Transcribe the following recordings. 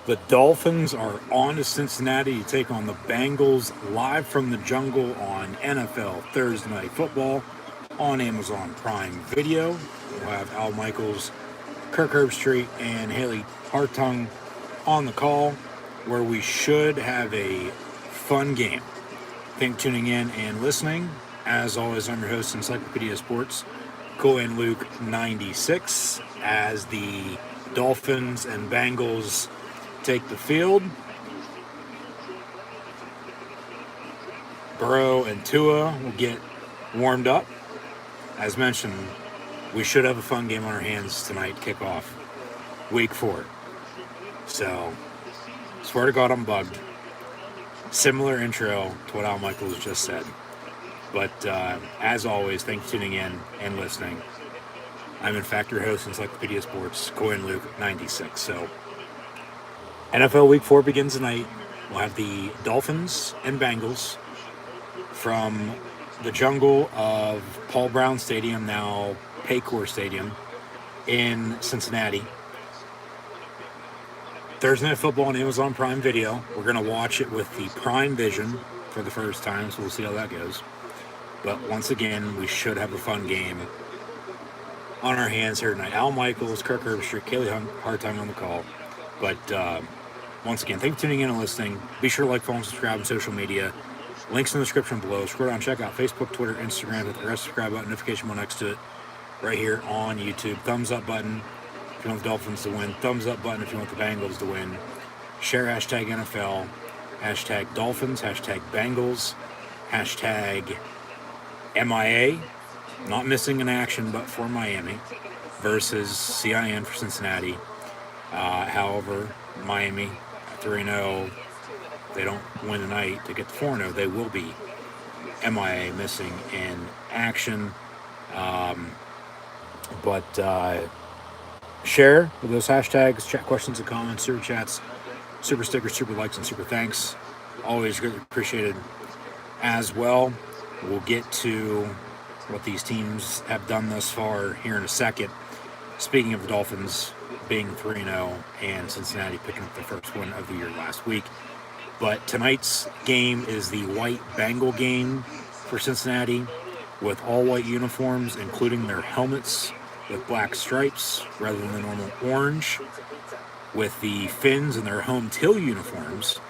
The Dolphins are on to Cincinnati to take on the Bengals live from the jungle on NFL Thursday Night Football on Amazon Prime Video. We'll have Al Michaels, Kirk Herbstreit, and Haley Hartung on the call, where we should have a fun game. Thank you for tuning in and listening. As always, I'm your host, Encyclopedia Sports, Cohen Luke 96, as the Dolphins and Bengals take the field. Burrow and Tua will get warmed up. As mentioned, we should have a fun game on our hands tonight, kickoff week 4. So, swear to God, I'm bugged. Similar intro to what Al Michaels just said. But as always, thanks for tuning in and listening. I'm in fact your host, Encyclopedia Sports, Cohen Luke 96. So, NFL Week 4 begins tonight. We'll have the Dolphins and Bengals from the jungle of Paul Brown Stadium, now Paycor Stadium, in Cincinnati. Thursday Night Football on Amazon Prime Video. We're going to watch it with the Prime Vision for the first time, so we'll see how that goes. But once again, we should have a fun game on our hands here tonight. Al Michaels, Kirk Herbstreit, Kaylee Hartung on the call. But once again, thank you for tuning in and listening. Be sure to like, follow, and subscribe on social media. Links in the description below. Scroll down, check out Facebook, Twitter, Instagram. Hit the rest subscribe button, notification bell next to it, right here on YouTube. Thumbs up button if you want the Dolphins to win. Thumbs up button if you want the Bengals to win. Share hashtag NFL, hashtag Dolphins, hashtag Bengals, hashtag MIA, not missing in action, but for Miami, versus CIN for Cincinnati. However, Miami 3-0, they don't win tonight to get to 4-0, they will be MIA, missing in action. But share with those hashtags, chat questions and comments, super chats, super stickers, super likes, and super thanks. Always greatly appreciated as well. We'll get to what these teams have done thus far here in a second. Speaking of the Dolphins being 3-0 and Cincinnati picking up the first win of the year last week. But tonight's game is the white Bengal game for Cincinnati, with all white uniforms, including their helmets with black stripes rather than the normal orange, with the Finns in their home teal uniforms,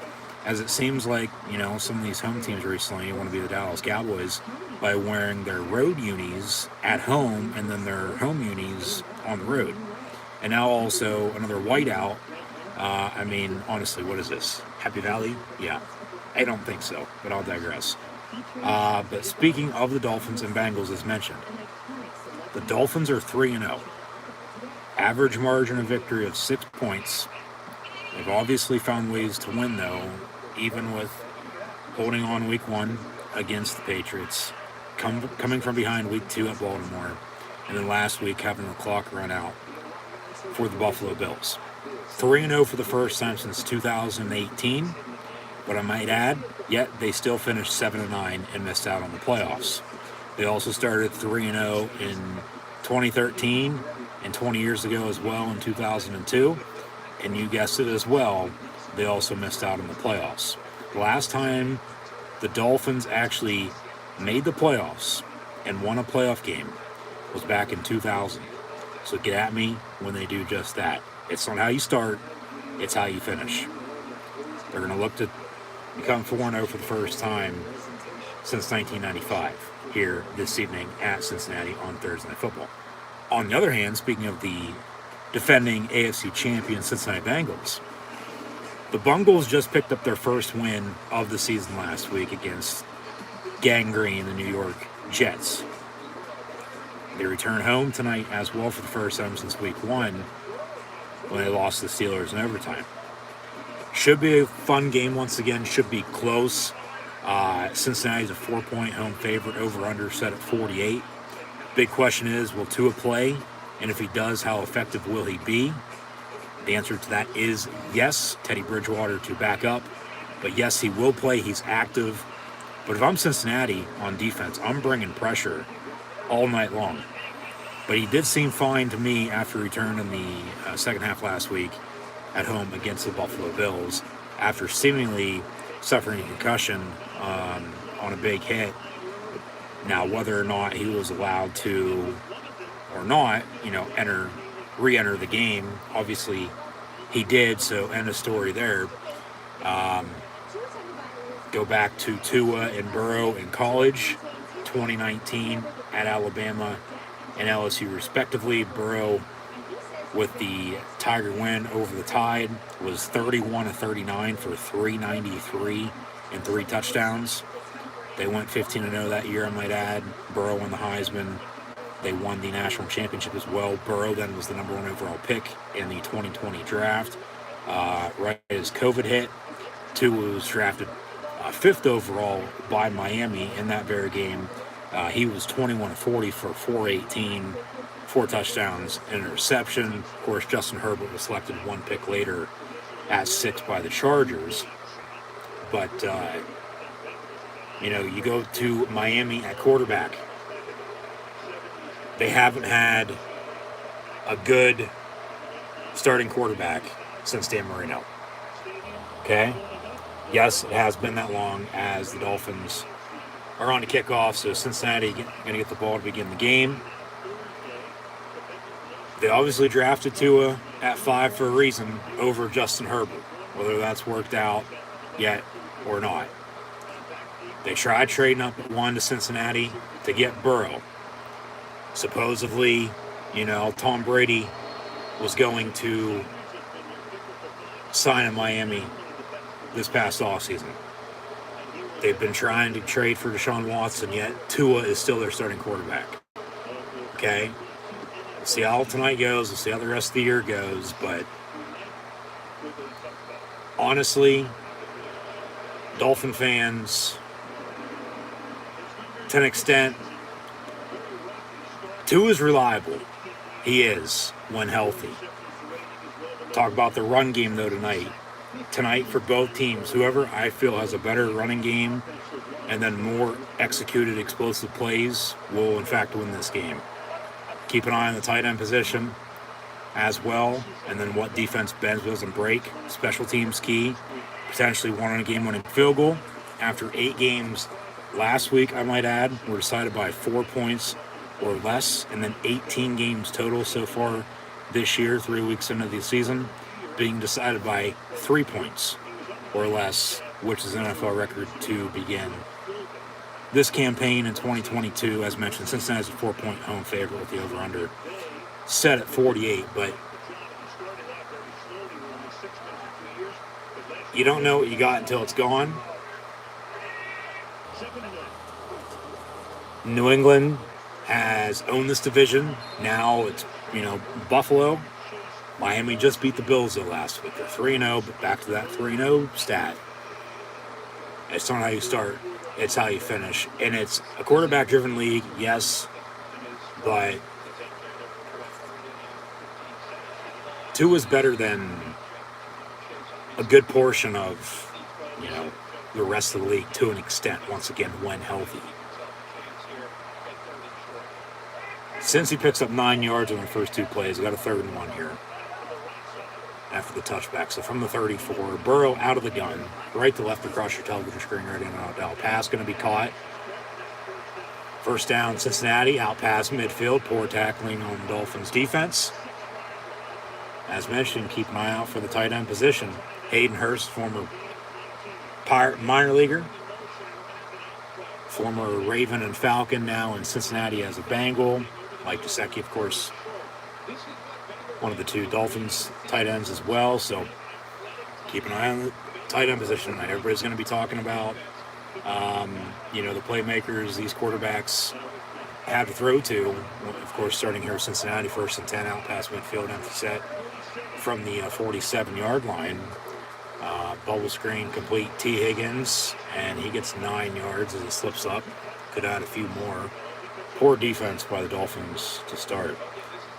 as it seems like, you know, some of these home teams recently want to be the Dallas Cowboys by wearing their road unis at home and then their home unis on the road. And now also another whiteout. I mean, honestly, what is this? Happy Valley? Yeah. I don't think so, but I'll digress. But speaking of the Dolphins and Bengals, as mentioned, the Dolphins are 3-0. Average margin of victory of 6 points. They've obviously found ways to win, though, even with holding on week 1 against the Patriots, coming from behind week 2 at Baltimore, and then last week having the clock run out for the Buffalo Bills. 3-0 for the first time since 2018, but I might add, yet they still finished 7-9 and missed out on the playoffs. They also started 3-0 in 2013 and 20 years ago as well in 2002, and you guessed it as well, they also missed out on the playoffs. The last time the Dolphins actually made the playoffs and won a playoff game was back in 2000. So get at me when they do just that. It's not how you start, it's how you finish. They're going to look to become 4-0 for the first time since 1995 here this evening at Cincinnati on Thursday Night Football. On the other hand, speaking of the defending AFC champion Cincinnati Bengals, the Bengals just picked up their first win of the season last week against Gangrene, the New York Jets. They return home tonight as well for the first time since week 1 when they lost to the Steelers in overtime. Should be a fun game once again, should be close. Cincinnati's a 4-point home favorite, over-under set at 48. Big question is, will Tua play? And if he does, how effective will he be? The answer to that is yes. Teddy Bridgewater to back up. But yes, he will play. He's active. But if I'm Cincinnati on defense, I'm bringing pressure all night long. But he did seem fine to me after return in the second half last week at home against the Buffalo Bills after seemingly suffering a concussion on a big hit. Now, whether or not he was allowed to or not, re-enter the game, obviously he did, so end of story there. Go back to Tua and Burrow in college, 2019 at Alabama and LSU respectively. Burrow, with the Tiger win over the Tide, was 31-39 for 393 and 3 touchdowns. They went 15-0 that year, I might add. Burrow won the Heisman. They won the national championship as well. Burrow then was the number 1 overall pick in the 2020 draft. Right as COVID hit, Tua was drafted 5th overall by Miami in that very game. He was 21-40 for 418, 4 touchdowns, and an interception. Of course, Justin Herbert was selected 1 pick later at 6 by the Chargers. But, you go to Miami at quarterback. They haven't had a good starting quarterback since Dan Marino. Okay? Yes, it has been that long as the Dolphins are on the kickoff, so Cincinnati going to get the ball to begin the game. They obviously drafted Tua at 5 for a reason over Justin Herbert, whether that's worked out yet or not. They tried trading up at 1 to Cincinnati to get Burrow. Supposedly, Tom Brady was going to sign in Miami this past offseason. They've been trying to trade for Deshaun Watson, yet Tua is still their starting quarterback. Okay? We'll see how tonight goes. We'll see how the rest of the year goes. But honestly, Dolphin fans, to an extent, Tua is reliable. He is, when healthy. Talk about the run game, though, tonight for both teams. Whoever I feel has a better running game and then more executed explosive plays will, in fact, win this game. Keep an eye on the tight end position as well, and then what defense bends, doesn't break. Special teams key. Potentially one on a game-winning field goal. After 8 games last week, I might add, were decided by 4 points or less, and then 18 games total so far this year, 3 weeks into the season, being decided by 3 points or less, which is an NFL record to begin this campaign in 2022. As mentioned, Cincinnati's a 4-point home favorite with the over-under set at 48, but you don't know what you got until it's gone. New England has owned this division. Now it's, Buffalo. Miami just beat the Bills though last week. They're 3-0, but back to that 3-0 stat. It's not how you start, it's how you finish. And it's a quarterback-driven league, yes, but Tua is better than a good portion of, the rest of the league to an extent, once again, when healthy. Since he picks up 9 yards in the first 2 plays, we got a 3rd and 1 here after the touchback. So from the 34, Burrow out of the gun, right to left across your television screen, right in and out. Pass going to be caught. First down, Cincinnati, out past midfield. Poor tackling on Dolphins defense. As mentioned, keep an eye out for the tight end position. Hayden Hurst, former minor leaguer, former Raven and Falcon, now in Cincinnati as a Bengal. Mike Gesicki, of course, one of the 2 Dolphins tight ends as well. So keep an eye on the tight end position that everybody's going to be talking about. The playmakers these quarterbacks have to throw to. Of course, starting here with Cincinnati, 1st and 10, out past midfield, empty set from the 47-yard line. Bubble screen complete, T. Higgins, and he gets 9 yards as he slips up. Could add a few more. Poor defense by the Dolphins to start.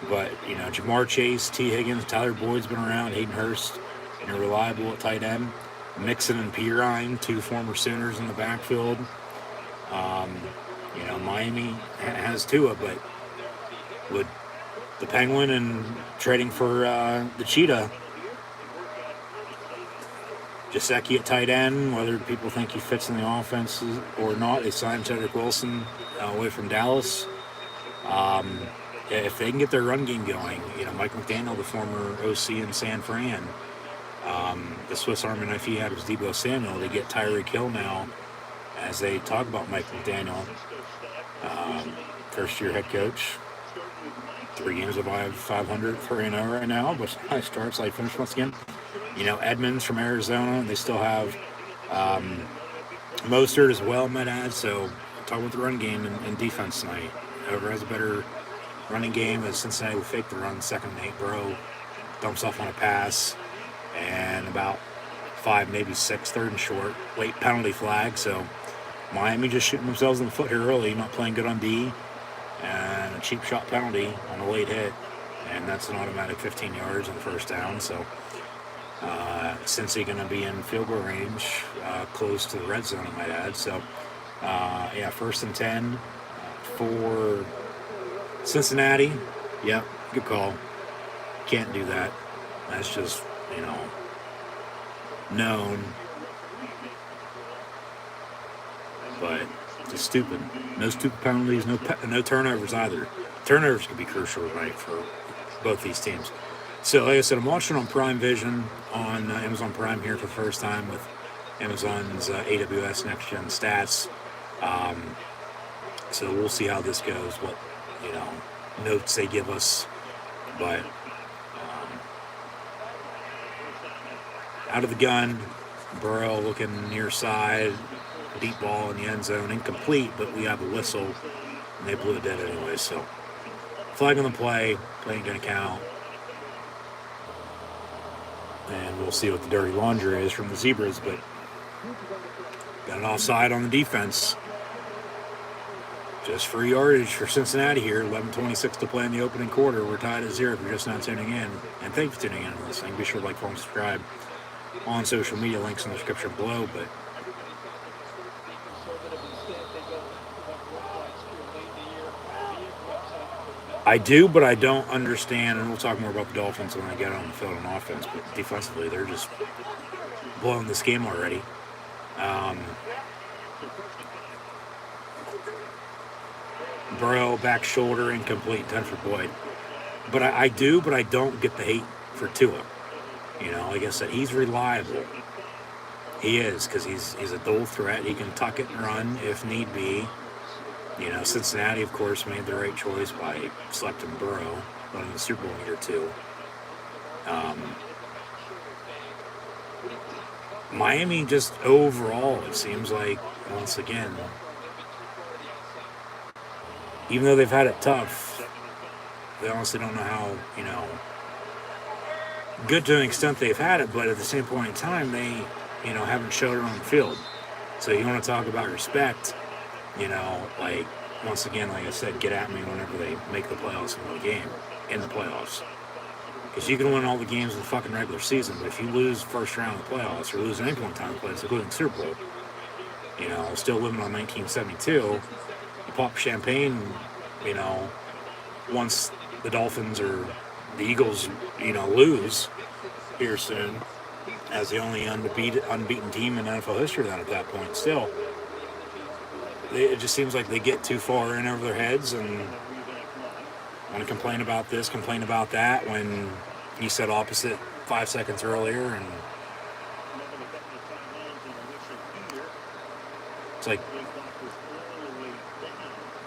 But, Jamar Chase, T. Higgins, Tyler Boyd's been around, Hayden Hurst, reliable at tight end. Mixon and Pirine, 2 former Sooners in the backfield. Miami has Tua, but with the Penguin and trading for the Cheetah, Gesicki at tight end, whether people think he fits in the offense or not. They signed Cedric Wilson away from Dallas. If they can get their run game going, Mike McDaniel, the former OC in San Fran, the Swiss Army knife he had was Deebo Samuel. They get Tyreek Hill now, as they talk about Mike McDaniel, first-year head coach. 3 games of 500, 3-0 right now, but high starts, high finish once again. Edmonds from Arizona. They still have Mostert as well, might add. So talk about the run game and defense tonight. Whoever has a better running game, as Cincinnati will fake the run. 2nd and 8, Burrow dumps off on a pass, and about 5, maybe 6, 3rd and short. Late penalty flag. So Miami just shooting themselves in the foot here early, not playing good on D, and a cheap shot penalty on a late hit, and that's an automatic 15 yards on the first down. So Cincy going to be in field goal range, close to the red zone, I might add. So 1st and 10 for Cincinnati. Yep, good call. Can't do that. That's just, known. But just stupid. No stupid penalties, no turnovers either. Turnovers could be crucial tonight for both these teams. So, like I said, I'm watching on Prime Vision on Amazon Prime here for the first time with Amazon's AWS Next Gen Stats. So we'll see how this goes, what notes they give us. But out of the gun, Burrow looking near side, deep ball in the end zone, incomplete, but we have a whistle, and they blew it dead anyway. So flag on the play ain't gonna count. And we'll see what the dirty laundry is from the Zebras, but got an offside on the defense. Just free yardage for Cincinnati here. 11:26 to play in the opening quarter. We're tied at 0 if you're just not tuning in. And thank you for tuning in and listening. Be sure to like, follow, and subscribe on social media. Links in the description below. But I do, but I don't understand, and we'll talk more about the Dolphins when I get on the field on offense, but defensively, they're just blowing this game already. Burrow, back shoulder, incomplete, 10 for Boyd. But I don't get the hate for Tua. Like I said, he's reliable. He is, because he's a dual threat. He can tuck it and run if need be. Cincinnati, of course, made the right choice by selecting Burrow, winning the Super Bowl in year 2. Miami just overall, it seems like, once again, even though they've had it tough, they honestly don't know how, good to an extent they've had it, but at the same point in time, they, haven't showed it on the field. So you want to talk about respect, like, once again, like I said, get at me whenever they make the playoffs and win a game in the playoffs. Because you can win all the games in the fucking regular season, but if you lose first round of the playoffs or lose any point in time in the playoffs, including Super Bowl, still living on 1972, you pop champagne, you know, once the Dolphins or the Eagles, lose here soon as the only unbeaten team in NFL history then at that point still. It just seems like they get too far in over their heads and want to complain about this, complain about that when he said opposite 5 seconds earlier. And it's like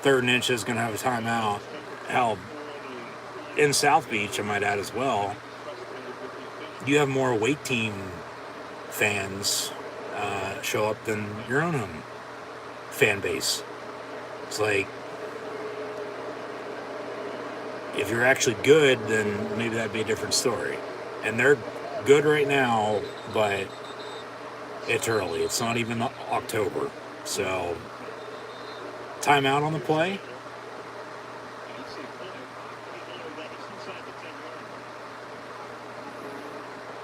3rd and inch is going to have a timeout. Hell, in South Beach, I might add as well, you have more away team fans show up than your own home fan base. It's like, if you're actually good, then maybe that'd be a different story. And they're good right now, but it's early. It's not even October. So, timeout on the play.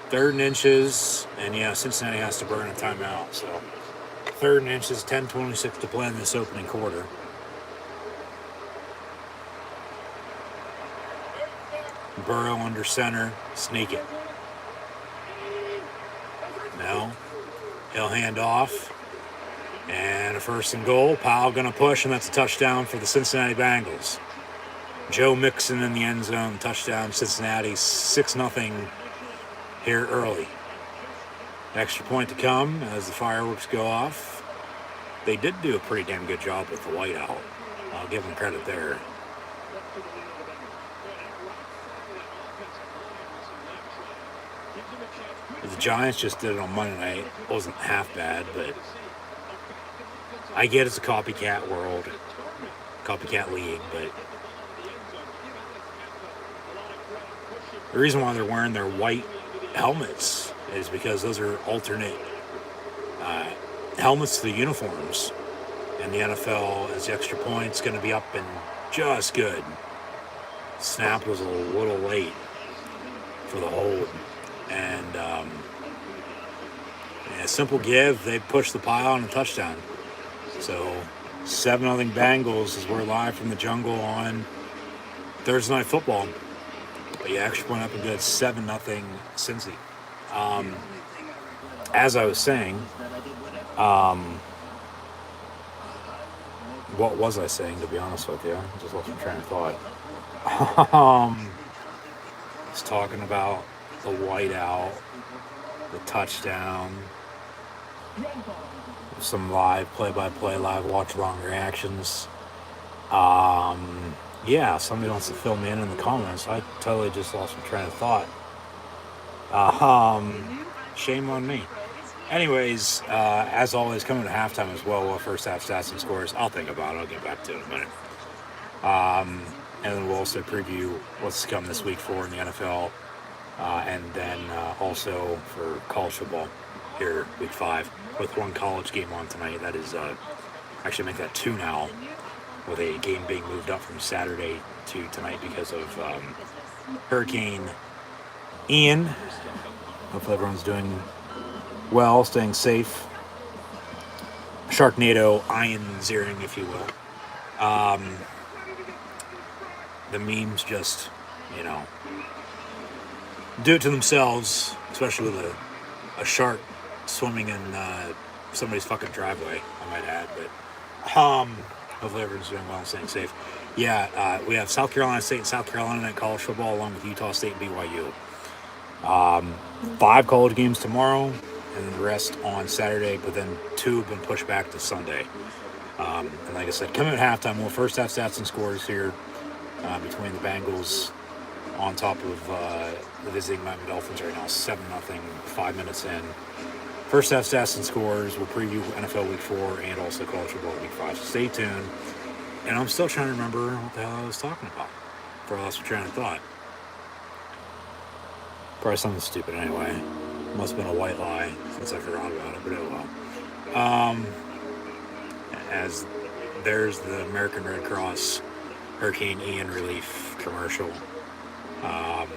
Third and inches, and yeah, Cincinnati has to burn a timeout. So, 3rd and inches, 10:26 to play in this opening quarter. Burrow under center, sneak it. No, he'll hand off, and a 1st and goal. Powell gonna push, and that's a touchdown for the Cincinnati Bengals. Joe Mixon in the end zone, touchdown Cincinnati, 6-0 here early. Extra point to come as the fireworks go off. They did do a pretty damn good job with the whiteout. I'll give them credit there. The Giants just did it on Monday night. It wasn't half bad, but I get it's a copycat world, copycat league, but the reason why they're wearing their white helmets is because those are alternate helmets to the uniforms. And the NFL, as the extra point's going to be up and just good. Snap was a little late for the hold. And a simple give, they pushed the pile on a touchdown. So 7-0 Bengals as we're live from the jungle on Thursday Night Football. But yeah, extra point up and good, 7-0 Cincy. As I was saying, what was I saying, to be honest with you? I just lost my train of thought. I was talking about the whiteout, the touchdown, some live play-by-play, live watch-along reactions. Yeah, somebody wants to fill me in the comments. I totally just lost my train of thought. Shame on me. Anyways, as always, coming to halftime as well, first half stats and scores. I'll think about it. I'll get back to it in a minute. And then we'll also preview what's to come this week for in the NFL. And then also for college football here, week 5, with one college game on tonight. That is, actually make that 2 now, with a game being moved up from Saturday to tonight because of Hurricane Ian. Hopefully everyone's doing well, staying safe. Sharknado, Ian Ziering, if you will. The memes just, do it to themselves, especially with a shark swimming in somebody's fucking driveway, I might add. But hopefully everyone's doing well and staying safe. Yeah, we have South Carolina State and South Carolina in college football, along with Utah State and BYU. 5 college games tomorrow, and then the rest on Saturday, but then 2 have been pushed back to Sunday. And like I said, coming at halftime, we'll first have stats and scores here between the Bengals on top of the visiting Miami Dolphins right now, 7-0, 5 minutes in. First half stats and scores. We'll preview NFL Week 4 and also College Football Week 5. So stay tuned. And I'm still trying to remember what the hell I was talking about before I lost my train of thought. Probably something stupid anyway. Must have been a white lie since I forgot about it, but oh well. As there's the American Red Cross Hurricane Ian relief commercial. As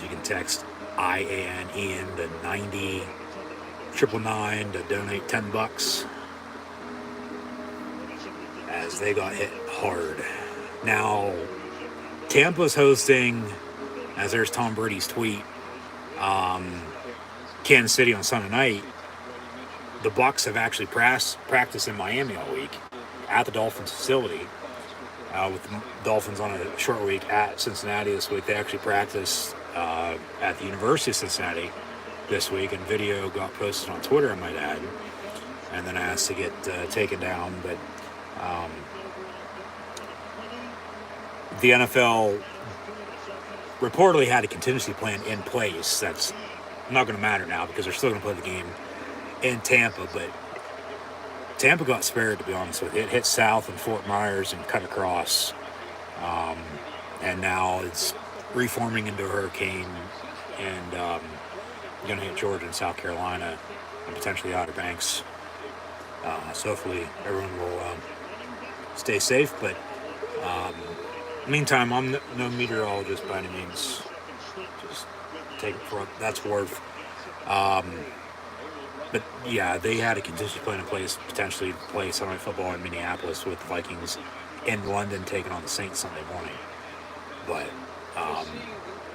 you can text IAN Ian to 90-999 to donate $10 as they got hit hard. Now, Tampa's hosting, as there's Tom Brady's tweet, Kansas City on Sunday night. The Bucs have actually practiced in Miami all week at the Dolphins facility. With the Dolphins on a short week at Cincinnati this week, they actually practiced at the University of Cincinnati this week, and video got posted on Twitter, I might add, and then asked to get taken down. But the NFL reportedly had a contingency plan in place. That's not going to matter now because they're still going to play the game in Tampa, but Tampa got spared, to be honest with you. It hit south in Fort Myers and cut across, and now it's reforming into a hurricane and going to hit Georgia and South Carolina and potentially Outer Banks. So hopefully everyone will stay safe, but meantime, I'm no meteorologist by any means. Just take it for what that's worth. But yeah, they had a contingency plan in place, potentially to play Sunday Night Football in Minneapolis with the Vikings in London taking on the Saints Sunday morning. But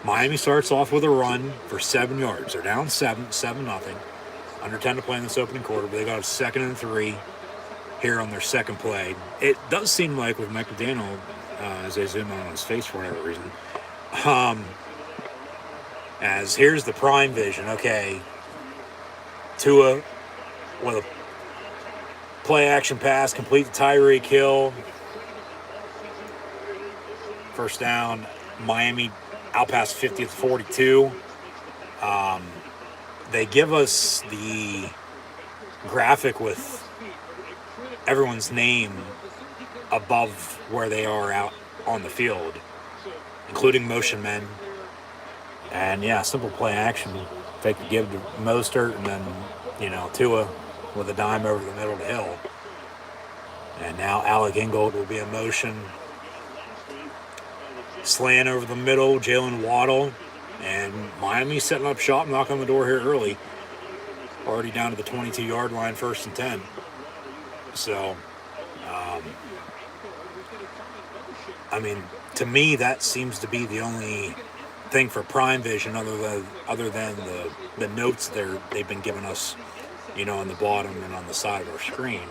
Miami starts off with a run for 7 yards. They're down 7-0. Under 10 to play in this opening quarter, but they got a 2nd and 3 here on their second play. It does seem like with Mike McDaniel, as they zoom on his face for whatever reason, as here's the prime vision. Okay, Tua with a play action pass, complete to Tyreek Hill. First down, Miami out past 50 to 42. They give us the graphic with everyone's name above where they are out on the field, including motion men. And yeah, simple play action. Fake the give to Mostert, and then, Tua with a dime over the middle to Hill. And now Alec Ingold will be in motion. Slant over the middle, Jalen Waddle. And Miami setting up shop, knocking on the door here early. Already down to the 22-yard line, 1st and 10. So, to me, that seems to be the only thing for prime vision other than the notes they've been giving us, on the bottom and on the side of our screen.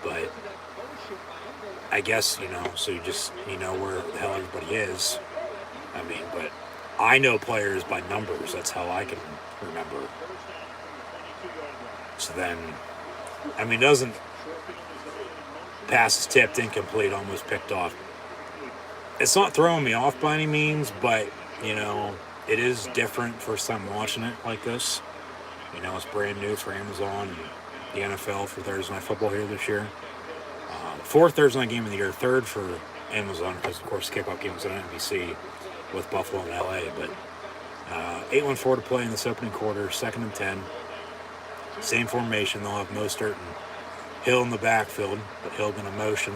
But I guess, so you just, where the hell everybody is. But I know players by numbers. That's how I can remember. So then, doesn't pass is tipped, incomplete, almost picked off. It's not throwing me off by any means, but, it is different first time watching it like this. It's brand new for Amazon and the NFL for Thursday Night Football here this year. 4th Thursday night game of the year, 3rd for Amazon because, of course, the kickoff game was on NBC with Buffalo and LA. But 8-1-4 to play in this opening quarter, 2nd and 10. Same formation. They'll have Mostert and Hill in the backfield, but Hill going to motion.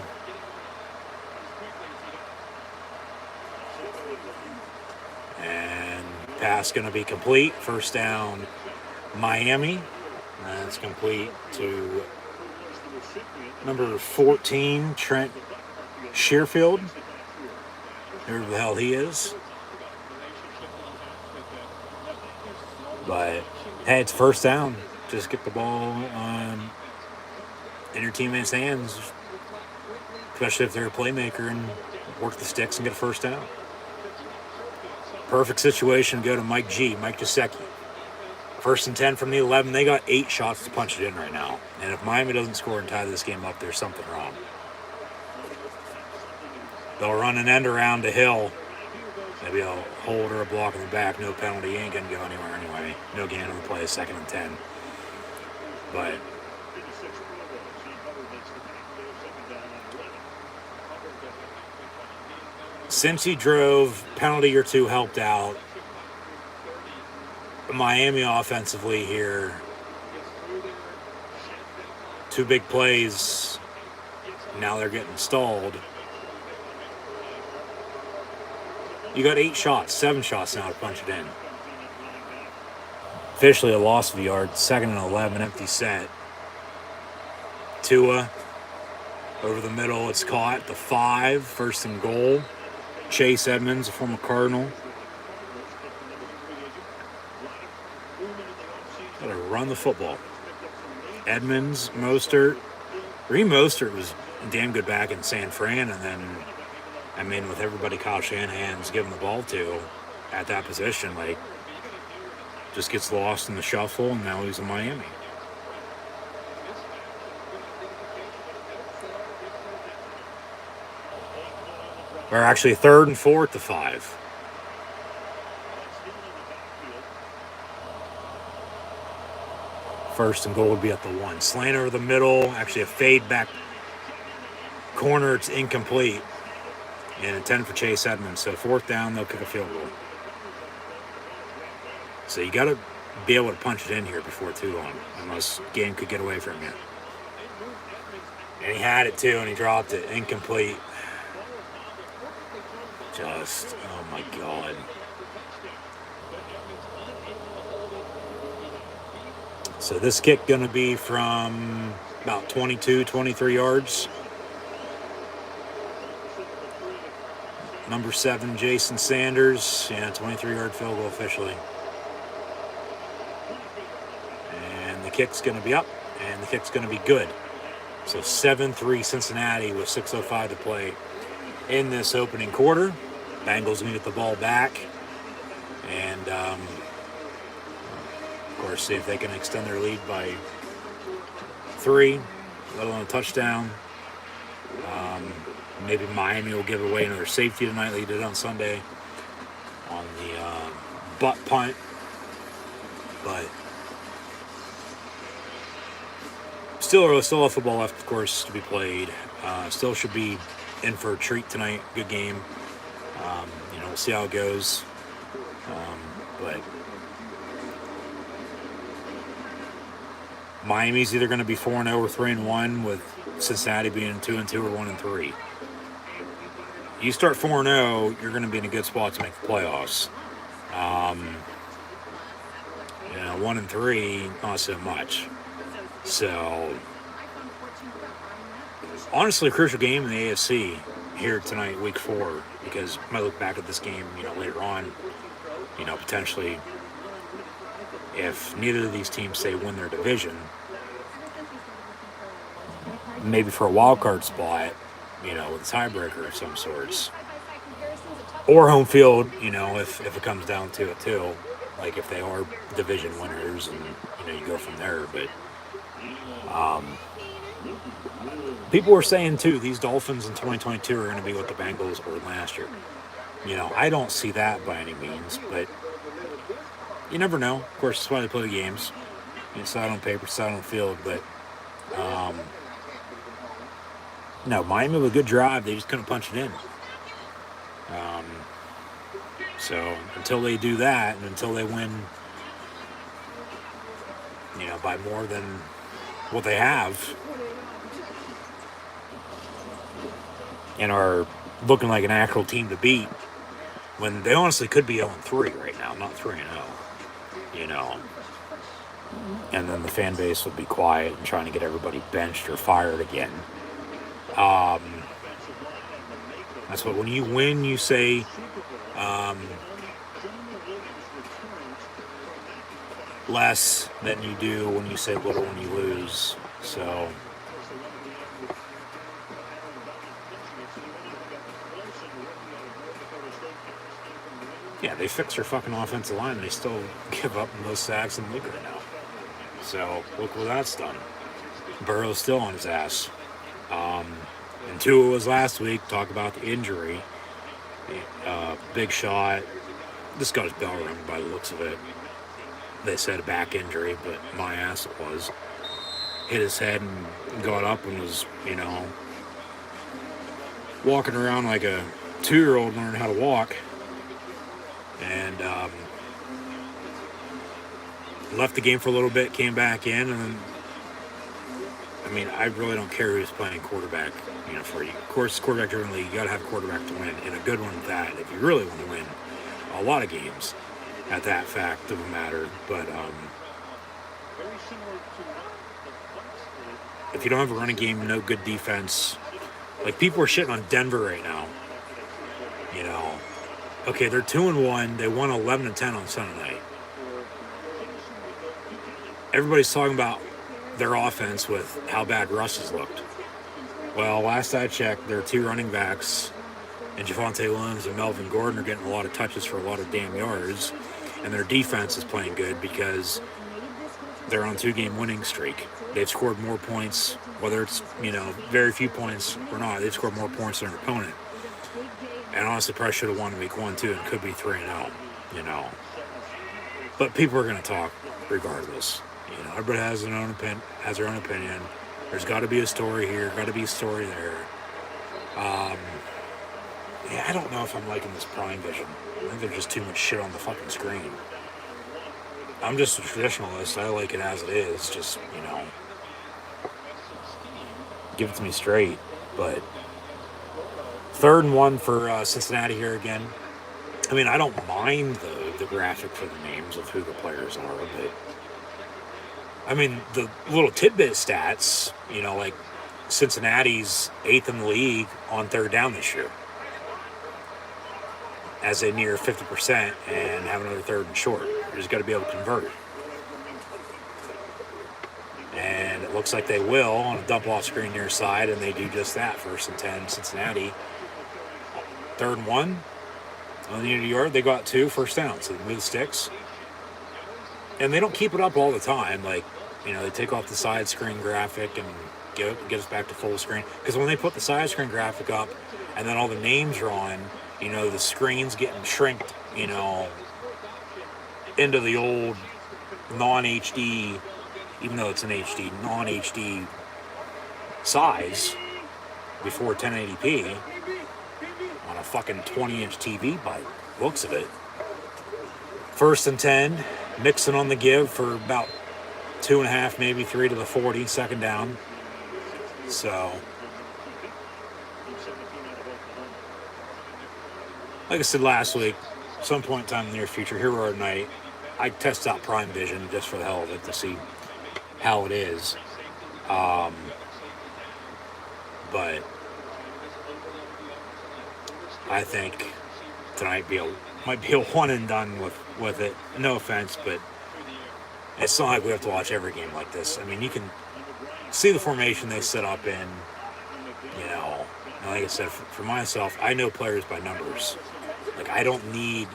And pass going to be complete. First down, Miami. That's complete to number 14, Trent Sherfield. Whoever the hell he is. But, hey, it's first down. Just get the ball in your teammates' hands, especially if they're a playmaker, and work the sticks and get a first down. Perfect situation to go to Mike Gesicki. 1st and 10 from the 11. They got 8 shots to punch it in right now. And if Miami doesn't score and tie this game up, there's something wrong. They'll run an end around to Hill. Maybe a hold or a block in the back. No penalty. Ain't going to go anywhere anyway. No gain on the play. 2nd and 10. But since he drove, penalty or two helped out. Miami offensively here, 2 big plays. Now they're getting stalled. You got 8 shots, 7 shots now to punch it in. Officially a loss of yards, 2nd and 11, empty set. Tua over the middle, it's caught at the 5, 1st and goal. Chase Edmonds, a former Cardinal. Gotta run the football. Edmonds, Mostert. Raheem Mostert was damn good back in San Fran, and then, I mean, with everybody Kyle Shanahan's giving the ball to at that position, like, just gets lost in the shuffle, and now he's in Miami. Or actually 3rd and 4 at the 5. First and goal would be at the 1. Slant over the middle, actually a fade back corner, it's incomplete. And intended for Chase Edmonds. So 4th down, they'll kick a field goal. So you got to be able to punch it in here before too long, unless game could get away from you. And he had it too, and he dropped it. Incomplete. Just, oh my God. So this kick going to be from about 22, 23 yards. Number 7, Jason Sanders. Yeah, 23-yard field goal officially. And the kick's going to be up, and the kick's going to be good. So 7-3 Cincinnati with 6:05 to play in this opening quarter. Bengals going to get the ball back. And, of course, see if they can extend their lead by 3, let alone a touchdown. Maybe Miami will give away another safety tonight like they did on Sunday on the butt punt. But still a football left, of course, to be played. Still should be in for a treat tonight. Good game. We'll see how it goes. But Miami's either going to be 4-0 or 3-1, with Cincinnati being 2-2 or 1-3. You start 4-0, you're going to be in a good spot to make the playoffs. 1-3, not so much. So, honestly, a crucial game in the AFC here tonight, week 4, because I might look back at this game, later on, potentially, if neither of these teams, say, win their division, maybe for a wild card spot, with a tiebreaker of some sorts, or home field, if it comes down to it too, like if they are division winners, and you go from there. But people were saying too, these Dolphins in 2022 are going to be what the Bengals were last year. I don't see that by any means, but you never know. Of course, that's why they play the games. It's not on paper, it's not on the field, but no, Miami with a good drive, they just couldn't punch it in. So until they do that, and until they win, by more than what they have, and are looking like an actual team to beat, when they honestly could be 0-3 right now, not 3-0, and then the fan base would be quiet and trying to get everybody benched or fired again. That's what, when you win, you say, less than you do when you say little when you lose. So, yeah, they fixed their fucking offensive line, and they still give up the most sacks in the league right now. So, look what that's done. Burrow's still on his ass. And Tua was last week. Talk about the injury. Big shot. This guy's bell ring by the looks of it. They said a back injury, but my ass it was. hit his head and got up and was, walking around like a 2-year-old learning how to walk. And left the game for a little bit, came back in, and then, I really don't care who's playing quarterback, for you. Of course, quarterback-driven league, you got to have a quarterback to win, and a good one at that, if you really want to win a lot of games at that fact of the matter. But if you don't have a running game, no good defense, like people are shitting on Denver right now. Okay, they're 2-1. They won 11-10 on Sunday night. Everybody's talking about their offense with how bad Russ has looked. Well, last I checked, their 2 running backs, and Javonte Williams and Melvin Gordon, are getting a lot of touches for a lot of damn yards, and their defense is playing good because they're on a 2-game winning streak. They've scored more points, whether it's, very few points or not. They've scored more points than their opponent. And honestly, probably should have won week 1, too, and could be 3-0, But people are going to talk regardless. Everybody has their own opinion. There's got to be a story here, got to be a story there. I don't know if I'm liking this Prime Vision. I think there's just too much shit on the fucking screen. I'm just a traditionalist. I like it as it is. Just, give it to me straight. But 3rd and 1 for Cincinnati here again. I don't mind the graphic for the names of who the players are, but the little tidbit stats, like Cincinnati's 8th in the league on 3rd down this year, as they near 50% and have another 3rd and short. You just got to be able to convert. And it looks like they will on a dump off screen near side, and they do just that. 1st and 10, Cincinnati. 3rd and 1 on the end of the yard. They got 2 first downs, so they move the sticks. And they don't keep it up all the time. Like, they take off the side screen graphic and get us back to full screen. Because when they put the side screen graphic up and then all the names are on, the screen's getting shrinked, into the old non-HD, even though it's an HD, non-HD size before 1080p on a fucking 20-inch TV by looks of it. 1st and 10, Mixon on the give for about 2.5, maybe 3 to the 40, 2nd down. So, like I said last week, some point in time in the near future, here we are tonight, I test out Prime Vision just for the hell of it to see how it is. But I think tonight might be a one and done with it. No offense, but it's not like we have to watch every game like this. You can see the formation they set up in, and like I said, for myself, I know players by numbers. Like, I don't need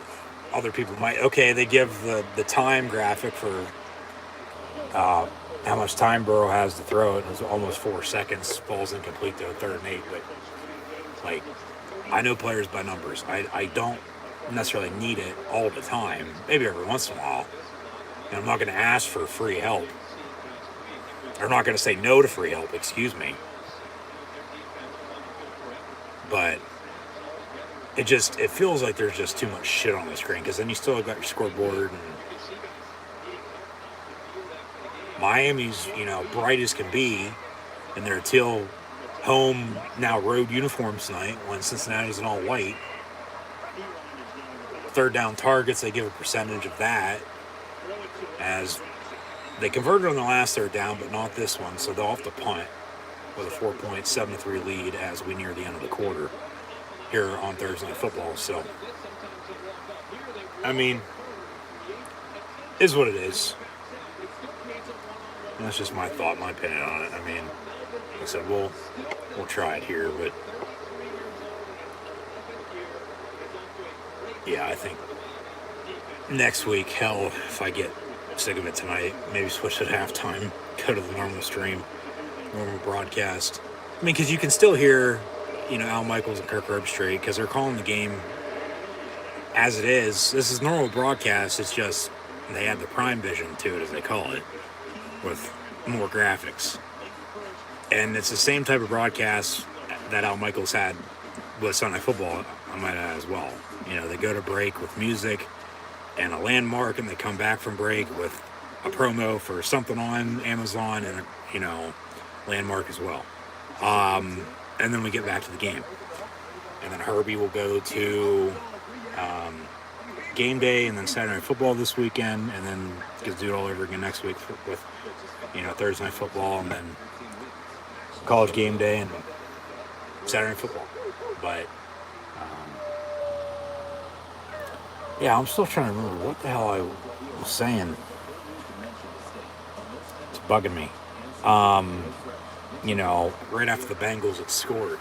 other people. They give the time graphic for how much time Burrow has to throw it. It's almost 4 seconds, falls incomplete to a 3rd and 8. But, like, I know players by numbers. I don't necessarily need it all the time. Maybe every once in a while. And I'm not going to ask for free help. Or I'm not going to say no to free help, excuse me. But it feels like there's just too much shit on the screen, because then you still got your scoreboard, and Miami's, bright as can be in their teal home, now road uniforms tonight, when Cincinnati's in all white. 3rd down targets, they give a percentage of that, as they converted on the last 3rd down, but not this one, so they'll have to punt with a 4-point, 7-3 lead as we near the end of the quarter here on Thursday Night Football. So, is what it is. And that's just my thought, my opinion on it. Like I said, we'll try it here, but yeah, I think next week, hell, if I get sick of it tonight, maybe switch it at halftime, go to the normal stream, normal broadcast. Because you can still hear, Al Michaels and Kirk Herbstreit, because they're calling the game as it is. This is normal broadcast. It's just they add the Prime Vision to it, as they call it, with more graphics. And it's the same type of broadcast that Al Michaels had with Sunday Night Football, I might add as well. They go to break with music and a landmark, and they come back from break with a promo for something on Amazon and a landmark as well. And then we get back to the game, and then Herbie will go to game day, and then Saturday Night Football this weekend, and then get to do it all over again next week with Thursday Night Football, and then college game day and Saturday Night Football. But yeah, I'm still trying to remember what the hell I was saying. It's bugging me. Right after the Bengals had scored,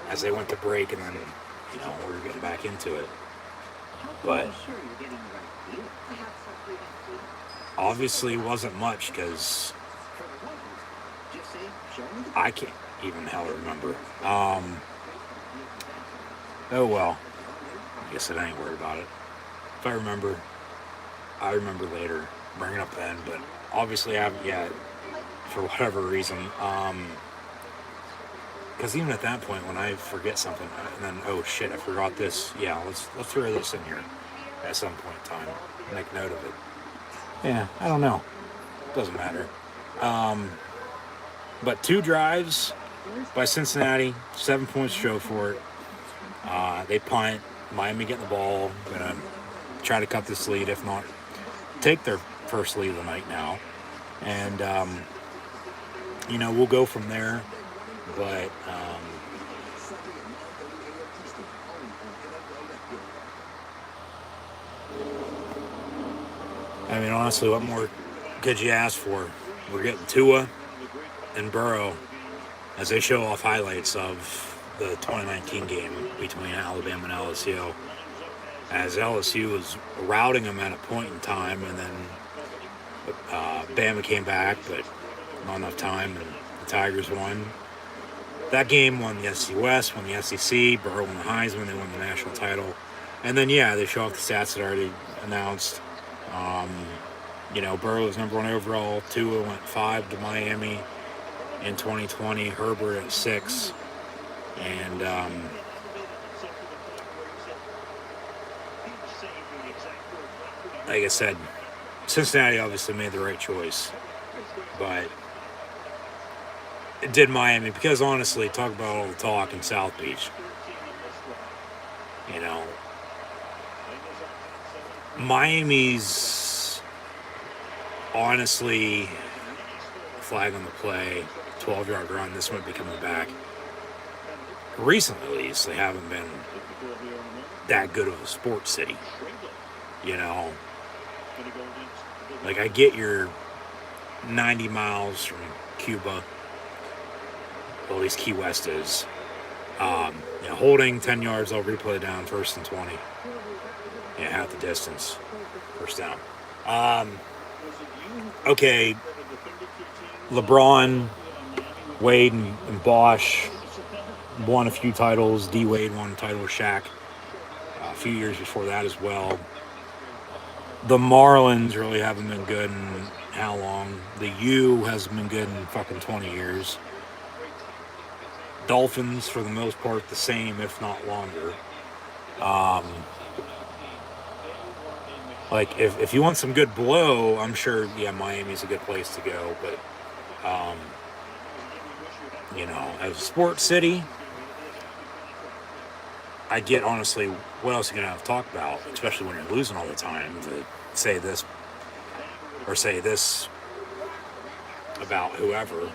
as they went to break, and then we were getting back into it. But obviously wasn't much, because I can't even hell remember. Oh well. I guess I ain't worried about it. If I remember later. Bring it up then. But obviously I haven't yet, for whatever reason. Because even at that point, when I forget something, and then, oh shit, I forgot this. Yeah, let's throw this in here at some point in time. Make note of it. Yeah, I don't know. Doesn't matter. But 2 drives by Cincinnati, 7 points show for it. They punt. Miami getting the ball. Gonna try to cut this lead, if not take their first lead of the night now. And we'll go from there. But honestly, what more could you ask for? We're getting Tua and Burrow as they show off highlights of the 2019 game between Alabama and LSU, as LSU was routing them at a point in time, and then Bama came back, but not enough time, and the Tigers won. That game won the SEC West, won the SEC, Burrow won the Heisman, they won the national title. And then, they show off the stats that I already announced. Burrow was number 1 overall, Tua went 5 to Miami in 2020, Herbert at 6. And like I said, Cincinnati obviously made the right choice, but it did Miami, because honestly, talk about all the talk in South Beach. Miami's honestly flag on the play, 12-yard run. This might be coming back. Recently, at least, they haven't been that good of a sports city. Like, I get your 90 miles from Cuba, well, at least Key West is. Holding 10 yards, I'll replay down, 1st and 20. Half the distance, first down. Okay, LeBron, Wade, and Bosch won a few titles. D. Wade won a title with Shaq a few years before that as well. The Marlins really haven't been good in how long? The U hasn't been good in fucking 20 years. Dolphins, for the most part, the same, if not longer. If you want some good blow, I'm sure, Miami's a good place to go. But, as a sports city, I get, honestly, what else are you going to have to talk about, especially when you're losing all the time, to say this about whoever.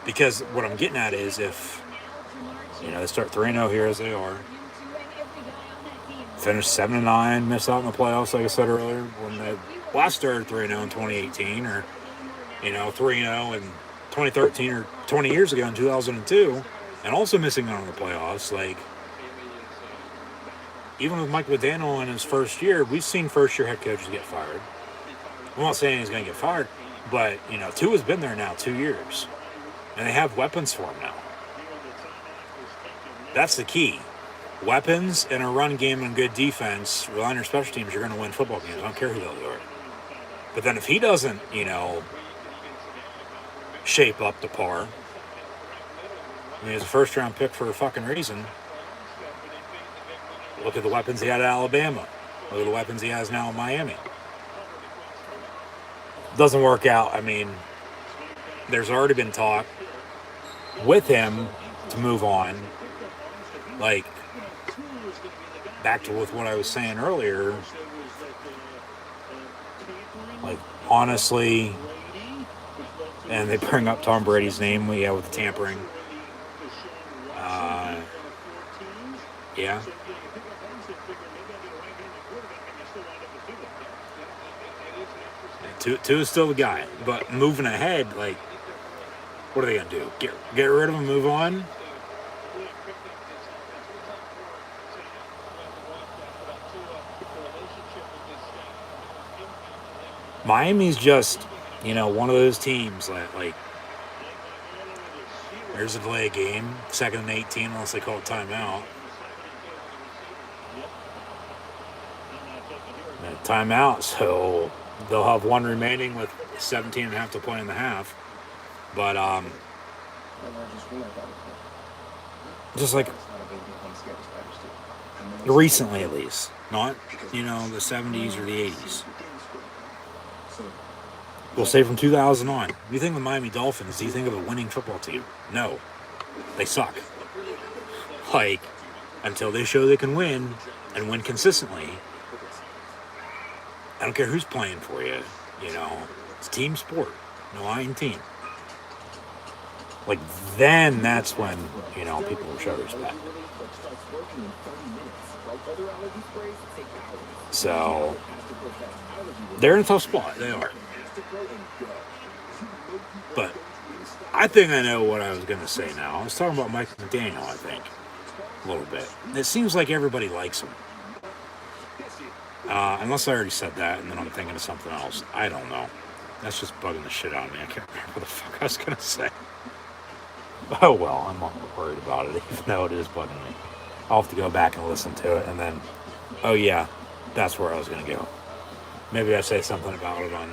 Because what I'm getting at is, if, they start 3-0 here as they are, finish 7-9, miss out in the playoffs, like I said earlier, when they last started 3-0 in 2018, or, 3-0 in 2013, or 20 years ago in 2002, and also missing out on the playoffs. Like, even with Mike McDaniel in his first year, we've seen first-year head coaches get fired. I'm not saying he's going to get fired, but, Tua's been there now 2 years, and they have weapons for him now. That's the key. Weapons and a run game and good defense, relying on your special teams, you're going to win football games. I don't care who they are. But then if he doesn't, shape up to par. I mean, he's a first-round pick for a fucking reason. Look at the weapons he had at Alabama. Look at the weapons he has now in Miami. Doesn't work out. I mean, there's already been talk with him to move on. Like, back to with what I was saying earlier. Like, honestly, and they bring up Tom Brady's name, with the tampering. Yeah. Two is still the guy, but moving ahead, like, what are they gonna do? Get rid of him, move on? Miami's just, one of those teams that, like, there's a delay game, 2nd and 18, unless they call it timeout. Timeout, so they'll have one remaining with 17 and a half to play in the half. But, just like, recently at least, not, the 70s or the 80s. We'll say from 2000 on. If you think of the Miami Dolphins, do you think of a winning football team? No. They suck. Like, until they show they can win, and win consistently, I don't care who's playing for you, it's a team sport. No lying team. Like, then that's when, people will show respect. So, they're in a tough spot. They are. But I think I know what I was going to say now. I was talking about Mike McDaniel, I think, a little bit. It seems like everybody likes him. Unless I already said that, and then I'm thinking of something else. I don't know. That's just bugging the shit out of me. I can't remember what the fuck I was going to say. Oh, well, I'm not worried about it, even though it is bugging me. I'll have to go back and listen to it, and then, oh, yeah, that's where I was going to go. Maybe I say something about it on,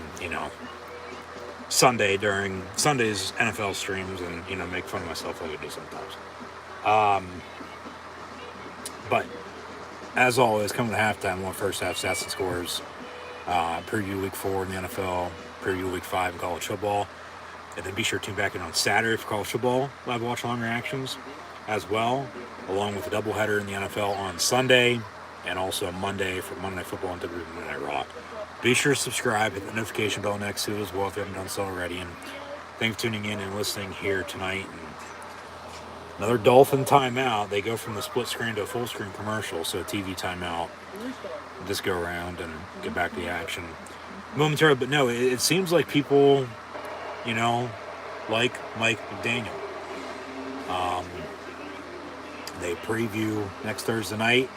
Sunday during Sunday's NFL streams and, make fun of myself like I do sometimes. But, as always, coming to halftime, we'll first half stats and scores, preview week 4 in the NFL, preview week 5 in college football. And then be sure to tune back in on Saturday for college football live watch along reactions as well, along with a doubleheader in the NFL on Sunday, and also Monday for Monday Night Football and WWE Monday Night Raw. Be sure to subscribe, hit the notification bell next to it as well if you haven't done so already. And thanks for tuning in and listening here tonight. And another Dolphin timeout. They go from the split screen to a full screen commercial, so TV timeout. Just go around and get back to the action momentarily. But no, it seems like people, like Mike McDaniel. They preview next Thursday night.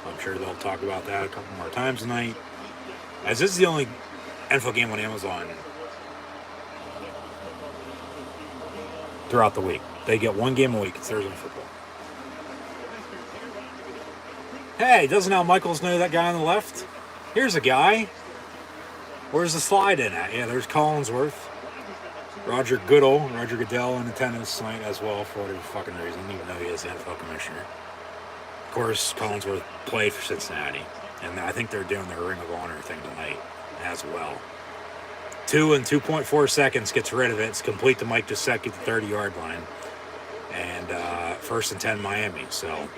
I'm sure they'll talk about that a couple more times tonight. As this is the only NFL game on Amazon throughout the week. They get one game a week. It's Thursday football. Hey, doesn't Al Michaels know that guy on the left? Here's a guy. Where's the slide in at? Yeah, there's Collinsworth. Roger Goodell in attendance tonight as well for whatever fucking reason. I don't even know he is the NFL commissioner. Of course, Collinsworth played for Cincinnati. And I think they're doing their Ring of Honor thing tonight as well. 2 and 2.4 seconds gets rid of it. It's complete to Mike Gesicki at the 30-yard line. And 1st and 10 Miami. So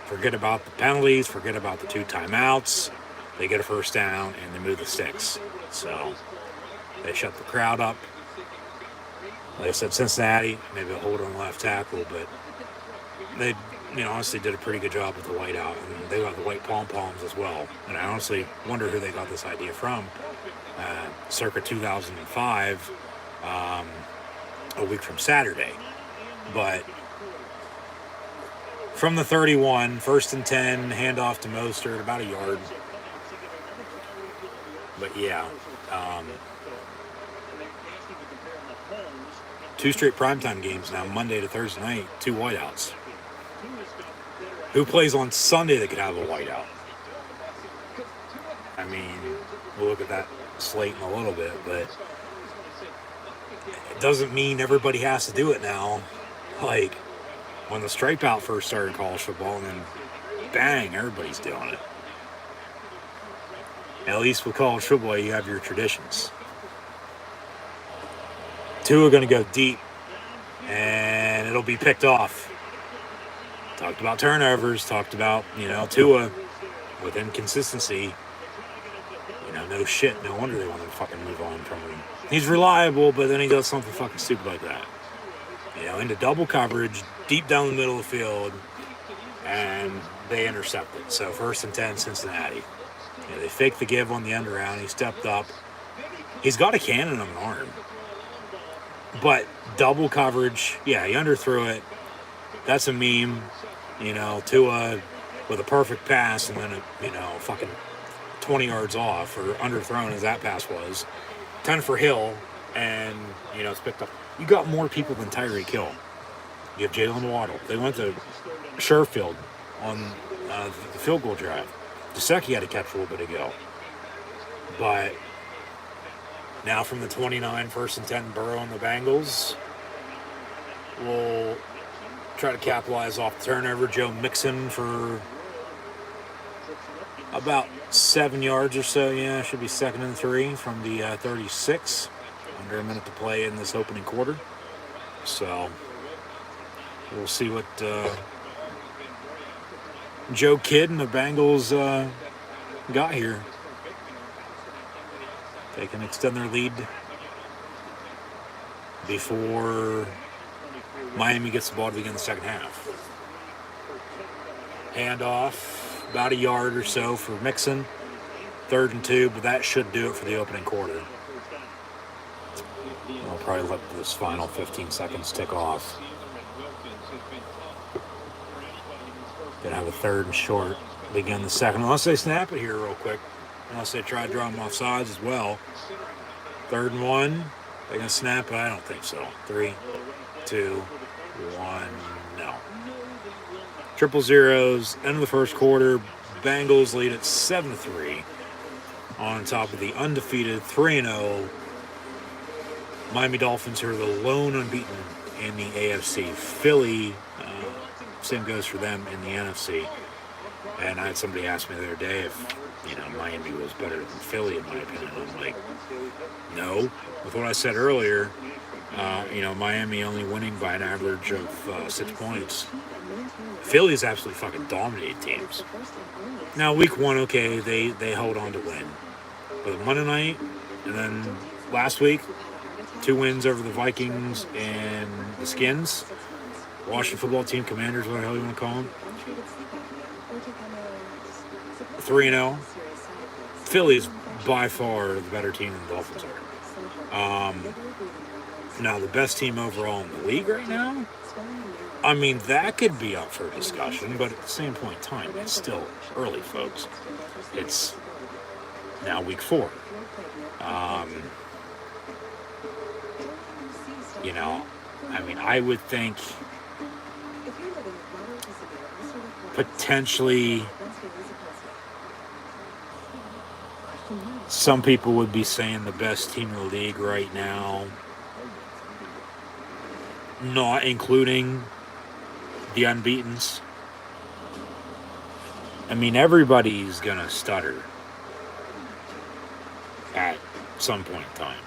forget about the penalties. Forget about the 2 timeouts. They get a first down and they move the sticks. So they shut the crowd up. Like I said, Cincinnati, maybe a hold on left tackle, but they, honestly did a pretty good job with the white out. And they got the white pom-poms as well. And I honestly wonder who they got this idea from. Circa 2005, a week from Saturday. But from the 31, 1st and 10, handoff to Mostert, about a yard. But yeah, 2 straight primetime games now, Monday to Thursday night, 2 whiteouts. Who plays on Sunday that could have a whiteout? I mean, we'll look at that slate in a little bit, but doesn't mean everybody has to do it now. Like, when the stripe out first started in college football, and then bang, everybody's doing it. At least with college football, you have your traditions. Two are going to go deep, and it'll be picked off. Talked about turnovers, talked about, Tua with inconsistency. No shit, no wonder they want to fucking move on from him. He's reliable, but then he does something fucking stupid like that. Into double coverage, deep down the middle of the field, and they intercept it. So 1st and 10, Cincinnati. They faked the give on the end around. He stepped up. He's got a cannon of an arm. But double coverage, he underthrew it. That's a meme. Tua with a perfect pass and then, fucking 20 yards off, or underthrown as that pass was. 10 for Hill, and, it's picked up. You got more people than Tyreek Hill. You have Jalen Waddle. They went to Sherfield on the field goal drive. Gesicki had to catch a little bit ago. But now from the 29, 1st and 10, Burrow and the Bengals will try to capitalize off the turnover. Joe Mixon for about 7 yards or so. Should be 2nd and 3 from the 36. Under a minute to play in this opening quarter. So we'll see what Joe Kidd and the Bengals got here. They can extend their lead before Miami gets the ball to begin the second half. Handoff, about a yard or so for Mixon. 3rd and 2, but that should do it for the opening quarter. I'll probably let this final 15 seconds tick off. Gonna have a 3rd and short. Begin the second, unless they snap it here real quick. Unless they try to draw them off sides as well. 3rd and 1. They gonna snap it? I don't think so. 3, 2, 1. No. Triple zeros. End of the first quarter. Bengals lead at 7-3 on top of the undefeated 3-0 Miami Dolphins, who are the lone unbeaten in the AFC. Philly, same goes for them in the NFC. And I had somebody ask me the other day if, Miami was better than Philly, in my opinion. I'm like, no. With what I said earlier, Miami only winning by an average of 6 points. Philly's absolutely fucking dominated teams. Now, week 1, okay, they hold on to win. But Monday night, and then last week, 2 wins over the Vikings and the Skins. Washington football team, Commanders, what the hell you want to call them. 3-0. Philly's by far the better team than the Dolphins are. Now, the best team overall in the league right now, I mean, that could be up for discussion, but at the same point in time, it's still early, folks. It's now week 4. I would think potentially some people would be saying the best team in the league right now, not including the unbeatens. I mean, everybody's going to stutter at some point in time.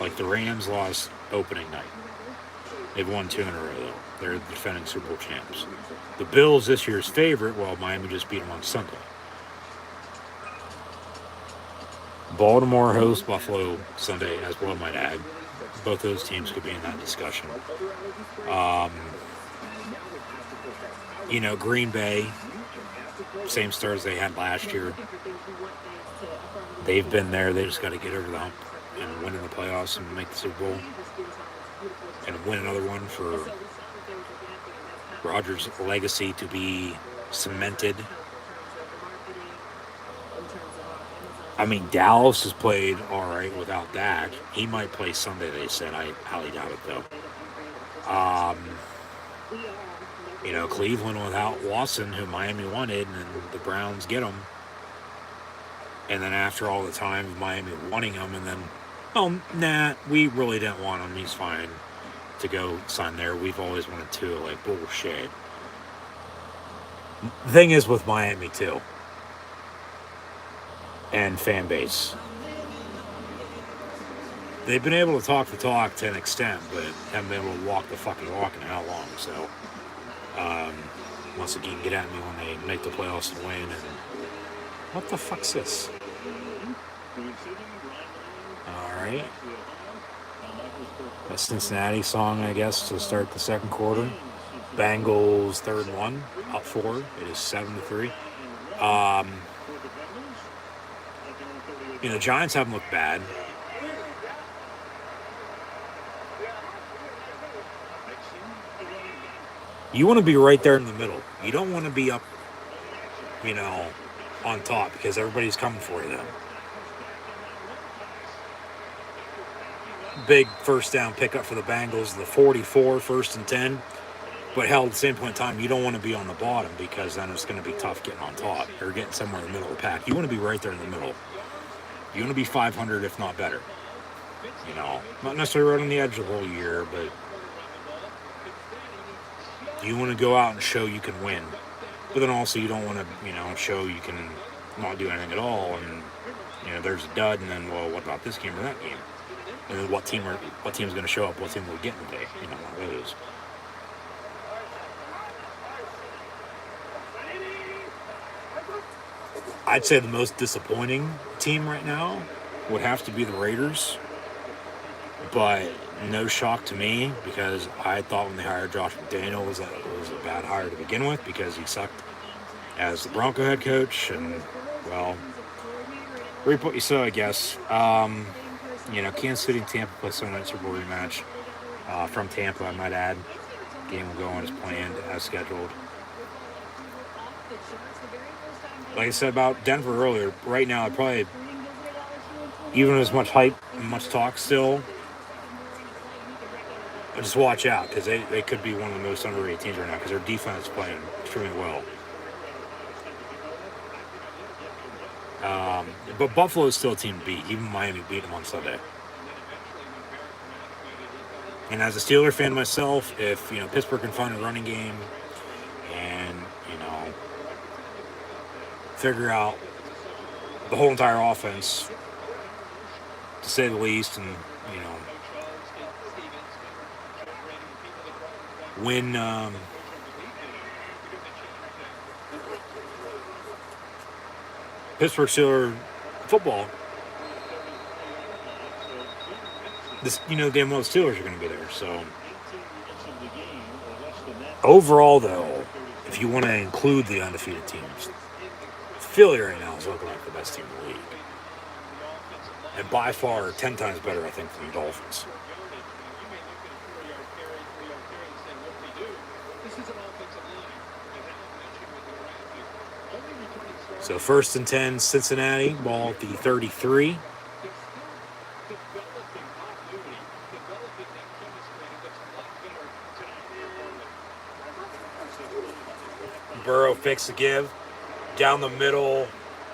Like the Rams lost opening night. They've won 2 in a row, though. They're the defending Super Bowl champs. The Bills, this year's favorite, while Miami just beat them on Sunday. Baltimore hosts Buffalo Sunday as well, might add. Both those teams could be in that discussion. Green Bay, same stars they had last year. They've been there. They just got to get over the hump and win in the playoffs and make the Super Bowl. And win another one for Rodgers' legacy to be cemented. I mean, Dallas has played all right without Dak. He might play Sunday, they said. I highly doubt it, though. Cleveland without Watson, who Miami wanted, and the Browns get him. And then after all the time, Miami wanting him, and then Oh, nah, we really didn't want him. He's fine to go sign there. We've always wanted to. Like, bullshit. The thing is with Miami, too, and fan base, they've been able to talk the talk to an extent, but haven't been able to walk the fucking walk in how long. So, once again, get at me when they make the playoffs and win. And what the fuck's this? All right. A Cincinnati song, I guess, to start the second quarter. Bengals third and one, up 4. It is 7-3. Giants haven't looked bad. You want to be right there in the middle. You don't want to be up, on top because everybody's coming for you then. Big first down pickup for the Bengals, the 44, 1st and 10. But hell, at the same point in time, you don't want to be on the bottom because then it's going to be tough getting on top or getting somewhere in the middle of the pack. You want to be right there in the middle. You want to be 500, if not better. Not necessarily right on the edge the whole year, but you want to go out and show you can win. But then also you don't want to, show you can not do anything at all. And, there's a dud, and then, well, what about this game or that game? And then what team's going to show up? What team will get today? One of those. I'd say the most disappointing team right now would have to be the Raiders. But no shock to me because I thought when they hired Josh McDaniel it was a bad hire to begin with because he sucked as the Bronco head coach. And, well, reap what you sow, I guess. Kansas City and Tampa play Sunday night Super Bowl rematch from Tampa, I might add. Game will go on as planned, as scheduled. Like I said about Denver earlier, right now, probably, even as much hype and much talk still, just watch out because they could be one of the most underrated teams right now because their defense is playing extremely well. But Buffalo is still a team to beat. Even Miami beat them on Sunday. And as a Steeler fan myself, if Pittsburgh can find a running game and figure out the whole entire offense, to say the least, and win Pittsburgh Steelers football, this damn well the Steelers are going to be there. So overall, though, if you want to include the undefeated teams, Philly right now is looking like the best team in the league, and by far 10 times better, I think, than the Dolphins. So 1st and 10, Cincinnati, ball at the 33. Burrow fakes the give. Down the middle,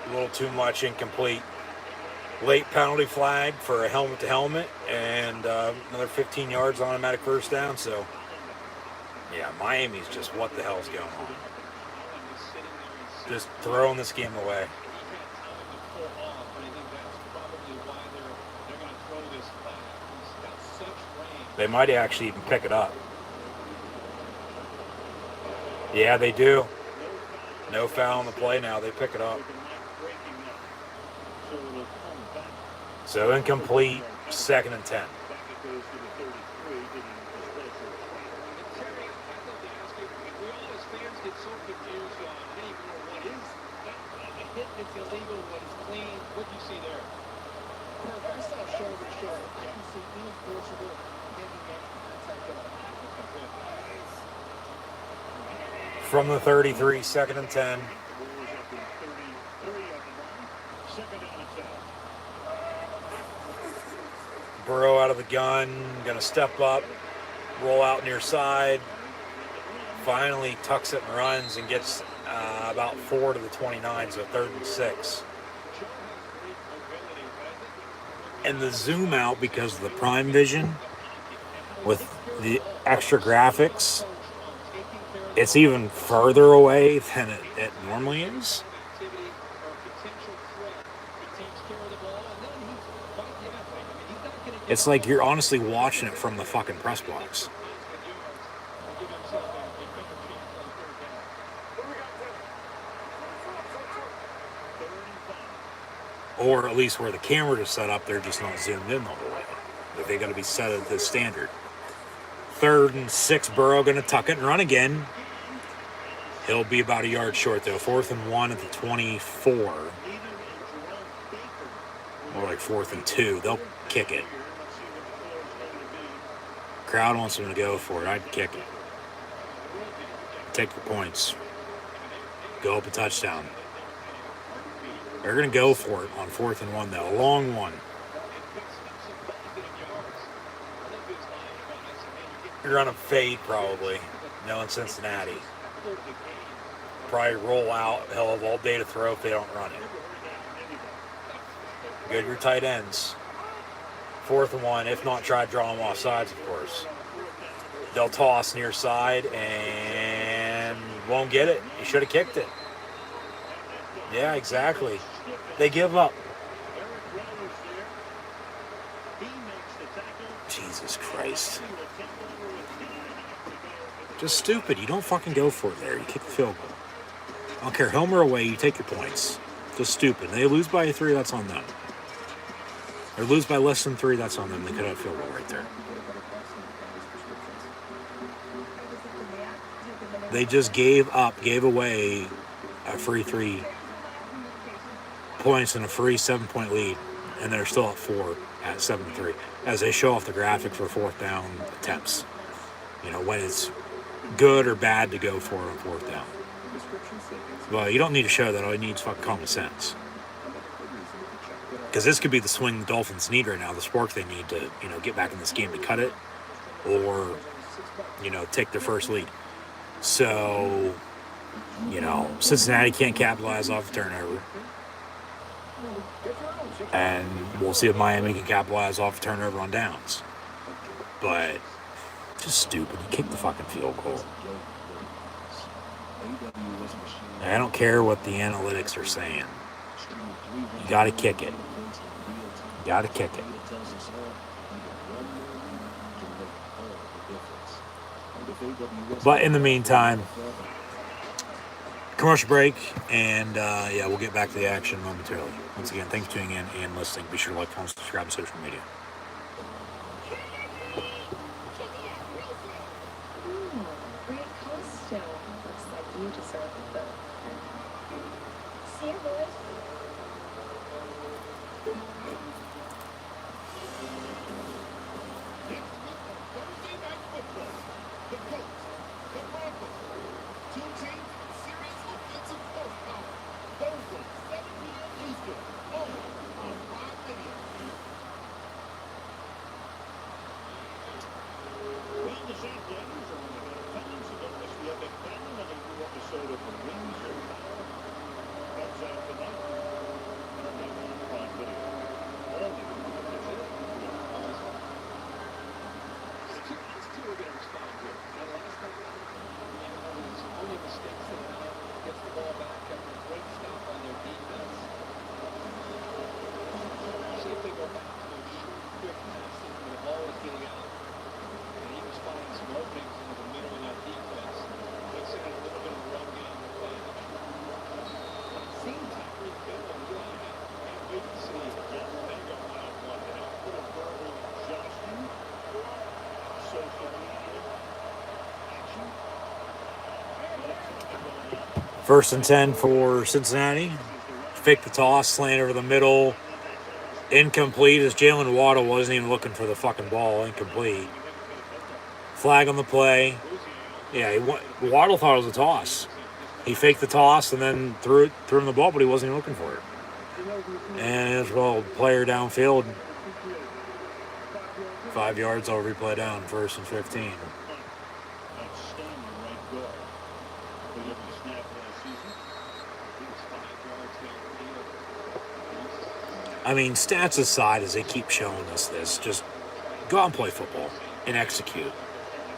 a little too much, incomplete. Late penalty flag for a helmet-to-helmet, and another 15 yards on automatic first down. So, yeah, Miami's just what the hell's going on. Just throwing this game away. They might actually even pick it up. Yeah, they do. No foul on the play now. They pick it up. So incomplete, 2nd and 10. From the 33, 2nd and 10. Burrow out of the gun, going to step up, roll out near side. Finally tucks it and runs and gets about 4 to the 29, so 3rd and 6. And the zoom out, because of the prime vision with the extra graphics, it's even further away than it normally is. It's like you're honestly watching it from the fucking press box. Or at least where the camera is set up, they're just not zoomed in the whole way. But they got to be set at the standard. 3rd and 6, Burrow going to tuck it and run again. He'll be about a yard short, though. 4th and 1 at the 24. Or like 4th and 2. They'll kick it. Crowd wants them to go for it. I'd kick it. Take the points. Go up a touchdown. They're going to go for it on 4th and 1, though. A long one. You're on a fade, probably. Knowing Cincinnati. Probably roll out. Hell of all day to throw if they don't run it. Good your tight ends. 4th and 1. If not, try to draw them off sides, of course. They'll toss near side and won't get it. You should have kicked it. Yeah, exactly. They give up. Jesus Christ. Just stupid. You don't fucking go for it there. You kick the field goal. I don't care. Home or away, you take your points. Just stupid. They lose by 3, that's on them. Or lose by less than 3, that's on them. They could have a field goal right there. They just gave away a free 3 points and a free 7-point lead, and they're still at 4 at 7-3 as they show off the graphic for 4th down attempts. You know, when it's good or bad to go for on 4th down. Well, you don't need to show that. All you need is fucking common sense. Because this could be the swing the Dolphins need right now, the spark they need to, you know, get back in this game to cut it or, you know, take their first lead. So, you know, Cincinnati can't capitalize off a turnover. And we'll see if Miami can capitalize off a turnover on downs. But, just stupid. You kick the fucking field goal. I don't care what the analytics are saying. You got to kick it. You got to kick it. But in the meantime, commercial break, and yeah, we'll get back to the action momentarily. Once again, thanks for tuning in and listening. Be sure to like, comment, subscribe, and social media. Great costume. Looks like you deserve it, though. See you, boys. First and 10 for Cincinnati. Fake the toss, slant over the middle. Incomplete as Jalen Waddle wasn't even looking for the fucking ball. Incomplete. Flag on the play. Yeah, Waddle thought it was a toss. He faked the toss and then threw him the ball, but he wasn't even looking for it. And as well, player downfield. 5 yards, I'll replay down. 1st and 15. I mean, stats aside, as they keep showing us this, just go out and play football and execute.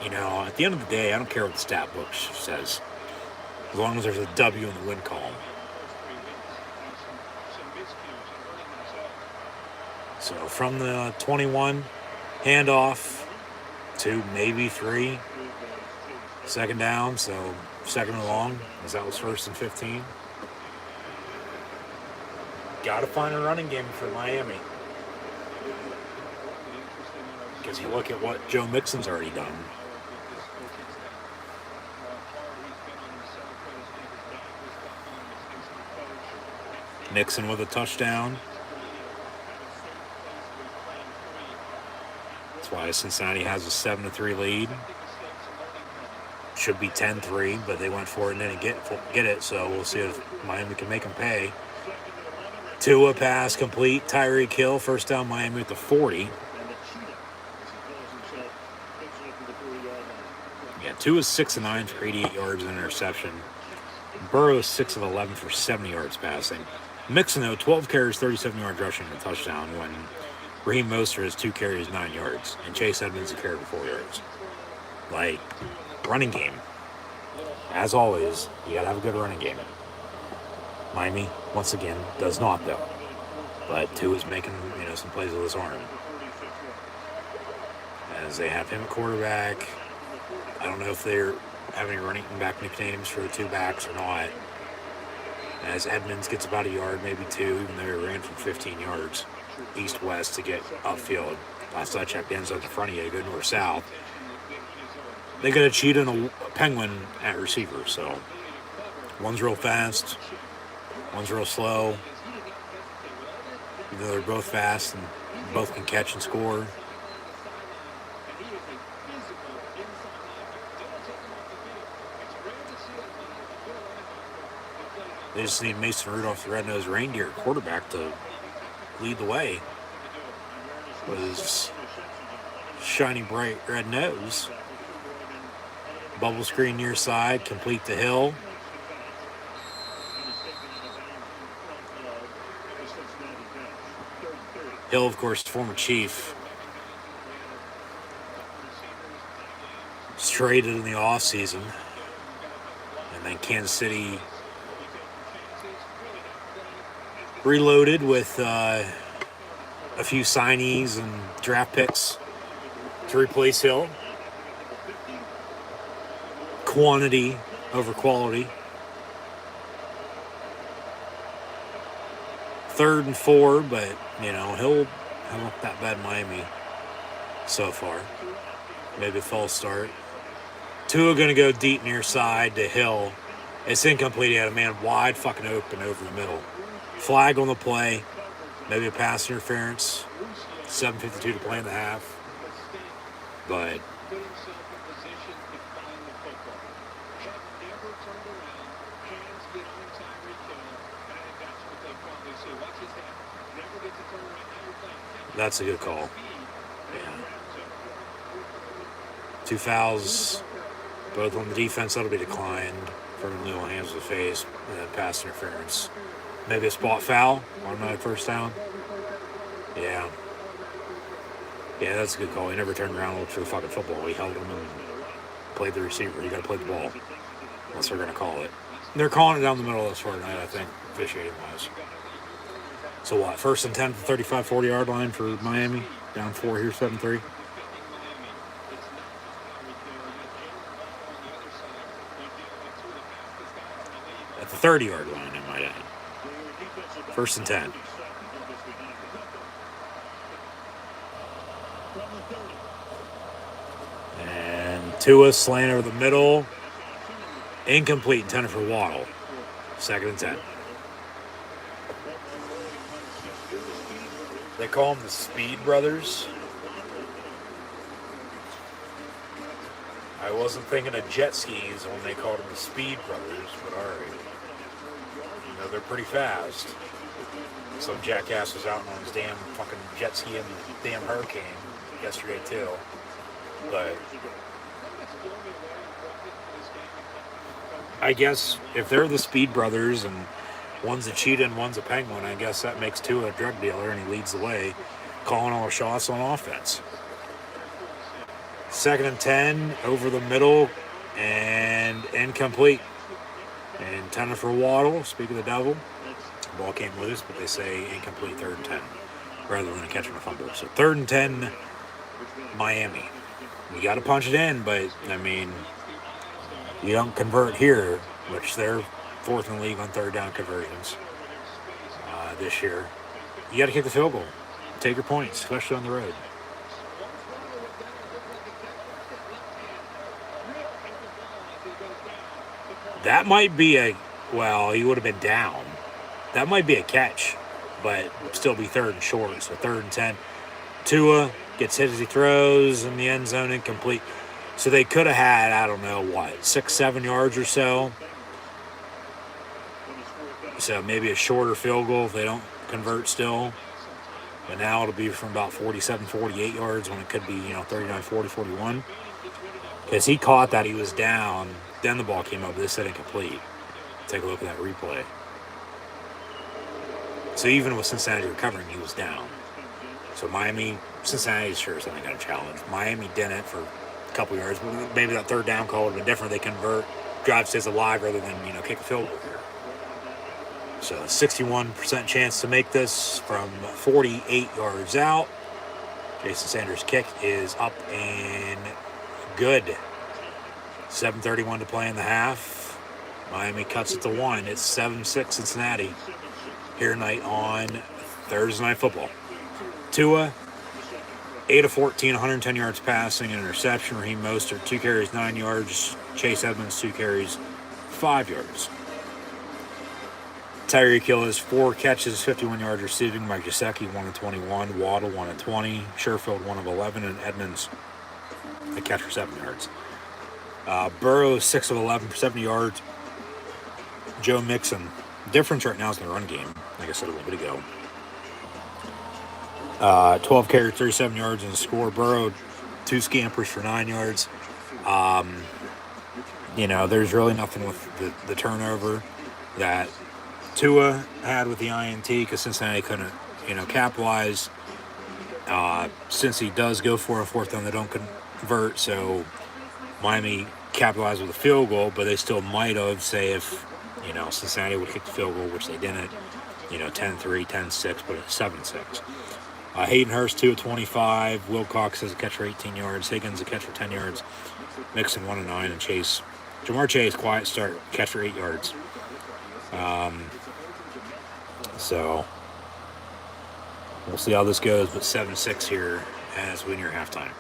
You know, at the end of the day, I don't care what the stat book says, as long as there's a W in the win column. So from the 21, handoff to maybe 3, second down, so second and long, as that was first and 15. Got to find a running game for Miami. Because you look at what Joe Mixon's already done. Mixon with a touchdown. That's why Cincinnati has a 7-3 lead. Should be 10-3, but they went for it and didn't get it, so we'll see if Miami can make them pay. Tua pass complete. Tyreek Hill, first down Miami at the 40. Yeah, Tua is 6 of 9 for 88 yards and an interception. Burrow is 6 of 11 for 70 yards passing. Mixon, though, 12 carries, 37 yards rushing and a touchdown when Raheem Mostert has 2 carries, 9 yards. And Chase Edmonds a carry for 4 yards. Like, running game. As always, you got to have a good running game. Miami, once again, does not, though. But Tua's making, some plays with his arm. As they have him at quarterback. I don't know if they're having running back nicknames for the 2 backs or not. As Edmonds gets about a yard, maybe 2, even though he ran from 15 yards east-west to get upfield. Last I checked, ends up in front of you, go north-south. They got a cheat and a penguin at receiver, so one's real fast, one's real slow. Even though they're both fast and both can catch and score. They just need Mason Rudolph, the red-nosed reindeer quarterback, to lead the way with his shiny, bright red nose. Bubble screen near side, complete to Hill. Hill, of course, former Chief. Was traded in the offseason. And then Kansas City reloaded with a few signees and draft picks to replace Hill. Quantity over quality. 3rd and 4, but, Hill hasn't looked that bad in Miami so far. Maybe a false start. Tua going to go deep near side to Hill. It's incomplete. He had a man wide fucking open over the middle. Flag on the play. Maybe a pass interference. 7:52 to play in the half. But that's a good call. Yeah. 2 fouls, both on the defense. That'll be declined from the little hands to the face, and then pass interference. Maybe a spot foul on my first down. Yeah. Yeah, that's a good call. He never turned around and looked for the fucking football. He held him and played the receiver. You got to play the ball. Unless they're going to call it. They're calling it down the middle this far tonight, I think, officiating-wise. So what, 1st and 10 to the 35, 40-yard line for Miami? Down 4 here, 7-3. At the 30-yard line, I might add. 1st and 10. And Tua slant over the middle. Incomplete, intended for Waddle. 2nd and 10. They call them the Speed Brothers. I wasn't thinking of jet skis when they called them the Speed Brothers, but alright. They're pretty fast. Some jackass was out on his damn fucking jet ski in the damn hurricane yesterday too. But I guess if they're the Speed Brothers and One's a cheetah and one's a penguin. I guess that makes Tua a drug dealer, and he leads the way, calling all the shots on offense. 2nd and 10, over the middle, and incomplete. Intended for Waddle, speak of the devil. The ball came loose, but they say incomplete 3rd and 10, rather than catching a fumble. So 3rd and 10, Miami. You got to punch it in, but, I mean, you don't convert here, which they're 4th in the league on 3rd down conversions this year. You got to kick the field goal. Take your points, especially on the road. That might be he would have been down. That might be a catch, but still be 3rd and short, so 3rd and 10. Tua gets hit as he throws in the end zone, incomplete. So they could have had, 6-7 yards or so. So maybe a shorter field goal if they don't convert still. But now it'll be from about 47, 48 yards when it could be, 39, 40, 41. Because he caught that he was down. Then the ball came up. This said incomplete. Take a look at that replay. So even with Cincinnati recovering, he was down. So Cincinnati sure is not going to challenge. Miami didn't for a couple yards. But maybe that 3rd down call would have been different. They convert, drive stays alive rather than, kick a field goal here. So 61% chance to make this from 48 yards out. Jason Sanders' kick is up and good. 7:31 to play in the half. Miami cuts it to 1. It's 7-6 Cincinnati here tonight on Thursday Night Football. Tua, 8 of 14, 110 yards passing, an interception. Raheem Mostert, 2 carries, 9 yards. Chase Edmonds, 2 carries, 5 yards. Tyreek Hill has 4 catches, 51 yards receiving. Mike Gesicki, 1 of 21. Waddle, 1 of 20. Sherfield, 1 of 11. And Edmonds, a catch for 7 yards. Burrow, 6 of 11 for 70 yards. Joe Mixon. Difference right now is in the run game, like I said a little bit ago. 12 carries, 37 yards in the score. Burrow, 2 scampers for 9 yards. There's really nothing with the turnover that Tua had with the INT because Cincinnati couldn't, capitalize. Since he does go for a 4th down, they don't convert. So Miami capitalized with a field goal, but they still might have, say, if, Cincinnati would kick the field goal, which they didn't, 10-3, 10-6, but it's 7-6. Hayden Hurst, 2 of 25. Wilcox has a catch for 18 yards. Higgins a catch for 10 yards. Mixon, 1 of 9. And Jamar Chase, quiet start, catch for 8 yards. So we'll see how this goes, but 7-6 here as we near halftime.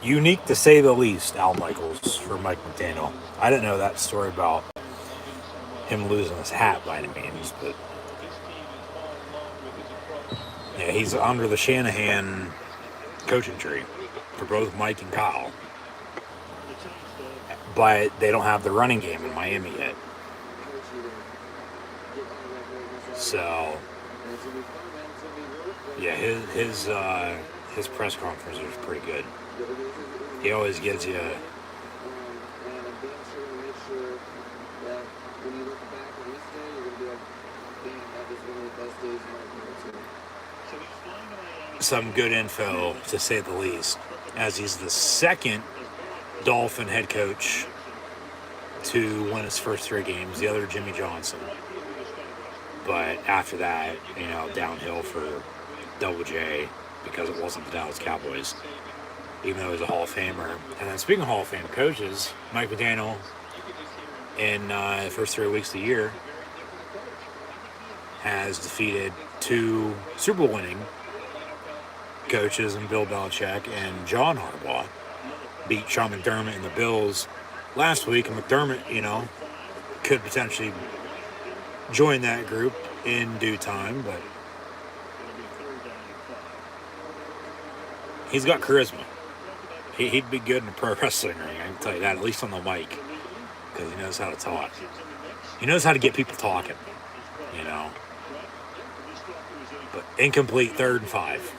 Unique to say the least, Al Michaels for Mike McDaniel. I didn't know that story about him losing his hat by any means, but yeah, he's under the Shanahan coaching tree for both Mike and Kyle. But they don't have the running game in Miami yet. So yeah, his press conference was pretty good. He always gives you that when you look back on this day, you're going to be like, damn, that was one of the best days of my career. Some good info, to say the least, as he's the second Dolphin head coach to win his first 3 games, the other Jimmy Johnson. But after that, downhill for Double J because it wasn't the Dallas Cowboys, even though he's a Hall of Famer. And then speaking of Hall of Fame coaches, Mike McDaniel in the first 3 weeks of the year has defeated 2 Super Bowl winning coaches in Bill Belichick and John Harbaugh. Beat Sean McDermott and the Bills last week, and McDermott, could potentially join that group in due time, but he's got charisma. He'd be good in a pro wrestling ring, I can tell you that, at least on the mic, because he knows how to talk. He knows how to get people talking, But incomplete 3rd and 5.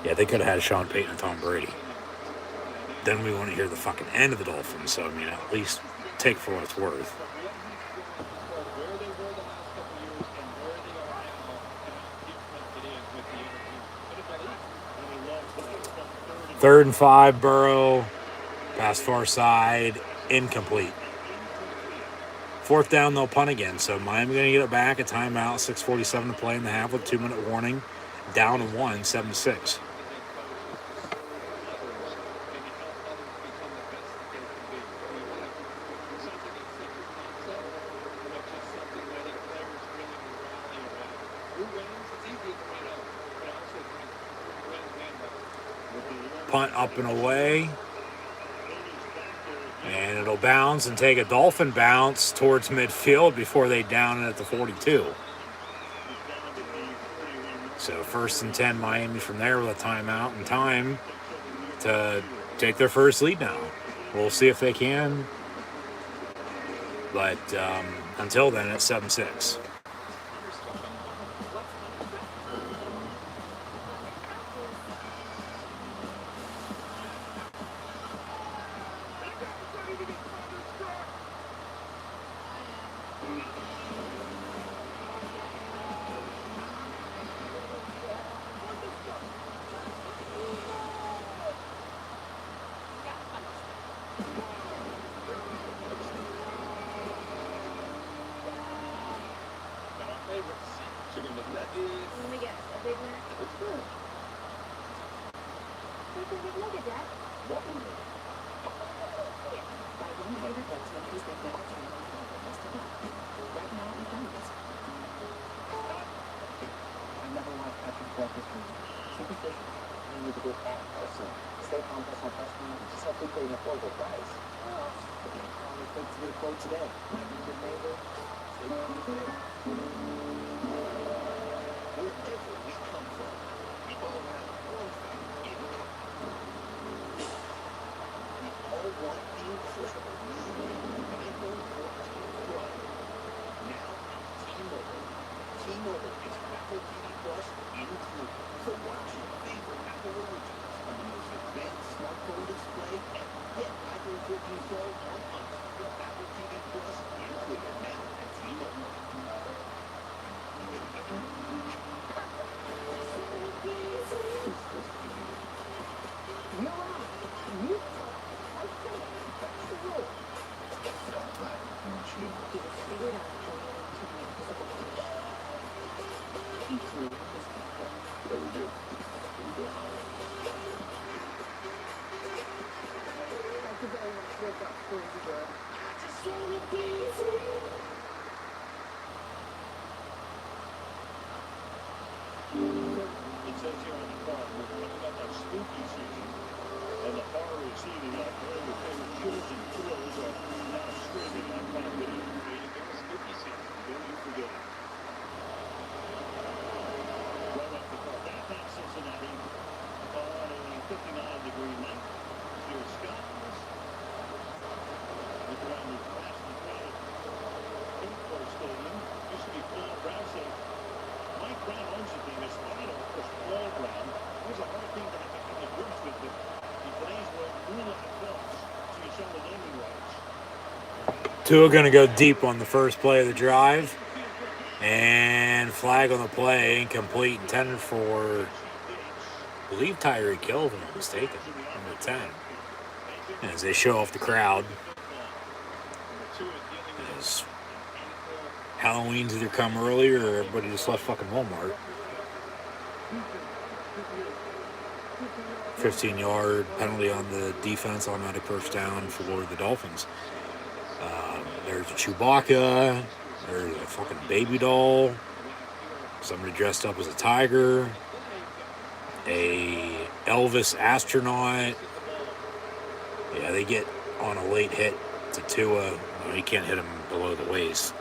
Yeah, they could have had Sean Payton and Tom Brady. Then we want to hear the fucking end of the Dolphins, so, at least take for what it's worth. Third and 5, Burrow, pass far side, incomplete. 4th down, they'll punt again, so Miami going to get it back, a timeout, 6:47 to play in the half with 2-minute warning, down and 1, 7-6. Punt up and away, and it'll bounce and take a Dolphin bounce towards midfield before they down it at the 42. So 1st and 10 Miami from there with a timeout and time to take their first lead now. We'll see if they can, but until then it's 7-6. Tua going to go deep on the first play of the drive. And flag on the play, incomplete, intended for, I believe, Tyreek Hill, if I'm not mistaken, number 10. As they show off the crowd. As Halloween's either come earlier or everybody just left fucking Walmart. 15-yard penalty on the defense, automatic first down for the Dolphins. There's a Chewbacca. There's a fucking baby doll. Somebody dressed up as a tiger. A Elvis astronaut. Yeah, they get on a late hit to Tua. He can't hit him below the waist.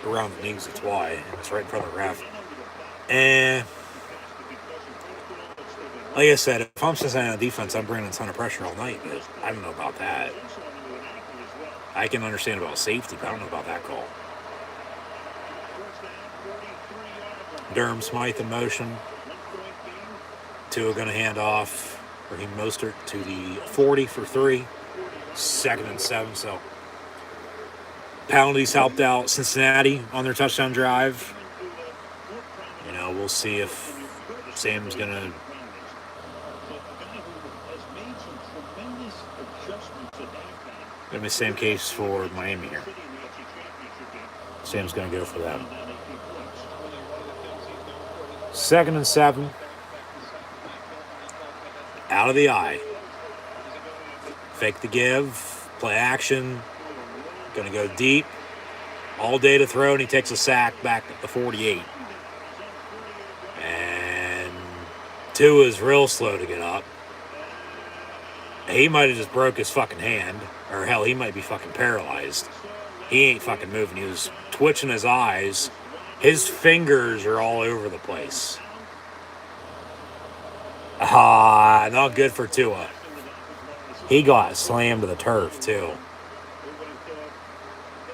Around the knees, that's why. It's right in front of the ref. And like I said, if I'm Cincinnati on defense, I'm bringing a ton of pressure all night, but I don't know about that. I can understand about safety, but I don't know about that call. Durham Smythe in motion. Tua going to hand off Raheem Mostert to the 40 for 3. 2nd and 7. So penalties helped out Cincinnati on their touchdown drive. You know, we'll see if Sam's going to. Going to be the same case for Miami here. Sam's going to go for them. 2nd and 7. Out of the eye. Fake the give. Play action. Going to go deep. All day to throw, and he takes a sack back at the 48. And Tua is real slow to get up. He might have just broke his fucking hand. Or hell, he might be fucking paralyzed. He ain't fucking moving. He was twitching his eyes. His fingers are all over the place. Not good for Tua. He got slammed to the turf, too.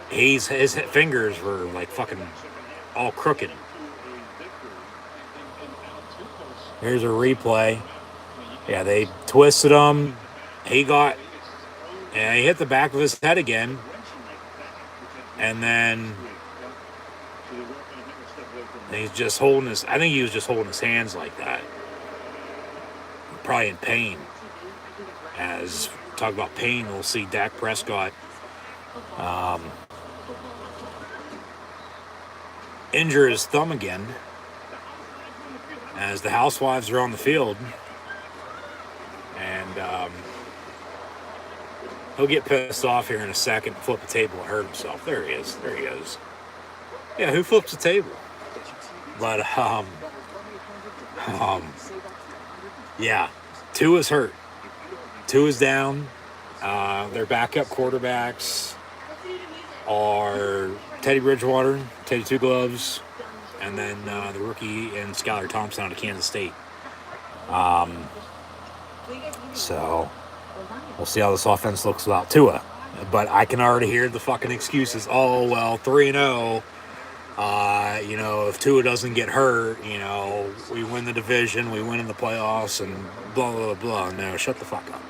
His fingers were like fucking all crooked. Here's a replay. Yeah, they twisted him. He hit the back of his head again. And then he's just holding I think he was just holding his hands like that. Probably in pain. As talk about pain, we'll see Dak Prescott injure his thumb again as the housewives are on the field. And he'll get pissed off here in a second, flip the table and hurt himself. There he is. There he goes. Yeah, who flips the table? But, yeah, Tua's hurt. Tua's down. Their backup quarterbacks are Teddy Bridgewater, Teddy Two Gloves, and then the rookie and Skylar Thompson out of Kansas State. So we'll see how this offense looks without Tua. But I can already hear the fucking excuses. Oh, well, 3-0. If Tua doesn't get hurt, we win the division, we win in the playoffs, and blah, blah, blah. No, shut the fuck up.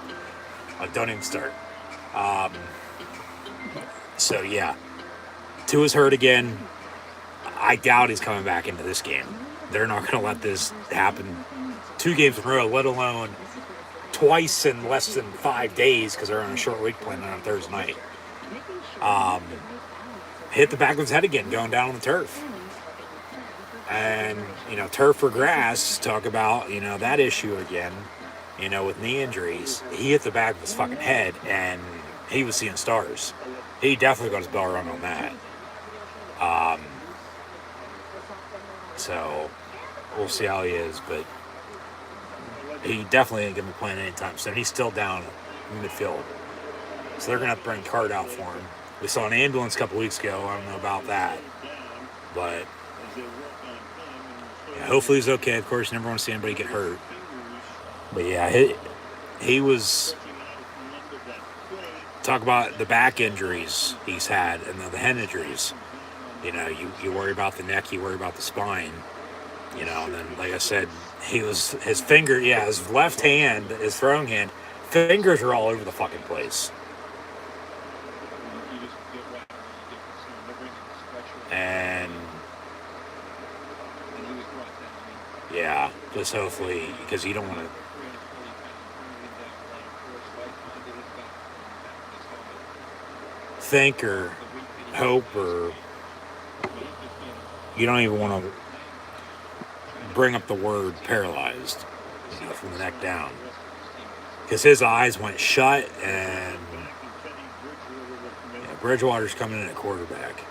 Don't even start. So, yeah. Tua's hurt again. I doubt he's coming back into this game. They're not going to let this happen 2 games in a row, let alone twice in less than 5 days because they're on a short week playing on Thursday night. Hit the back of his head again going down on the turf. And, turf or grass, talk about, that issue again, with knee injuries. He hit the back of his fucking head and he was seeing stars. He definitely got his bell rung on that. So we'll see how he is, but he definitely ain't going to be playing anytime soon. He's still down in midfield. So they're going to have to bring a cart out for him. We saw an ambulance a couple weeks ago. I don't know about that. But yeah, hopefully he's okay. Of course, you never want to see anybody get hurt. But yeah, he was... Talk about the back injuries he's had and the head injuries. You worry about the neck, you worry about the spine. And then, like I said, his left hand, his throwing hand, fingers are all over the fucking place. Yeah, just hopefully, because you don't want to think or hope, or you don't even want to bring up the word paralyzed, from the neck down. Because his eyes went shut, and Bridgewater's coming in at quarterback.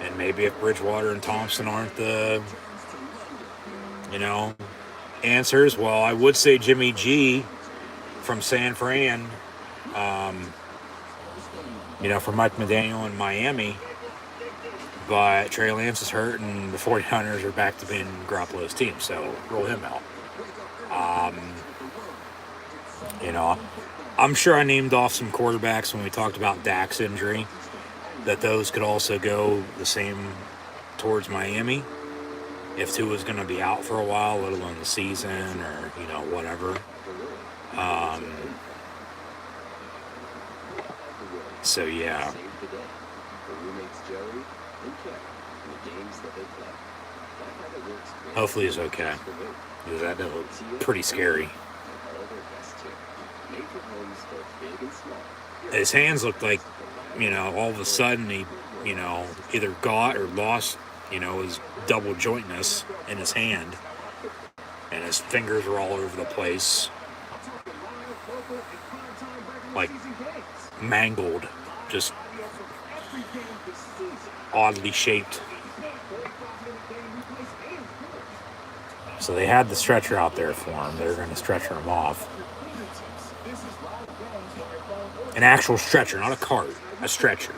And maybe if Bridgewater and Thompson aren't the, answers, well, I would say Jimmy G from San Fran, for Mike McDaniel in Miami. But Trey Lance is hurt, and the 49ers are back to being Garoppolo's team, so roll him out. I'm sure I named off some quarterbacks when we talked about Dak's injury, that those could also go the same towards Miami if Tua's going to be out for a while, let alone the season or, whatever. So, yeah. Hopefully he's okay, because that look pretty scary. His hands looked like, all of a sudden he, either got or lost, his double jointness in his hand. And his fingers were all over the place. Like mangled, just oddly shaped. So they had the stretcher out there for him. They're going to stretcher him off. An actual stretcher, not a cart, a stretcher.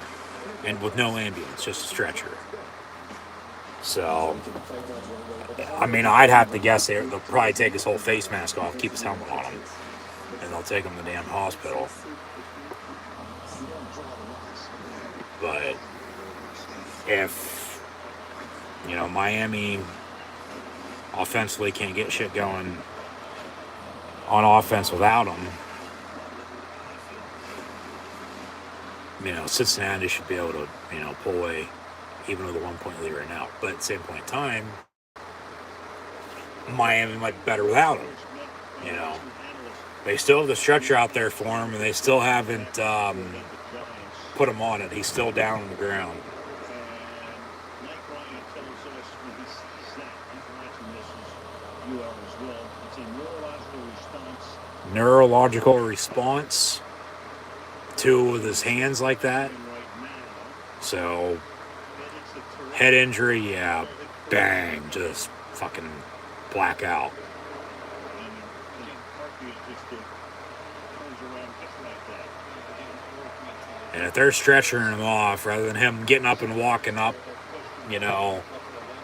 And with no ambulance, just a stretcher. So, I'd have to guess they'll probably take his whole face mask off, keep his helmet on him, and they'll take him to the damn hospital. But if, Miami offensively can't get shit going on offense without him, Cincinnati should be able to, pull away even with a 1-point lead right now. But at the same point in time, Miami might be better without him. They still have the stretcher out there for him, and they still haven't put him on it. He's still down on the ground. Neurological response to with his hands like that. So, head injury, yeah, bang, just fucking black out. And if they're stretchering him off, rather than him getting up and walking up,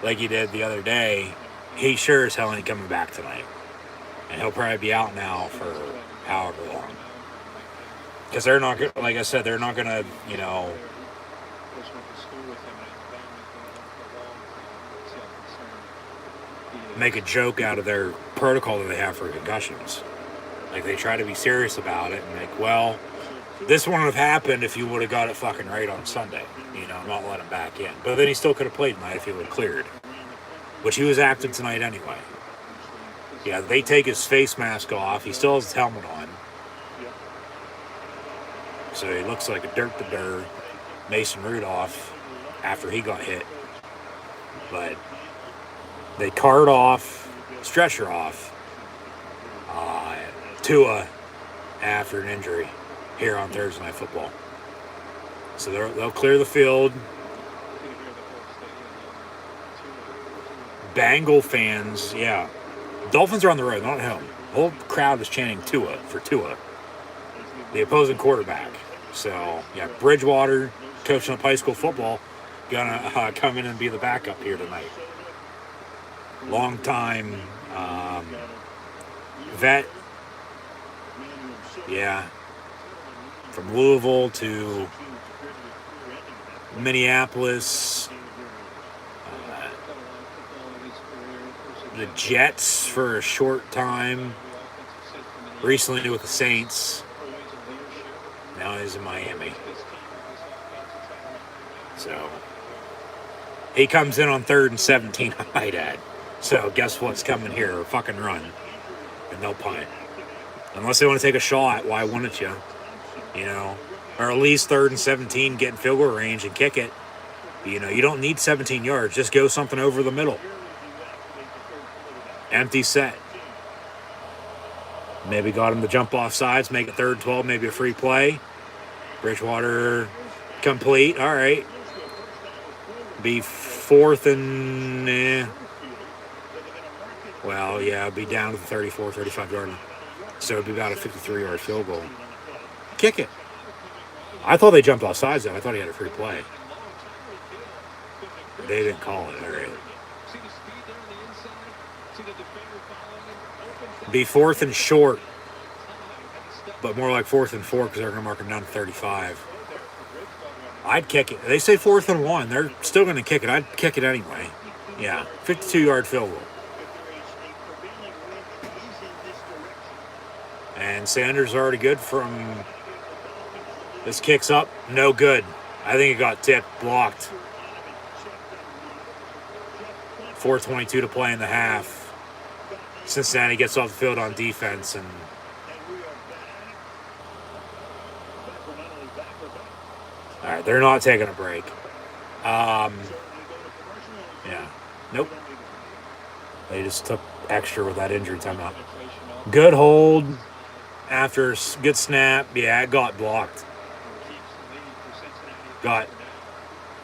like he did the other day, he sure as hell ain't coming back tonight. And he'll probably be out now for however long. Because they're not, like I said, they're not going to, make a joke out of their protocol that they have for concussions. Like, they try to be serious about it and like, well, this wouldn't have happened if you would have got it fucking right on Sunday, not let him back in. But then he still could have played tonight if he would have cleared, which he was active tonight anyway. Yeah, they take his face mask off. He still has his helmet on. So he looks like a dirt Mason Rudolph after he got hit. But they cart off, stretcher off Tua after an injury here on Thursday Night Football. So they'll clear the field. Bengal fans, yeah. Dolphins are on the road, not at home. The whole crowd is chanting Tua for Tua, the opposing quarterback. So, yeah, Bridgewater, coaching up high school football, gonna come in and be the backup here tonight. Long time vet, yeah, from Louisville to Minneapolis, the Jets for a short time, recently with the Saints. Now he's in Miami. So he comes in on 3rd and 17, I might add. So guess what's coming here? A fucking run. And they'll punt it. Unless they want to take a shot, why wouldn't you? You know? Or at least 3rd and 17, get in field goal range and kick it. You know, you don't need 17 yards. Just go something over the middle. Empty set. Maybe got him to jump off sides, make it 3rd and 12, maybe a free play. Bridgewater complete. All right. Be 4th and... Well, yeah, be down to the 34, 35 yard line. So it'd be about a 53-yard field goal. Kick it. I thought they jumped off sides, though. I thought he had a free play. They didn't call it. All right. Be 4th and short, but more like 4th and 4 because they're going to mark him down to 35. I'd kick it. They say 4th and 1. They're still going to kick it. I'd kick it anyway. Yeah, 52-yard field goal. And Sanders already good from... This kicks up. No good. I think it got tipped, blocked. 4:22 to play in the half. Cincinnati gets off the field on defense and... All right, they're not taking a break. Yeah. Nope. They just took extra with that injury timeout. Good hold after good snap. Yeah, it got blocked. Got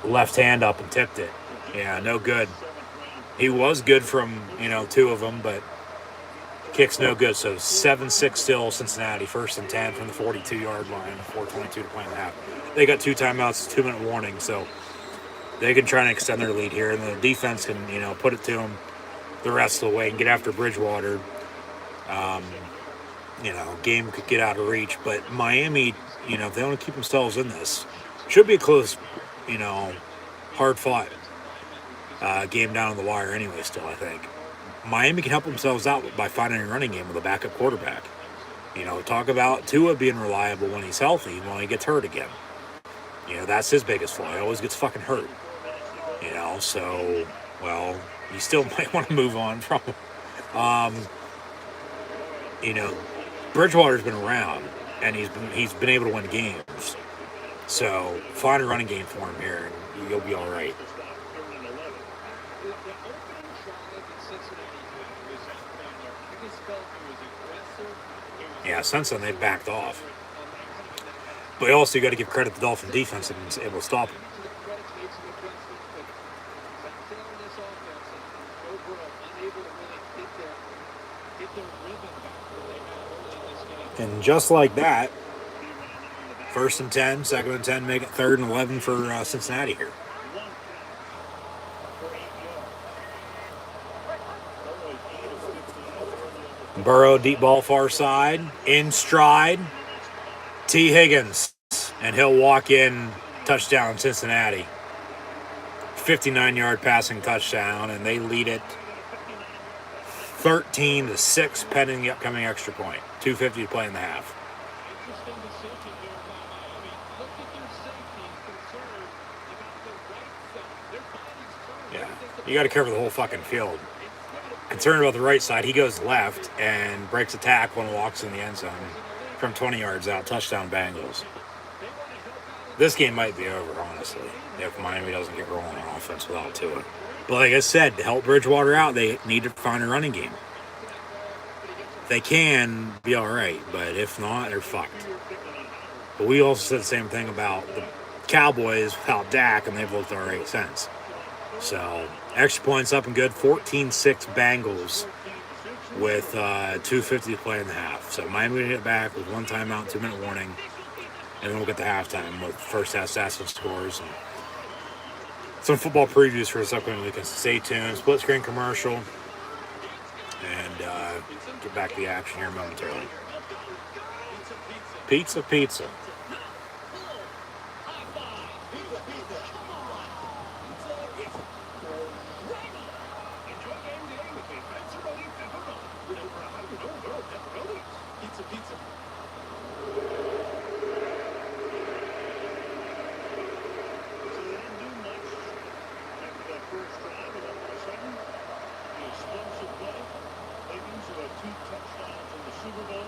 left hand up and tipped it. Yeah, no good. He was good from, 2 of them, but kick's no good. So 7-6 still Cincinnati. 1st and 10 from the 42-yard line. 4:22 to play in the half. They got 2 timeouts, 2-minute warning, so they can try and extend their lead here, and the defense can, put it to them the rest of the way and get after Bridgewater. Game could get out of reach, but Miami, if they want to keep themselves in this, should be a close, hard-fought game down on the wire anyway still, I think. Miami can help themselves out by finding a running game with a backup quarterback. Talk about Tua being reliable when he's healthy, when he gets hurt again. That's his biggest flaw. He always gets fucking hurt. So, well, you still might want to move on from him. Bridgewater's been around, and he's been able to win games. So, find a running game for him here, and you'll be all right. Yeah, since then they've backed off. But also, you got to give credit to the Dolphin defense and able to stop him. And just like that, 1st and 10, 2nd and 10, make it 3rd and 11 for Cincinnati here. Burrow, deep ball far side, in stride, T. Higgins, and he'll walk in, touchdown Cincinnati. 59-yard passing touchdown, and they lead it 13-6 pending the upcoming extra point. 2:50 to play in the half. Yeah, you got to cover the whole fucking field. Concerned about the right side, he goes left and breaks a tackle and walks in the end zone from 20 yards out. Touchdown Bengals. This game might be over, honestly, if Miami doesn't get rolling on offense without Tua. But like I said, to help Bridgewater out, they need to find a running game. If they can, be all right. But if not, they're fucked. But we also said the same thing about the Cowboys without Dak, and they've looked all right since. So, extra points up and good. 14-6 Bengals with 2:50 to play in the half. So, Miami going to get back with 1 timeout, 2-minute warning. And then we'll get to halftime with first half stats and scores. And some football previews for this upcoming weekend. So stay tuned. Split screen commercial. And get back to the action here momentarily. Pizza. Super Bowl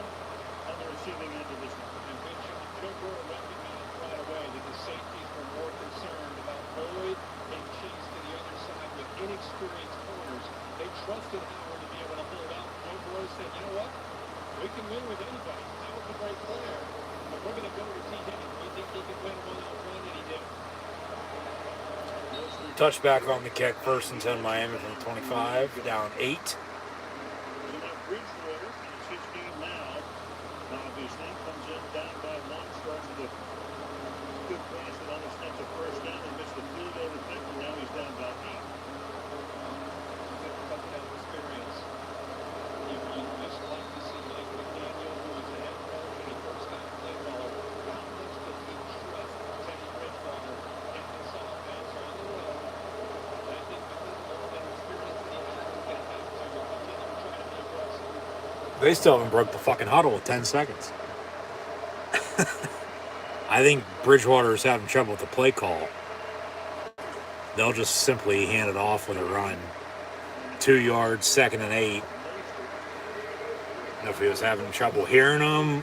on the receiving end of this one. And Big John Joker recognized right away that the safeties were more concerned about Boyd and Chase to the other side with inexperienced corners. They trusted Howard to be able to hold out. Joe Burrow said, you know what? We can win with anybody. Howard's a great player, but we're going to go to T. Higgins. We think he can win one-on-one, and he did. Touchback on the kick, 1st and 10 Miami from 25, down 8. So now Bridgewater, it's his game now. Obviously, comes in down by 1, starts with a good pass that almost nets a first down and missed the field goal attempt, and now he's down by 8. Touchdown experience. You just like to see Mike McDaniel, who is the head coach and a first-time play caller, how much does he trust Teddy Bridgewater and this offense on the road? I think with that experience that he has, he's going to have to continue to try to be aggressive. They still haven't broke the fucking huddle with 10 seconds. I think Bridgewater is having trouble with the play call. They'll just simply hand it off with a run. 2 yards, 2nd and 8. I don't know if he was having trouble hearing them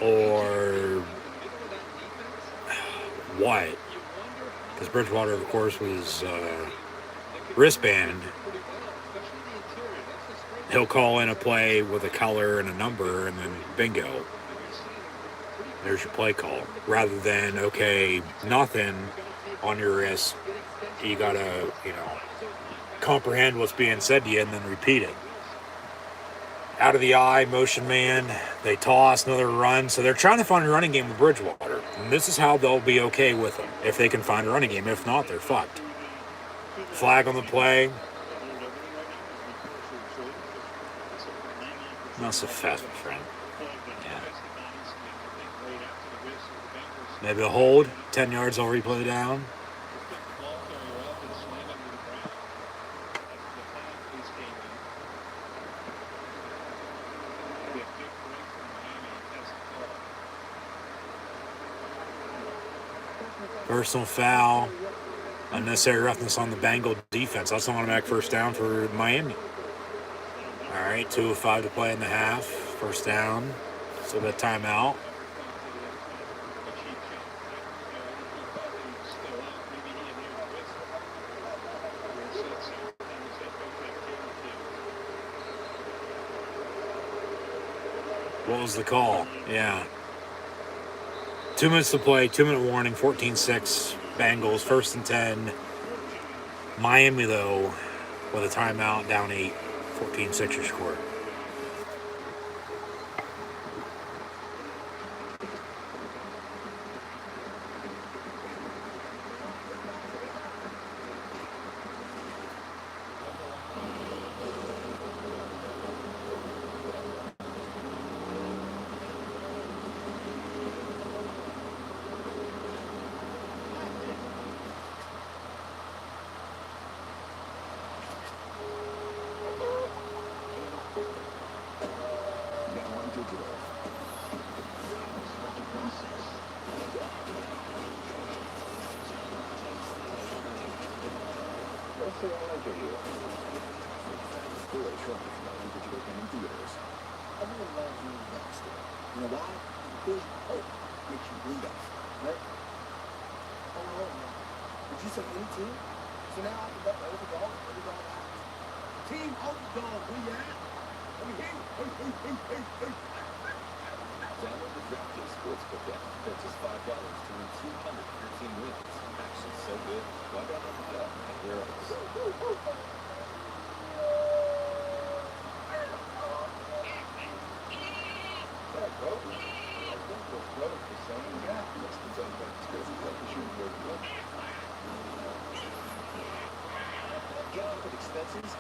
or what. Because Bridgewater, of course, was wristband. He'll call in a play with a color and a number, and then bingo. There's your play call. Rather than, okay, nothing on your wrist. You got to, comprehend what's being said to you and then repeat it. Out of the eye, motion man. They toss, another run. So they're trying to find a running game with Bridgewater. And this is how they'll be okay with them. If they can find a running game. If not, they're fucked. Flag on the play. Not so fast, my friend. Yeah. Maybe a hold. 10 yards, I'll replay down. Personal foul. Unnecessary roughness on the Bengal defense. That's an automatic first down for Miami. All right, 2:05 to play in the half. First down. Still got timeout. What was the call? Yeah. 2 minutes to play, 2-minute warning, 14-6, Bengals, 1st and 10. Miami, though, with a timeout, down 8, 14-6 your score.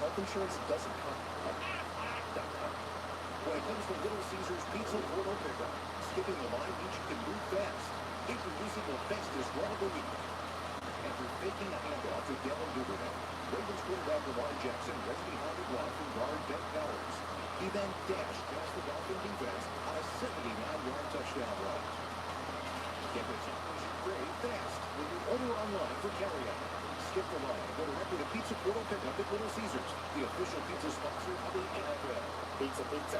Health insurance doesn't come. When it comes to Little Caesars Pizza Portal Pickup, skipping the line means you can move fast. Introducing the fastest run of the week. After faking a handoff to Devin Duvernay, Ravens quarterback Lamar Jackson read behind the block from guard Ben Powers. He then dashed past the Dolphin defense on a 79-yard touchdown run. Get this operation very fast when you order online for carryout. Skip the line and go directly to Pizza Portal Pickup at Little Caesars, the official pizza sponsor of the NFL. Pizza, pizza.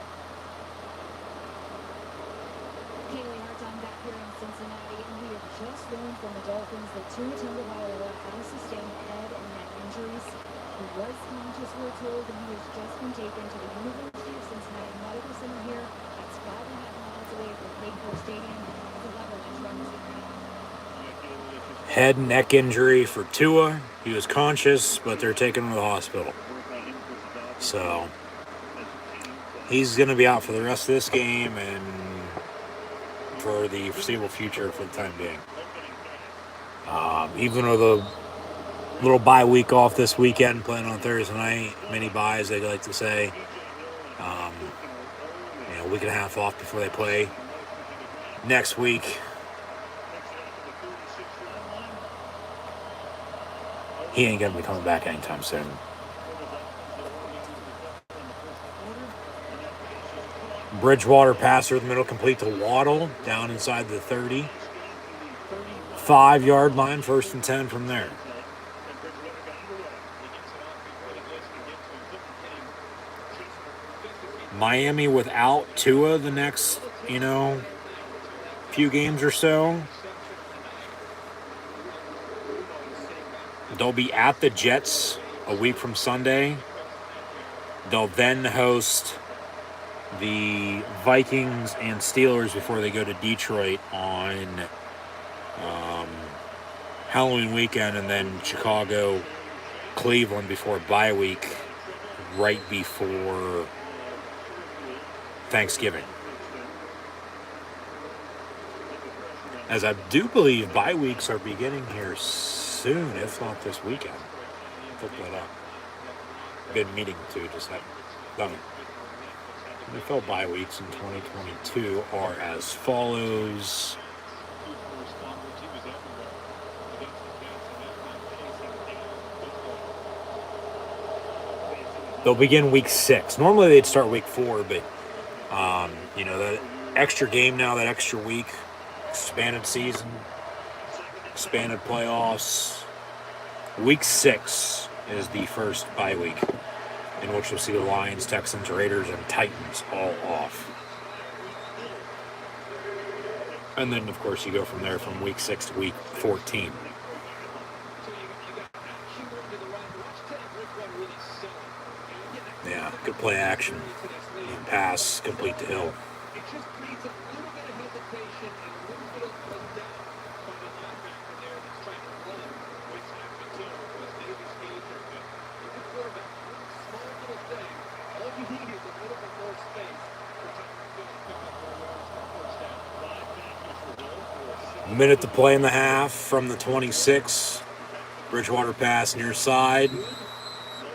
Haley Hartong back here in Cincinnati, and we have just learned from the Dolphins that Tua Tagovailoa has sustained head and neck injuries. He was conscious, we're told, and he has just been taken to the University of Cincinnati Medical Center here. That's 5.5 miles away from Lakeville Stadium. It's a level that runs Head and neck injury for Tua. He was conscious, but they're taking him to the hospital. So he's going to be out for the rest of this game and for the foreseeable future for the time being. Even with a little bye week off this weekend, playing on Thursday night, mini buys, they like to say. A week and a half off before they play next week. He ain't going to be coming back anytime soon. Bridgewater pass through the middle, complete to Waddle, down inside the 30. 5-yard line, 1st and 10 from there. Miami without Tua the next, few games or so. They'll be at the Jets a week from Sunday. They'll then host the Vikings and Steelers before they go to Detroit on Halloween weekend, and then Chicago, Cleveland before bye week, right before Thanksgiving. As I do believe bye weeks are beginning here soon, if not this weekend. Look that up. Been meeting to just haven't done it. NFL bye weeks in 2022 are as follows. They'll begin week 6. Normally they'd start week 4, but that extra game now, that extra week, expanded season, expanded playoffs. Week 6 is the first bye week, in which you'll see the Lions, Texans, Raiders, and Titans all off. And then, of course, you go from there from week 6 to week 14. Yeah, good play action. And pass, complete to Hill. Minute to play in the half from the 26. Bridgewater pass near side.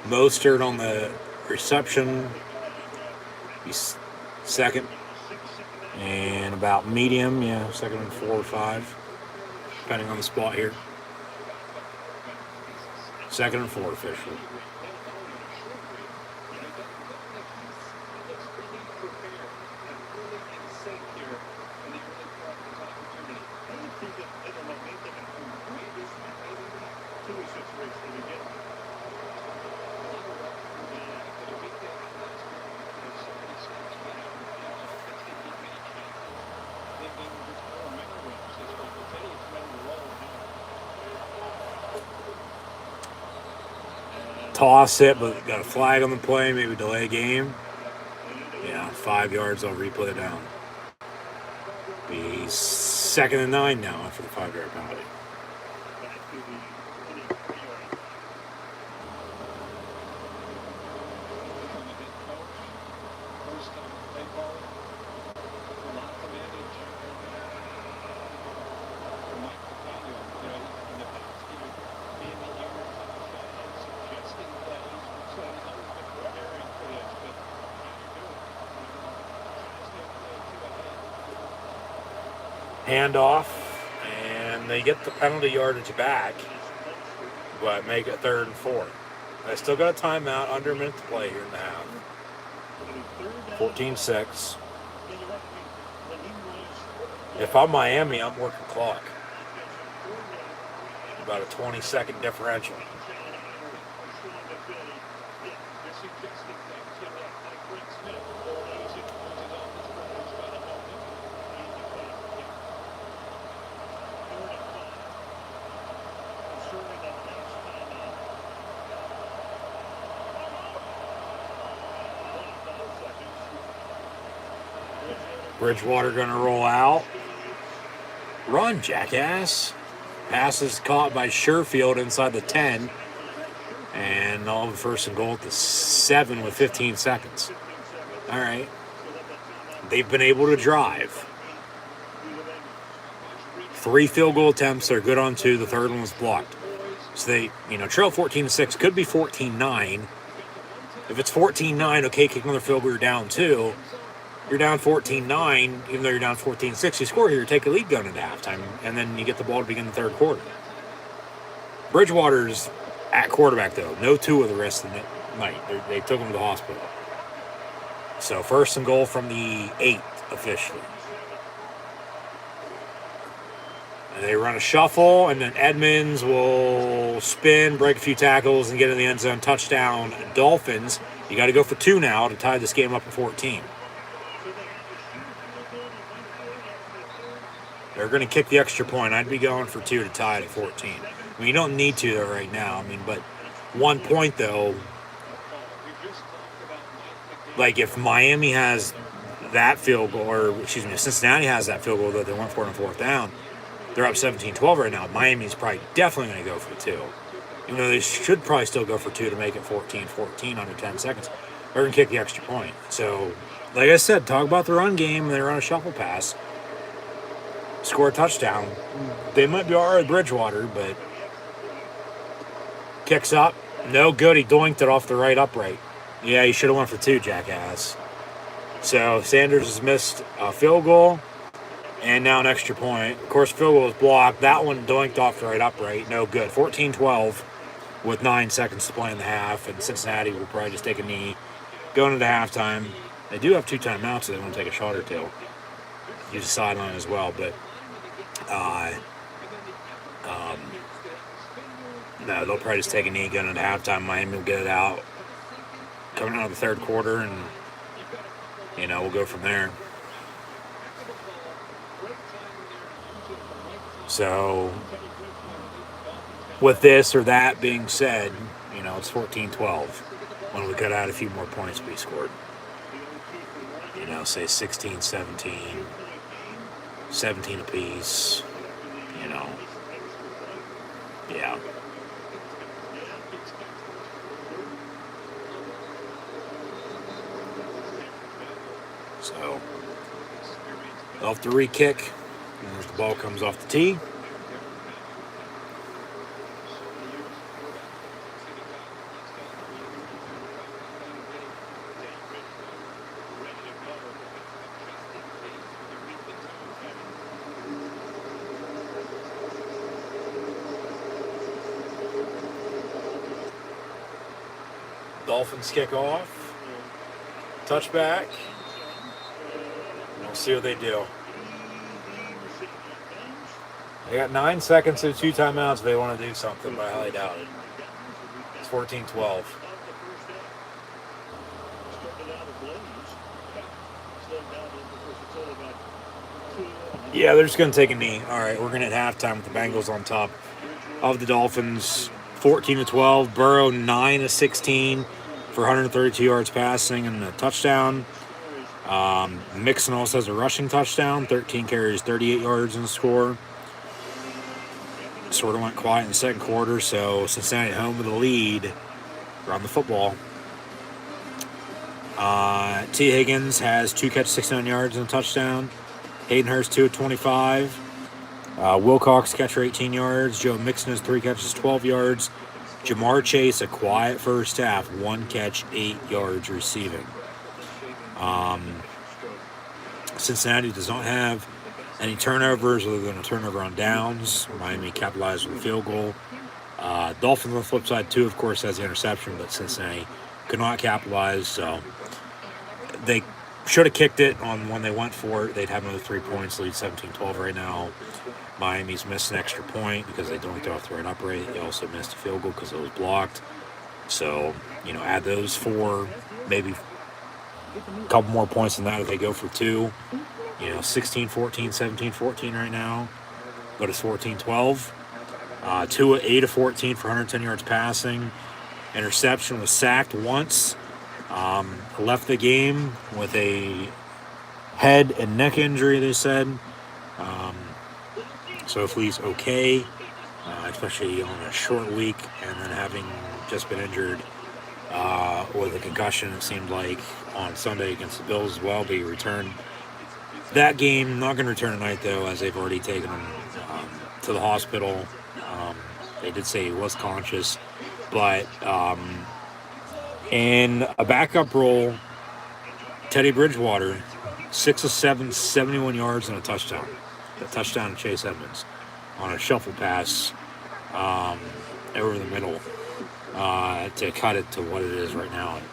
Mostert on the reception. He's second and about medium. Yeah, second and 4 or 5, depending on the spot here. Second and 4 officially. Toss it, but got a flag on the play, maybe delay game. Yeah, 5 yards, I'll replay it down. Be 2nd and 9 now after the 5-yard penalty. Handoff, and they get the penalty yardage back, but make it 3rd and 4. They still got a timeout, under a minute to play here in the half. 14-6. If I'm Miami, I'm working clock. About a 20-second differential. Bridgewater going to roll out. Run, jackass. Pass is caught by Sherfield inside the 10. And all of first and goal at the 7 with 15 seconds. All right. They've been able to drive. 3 field goal attempts. They're good on 2. The third one was blocked. So they, trail 14-6. Could be 14-9. If it's 14-9, okay, kick another field goal, you're down 2. You're down 14-9, even though you're down 14-6. You score here, you take a lead going into halftime, and then you get the ball to begin the third quarter. Bridgewater's at quarterback, though. No Tua the rest of the night. They took him to the hospital. So first and goal from the 8 officially. And they run a shuffle, and then Edmonds will spin, break a few tackles, and get in the end zone. Touchdown, Dolphins. You got to go for 2 now to tie this game up at 14. They're going to kick the extra point. I'd be going for 2 to tie it at 14. I mean, you don't need to though right now. I mean, but 1 point though, like if Miami has that field goal, or excuse me, Cincinnati has that field goal that they went for on 4th down, they're up 17-12 right now. Miami's probably definitely going to go for 2. Even though they should probably still go for 2 to make it 14-14 under 10 seconds. They're going to kick the extra point. So, like I said, talk about the run game. They run a shuffle pass. Score a touchdown. They might be all right with Bridgewater, but kicks up. No good. He doinked it off the right upright. Yeah, he should have went for 2, jackass. So Sanders has missed a field goal and now an extra point. Of course, field goal is blocked. That one doinked off the right upright. No good. 14-12 with 9 seconds to play in the half, and Cincinnati will probably just take a knee going into halftime. They do have 2 timeouts, so they want to take a shot or 2. Use the sideline as well, but no, they'll probably just take a knee going into halftime. Miami will get it out coming out of the third quarter, and we'll go from there. So with this or that being said, it's 14-12 when we could add a few more points we scored. Say 16, 17, 17 apiece, yeah. So they'll have to re-kick as the ball comes off the tee. Dolphins kick off. Touchback. We'll see what they do. They got 9 seconds and 2 timeouts if they want to do something, but I highly doubt it. It's 14-12. Yeah, they're just going to take a knee. All right, we're going to hit halftime with the Bengals on top of the Dolphins. 14-12. Burrow 9-16 for 132 yards passing and a touchdown. Mixon also has a rushing touchdown. 13 carries, 38 yards in the score. Sort of went quiet in the second quarter, so Cincinnati at home with the lead around the football. T. Higgins has 2 catches, 69 yards and a touchdown. Hayden Hurst 2 of 25. Wilcox catch for 18 yards. Joe Mixon has 3 catches, 12 yards. Jamar Chase, a quiet first half, 1 catch, 8 yards receiving. Cincinnati does not have any turnovers other than a turnover on downs. Miami capitalized with a field goal. Dolphins on the flip side, too, of course, has the interception, but Cincinnati could not capitalize. So they should have kicked it on when they went for it. They'd have another 3 points, lead 17-12 right now. Miami's missed an extra point because they don't throw off the right upright. They also missed a field goal because it was blocked. So, add those 4, maybe a couple more points than that if they go for 2. 16-14, 17-14 right now. But it's 14-12. Tua 8 of 14 for 110 yards passing. Interception, was sacked once. Left the game with a head and neck injury, they said. So hopefully he's okay, especially on a short week, and then having just been injured with a concussion, it seemed like, on Sunday against the Bills as well, but he returned that game. Not going to return tonight, though, as they've already taken him to the hospital. They did say he was conscious, but in a backup role, Teddy Bridgewater, 6 of 7, 71 yards and a touchdown. A touchdown to Chase Edmonds on a shuffle pass over the middle to cut it to what it is right now at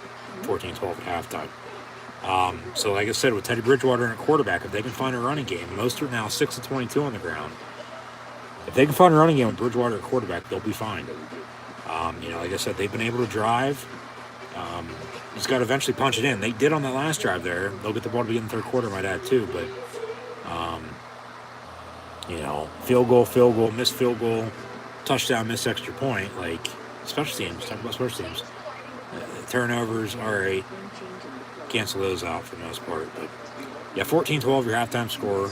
14-12 at halftime. So like I said, with Teddy Bridgewater and a quarterback, if they can find a running game, most are now 6 of 22 on the ground. If they can find a running game with Bridgewater at quarterback, they'll be fine. Like I said, they've been able to drive. Just got to eventually punch it in. They did on that last drive there. They'll get the ball to begin the third quarter, might add too. But, field goal, missed field goal, touchdown, missed extra point. Like, special teams, talk about special teams. Turnovers, all right. Cancel those out for the most part. But, yeah, 14-12, your halftime score.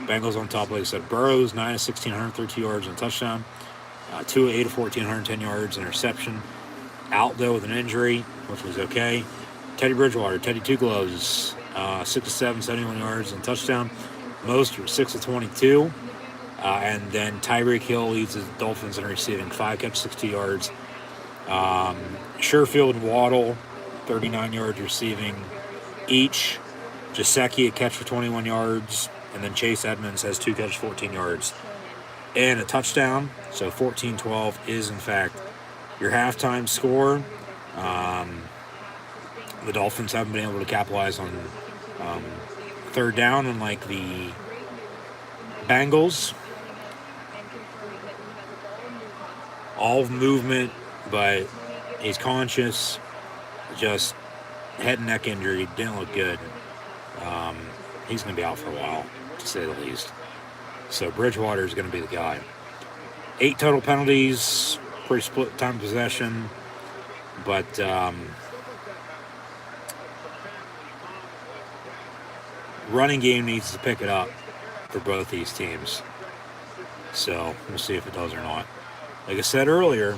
Bengals on top, like I said. Burrows, 9 of 16, 132 yards and a touchdown. 2 of 8 of 14, 110 yards, interception. Out, though, with an injury, which was okay. Teddy Bridgewater, Teddy Two Gloves, 6 of 7, 71 yards and touchdown. Most were 6 of 22. And then Tyreek Hill leads the Dolphins in receiving, 5 catches, 60 yards. Sherfield and Waddle, 39 yards receiving each. Gesicki, a catch for 21 yards. And then Chase Edmonds has 2 catches, 14 yards. And a touchdown. So 14-12 is, in fact, your halftime score. The Dolphins haven't been able to capitalize on third down, unlike the Bengals. All movement, but he's conscious. Just head and neck injury. Didn't look good. He's going to be out for a while, to say the least. So Bridgewater is going to be the guy. 8 total penalties. Pretty split time possession. But running game needs to pick it up for both these teams. So we'll see if it does or not. Like I said earlier,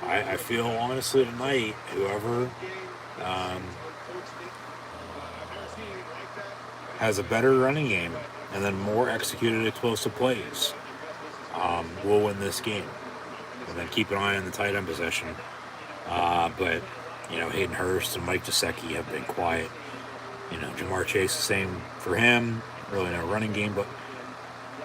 I feel honestly tonight, whoever has a better running game and then more executed explosive plays will win this game. And then keep an eye on the tight end possession. But Hayden Hurst and Mike Gesicki have been quiet. Jamar Chase, the same for him. Really no running game, but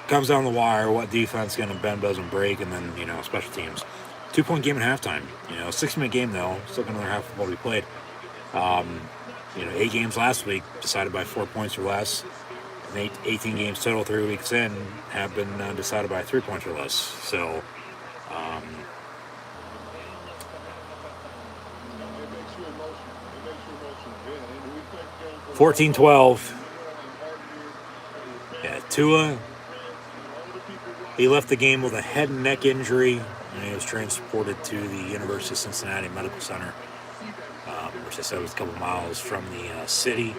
comes down the wire. What defense going to bend doesn't break, and then special teams. 2-point game at halftime. 6-minute game though. Still got another half of what we played. 8 games last week decided by 4 points or less. And 18 games total 3 weeks in have been decided by 3 points or less. So. 14-12. Yeah, Tua, he left the game with a head and neck injury, and he was transported to the University of Cincinnati Medical Center, which I said was a couple miles from the city,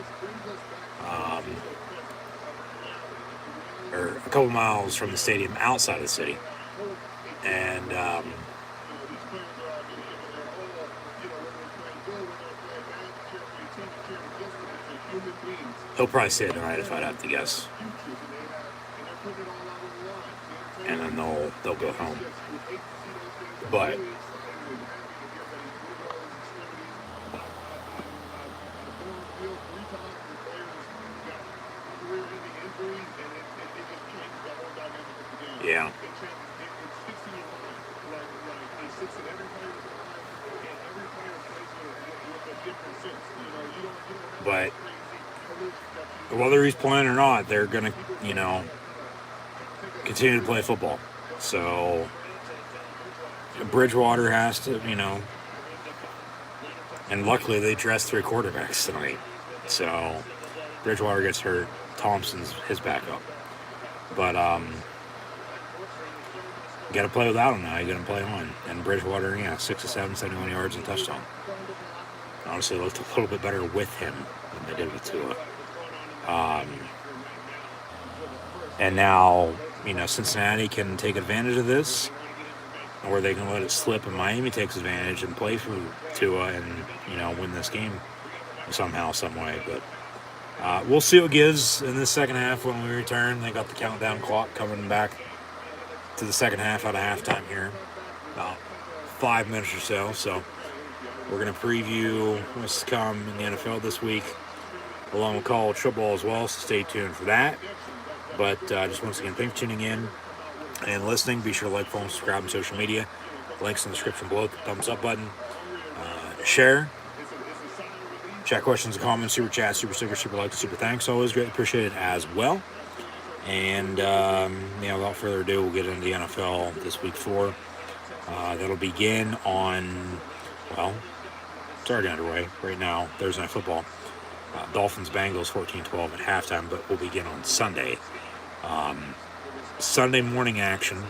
or a couple miles from the stadium outside of the city. And he'll probably stay tonight if I'd have to guess. And then they'll go home. But yeah. But whether he's playing or not, they're going to, continue to play football. So Bridgewater has to, and luckily they dressed 3 quarterbacks tonight. So Bridgewater gets hurt. Thompson's his backup. But you got to play without him now. You got to play on. And Bridgewater, 6 of 7, 71 yards and touchdown. Honestly, it looked a little bit better with him than they did with Tua. And now, Cincinnati can take advantage of this, or they can let it slip and Miami takes advantage and play for Tua and, win this game somehow, some way. But we'll see what it gives in this second half when we return. They got the countdown clock coming back to the second half out of halftime here. About 5 minutes or so. So we're going to preview what's to come in the NFL this week, along with college football as well. So stay tuned for that. But just once again, thanks for tuning in and listening. Be sure to like, follow, and subscribe on social media. Links in the description below. The thumbs up button. Share. Chat questions and comments, super chat, super sticker, super like, super thanks. Always greatly appreciated as well. And, without further ado, we'll get into the NFL this week 4. That'll begin on, it's already underway right now, Thursday Night Football. Dolphins Bengals 14-12 at halftime, but we'll begin on Sunday. Sunday morning action,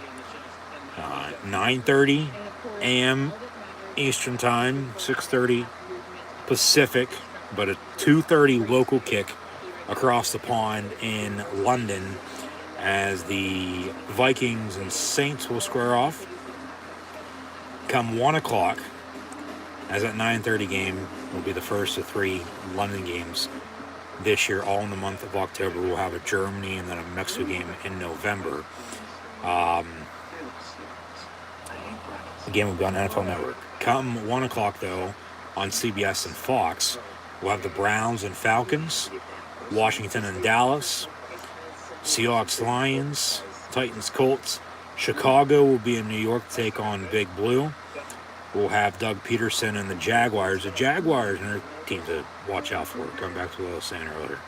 9:30 a.m. Eastern Time, 6:30 Pacific, but a 2:30 local kick across the pond in London as the Vikings and Saints will square off. Come 1 o'clock, as that 9:30 game will be the first of 3 London games this year, all in the month of October. We'll have a Germany and then a Mexico game in November. The game will be on NFL Network. Come 1 o'clock, though, on CBS and Fox, we'll have the Browns and Falcons, Washington and Dallas, Seahawks, Lions, Titans, Colts. Chicago will be in New York to take on Big Blue. We'll have Doug Peterson and the Jaguars. The Jaguars are a team to watch out for. Coming back to what I was saying earlier.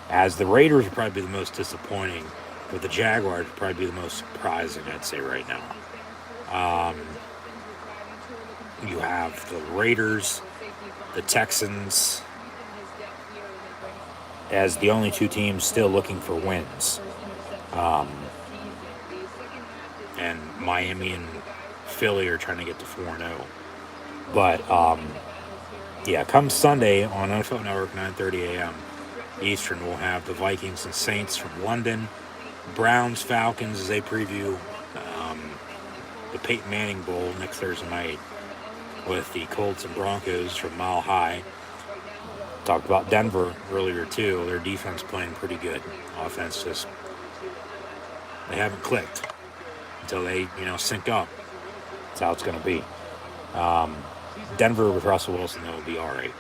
As the Raiders would probably be the most disappointing, but the Jaguars would probably be the most surprising, I'd say, right now. You have the Raiders, the Texans, as the only 2 teams still looking for wins. And Miami and Philly are trying to get to 4-0. But, come Sunday on NFL Network, 9:30 a.m. Eastern, we'll have the Vikings and Saints from London, Browns, Falcons, as they preview the Peyton Manning Bowl next Thursday night, with the Colts and Broncos from Mile High. Talked about Denver earlier, too. Their defense playing pretty good. Offense just, they haven't clicked until they, sync up. That's how it's going to be. Denver with Russell Wilson, that would be all right.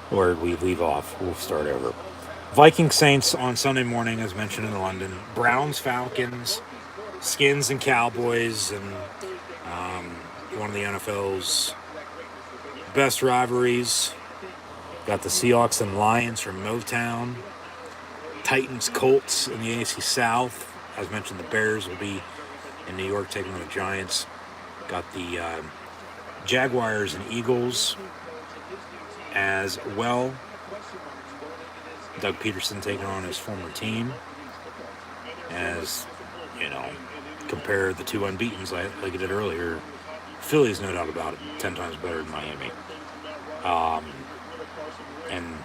Where did we leave off? We'll start over. Vikings Saints on Sunday morning, as mentioned in London. Browns Falcons, Skins and Cowboys, and one of the NFL's best rivalries. Got the Seahawks and Lions from Motown. Titans Colts in the AFC South. As mentioned, the Bears will be in New York taking on the Giants. Got the Jaguars and Eagles as well. Doug Peterson taking on his former team. As, compare the 2 unbeatens like I did earlier. Philly's no doubt about it, 10 times better than Miami. And,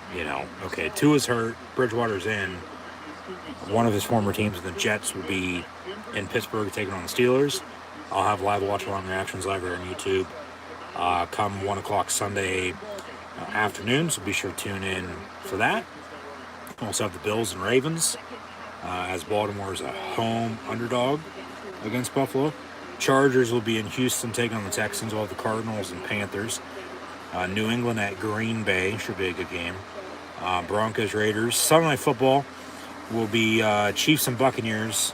Tua's hurt, Bridgewater's in. One of his former teams, the Jets, will be in Pittsburgh taking on the Steelers. I'll have live watch-along reactions live here on YouTube come 1 o'clock Sunday afternoon, so be sure to tune in for that. Also have the Bills and Ravens, as Baltimore is a home underdog against Buffalo. Chargers will be in Houston taking on the Texans. We'll have the Cardinals and Panthers. New England at Green Bay, should be a good game. Broncos, Raiders. Sunday Night Football will be Chiefs and Buccaneers.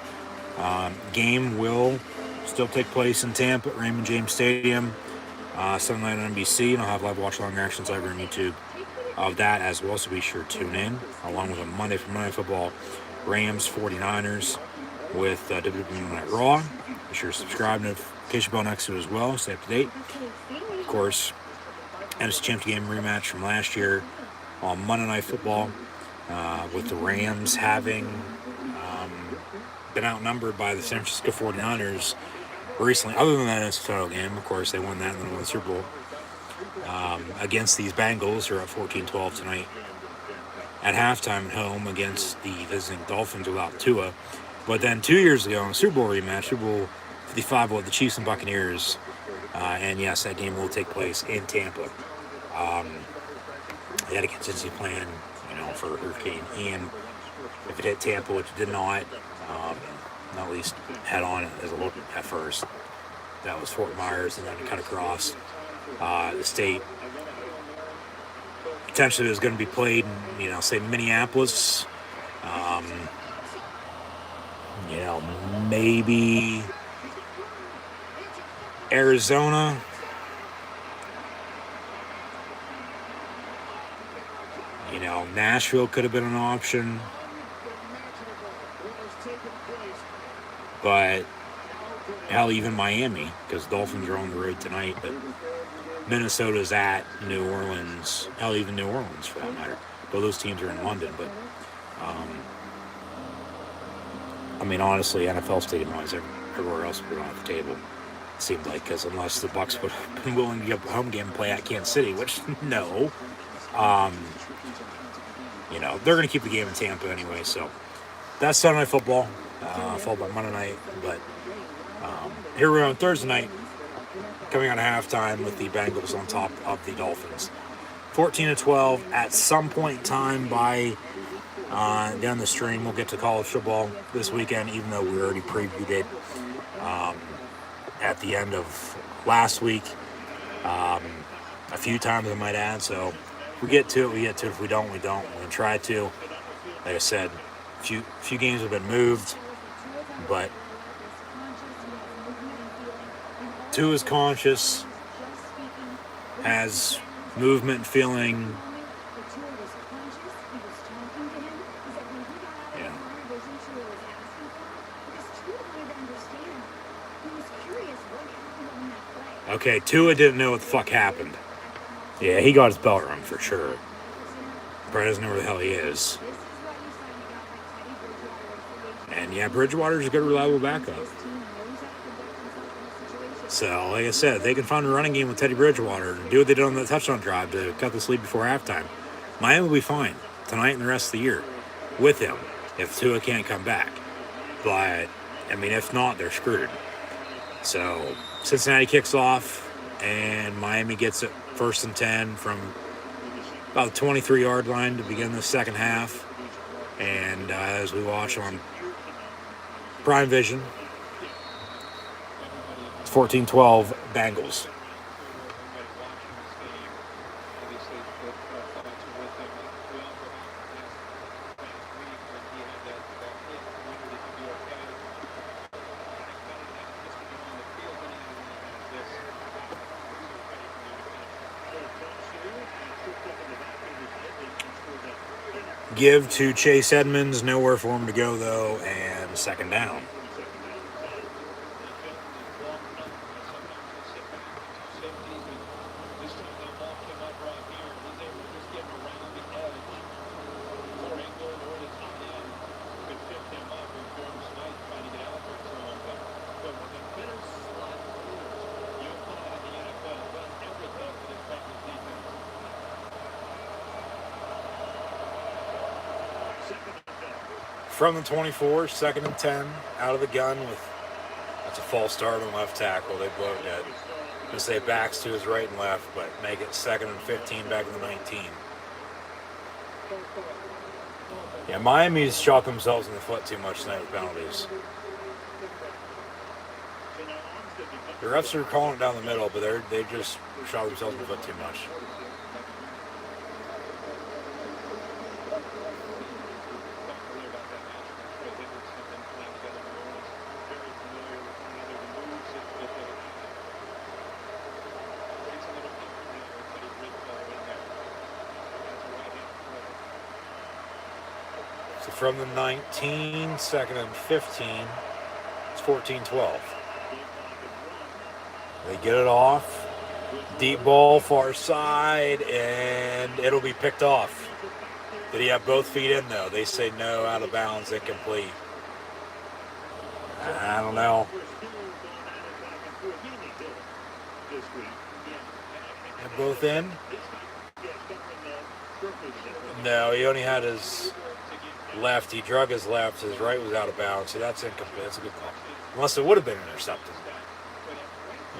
Game will still take place in Tampa at Raymond James Stadium. Sunday night on NBC, and I'll have live watch-along reactions over on YouTube of that as well, so be sure to tune in. Along with a Monday from Monday Football, Rams 49ers with WWE Monday Night Raw. Be sure to subscribe, notification bell next to it as well, stay up to date. Of course, NFC Championship game rematch from last year on Monday Night Football, with the Rams having been outnumbered by the San Francisco 49ers recently, other than that NFC title game. Of course, they won that and then won the Super Bowl. against these Bengals, who are at 14-12 tonight at halftime at home against the visiting Dolphins without Tua. But then 2 years ago in a Super Bowl rematch, Super Bowl 55 with the Chiefs and Buccaneers, and yes, that game will take place in Tampa. They had a contingency plan, for Hurricane Ian. If it hit Tampa, which it did not, at least head on as a look at first. That was Fort Myers, and then cut across the state. Potentially it was going to be played in, say, Minneapolis. Maybe Arizona. Nashville could have been an option. But hell, even Miami, because Dolphins are on the road tonight, but Minnesota's at New Orleans. Hell, even New Orleans for that matter. Both those teams are in London, but honestly, NFL stadium-wise, everywhere else would be on the table. It seemed like, because unless the Bucs would have been willing to give up a home game and play at Kansas City, which no, they're going to keep the game in Tampa anyway. So that's Sunday Night Football, followed by Monday night. But here we are on Thursday night, coming out of halftime with the Bengals on top of the Dolphins, 14-12. At some point in time by down the stream, we'll get to college football this weekend, even though we already previewed it at the end of last week, a few times I might add. So if we get to it, we get to it. If we don't, we don't. We're going to try to. Like I said, a few games have been moved, but Tua is conscious, has movement and feeling. Okay, Tua didn't know what the fuck happened. Yeah, he got his belt rung for sure. Probably doesn't know where the hell he is. And yeah, Bridgewater's a good, reliable backup. So, like I said, they can find a running game with Teddy Bridgewater and do what they did on the touchdown drive to cut this lead before halftime. Miami will be fine tonight and the rest of the year with him if Tua can't come back. But, if not, they're screwed. So, Cincinnati kicks off, and Miami gets it 1st and 10 from about the 23-yard line to begin the second half. And as we watch on Prime Vision, it's 14-12 Bengals. Give to Chase Edmonds, nowhere for him to go though, and second down. From the 24, 2nd and 10, out of the gun that's a false start on left tackle. They blow it dead. They say backs to his right and left, but make it 2nd and 15 back in the 19. Yeah, Miami's shot themselves in the foot too much tonight with penalties. The refs are calling it down the middle, but they just shot themselves in the foot too much. So from the 19, 2nd and 15, it's 14-12. They get it off. Deep ball, far side, and it'll be picked off. Did he have both feet in, though? They say no, out of bounds, incomplete. I don't know. They're both in. No, he only had his left. He drug his left. His right was out of bounds. So that's incomplete. That's a good call. Unless it would have been intercepted.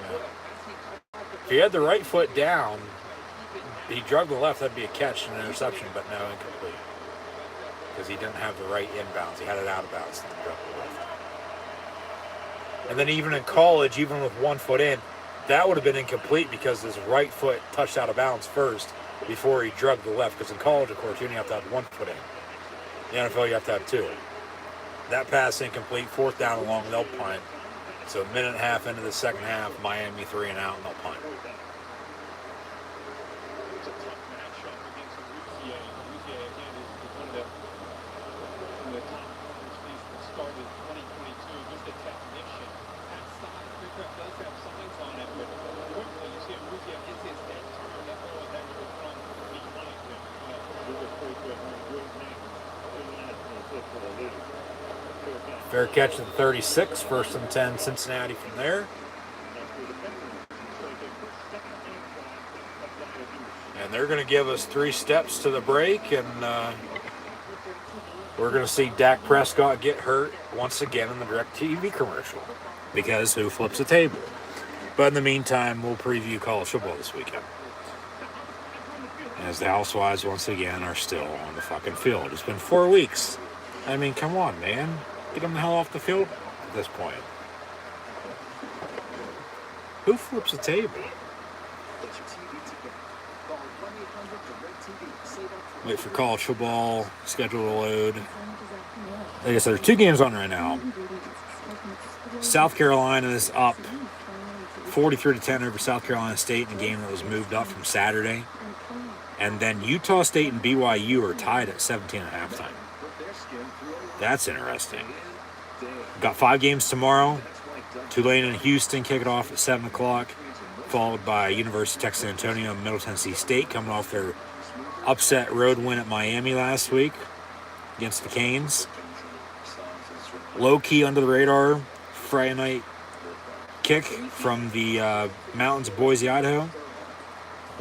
Yeah. If he had the right foot down, he drug the left, that'd be a catch and an interception, but no, incomplete. Because he didn't have the right inbounds. He had it out of bounds and drugged the left. And then even in college, even with 1 foot in, that would have been incomplete because his right foot touched out of bounds first before he drugged the left. Because in college, of course, you only have to have 1 foot in. In the NFL, you have to have 2. That pass incomplete, 4th down and long, they'll punt. So a minute and a half into the second half, Miami 3 and out, and they'll punt. It's a tough matchup against Louisiana. Louisiana, again, is one of the top teams that started 2022. Just a technician. That side pickup does have signs on it, but quickly you see Louisiana is his head turn. That's all that would run behind him. We're going to have good names. Fair catch at 36, 1st and 10, Cincinnati from there. And they're going to give us 3 steps to the break, and we're going to see Dak Prescott get hurt once again in the DirecTV commercial. Because who flips a table? But in the meantime, we'll preview college football this weekend. As the Housewives once again are still on the fucking field. It's been 4 weeks. I mean, come on, man. Get them the hell off the field at this point. Who flips a table? Wait for college football schedule to load. Like I said, there's 2 games on right now. South Carolina is up 43-10 over South Carolina State in a game that was moved up from Saturday. And then Utah State and BYU are tied at 17 at halftime. That's interesting. Got 5 games tomorrow. Tulane and Houston kick it off at 7 o'clock, followed by University of Texas San Antonio and Middle Tennessee State coming off their upset road win at Miami last week against the Canes. Low-key under the radar Friday night kick from the mountains of Boise, Idaho.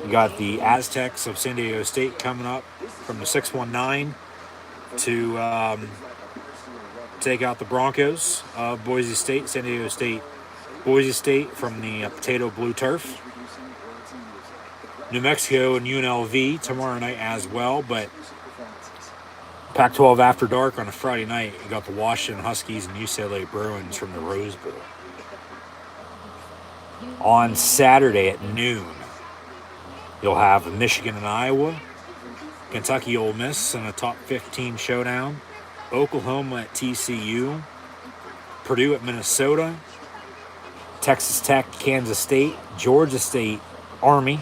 We got the Aztecs of San Diego State coming up from the 619 to take out the Broncos of Boise State, San Diego State, Boise State from the potato blue turf. New Mexico and UNLV tomorrow night as well, but Pac-12 after dark on a Friday night. You got the Washington Huskies and UCLA Bruins from the Rose Bowl. On Saturday at noon, you'll have Michigan and Iowa, Kentucky Ole Miss in a top 15 showdown, Oklahoma at TCU, Purdue at Minnesota, Texas Tech, Kansas State, Georgia State, Army.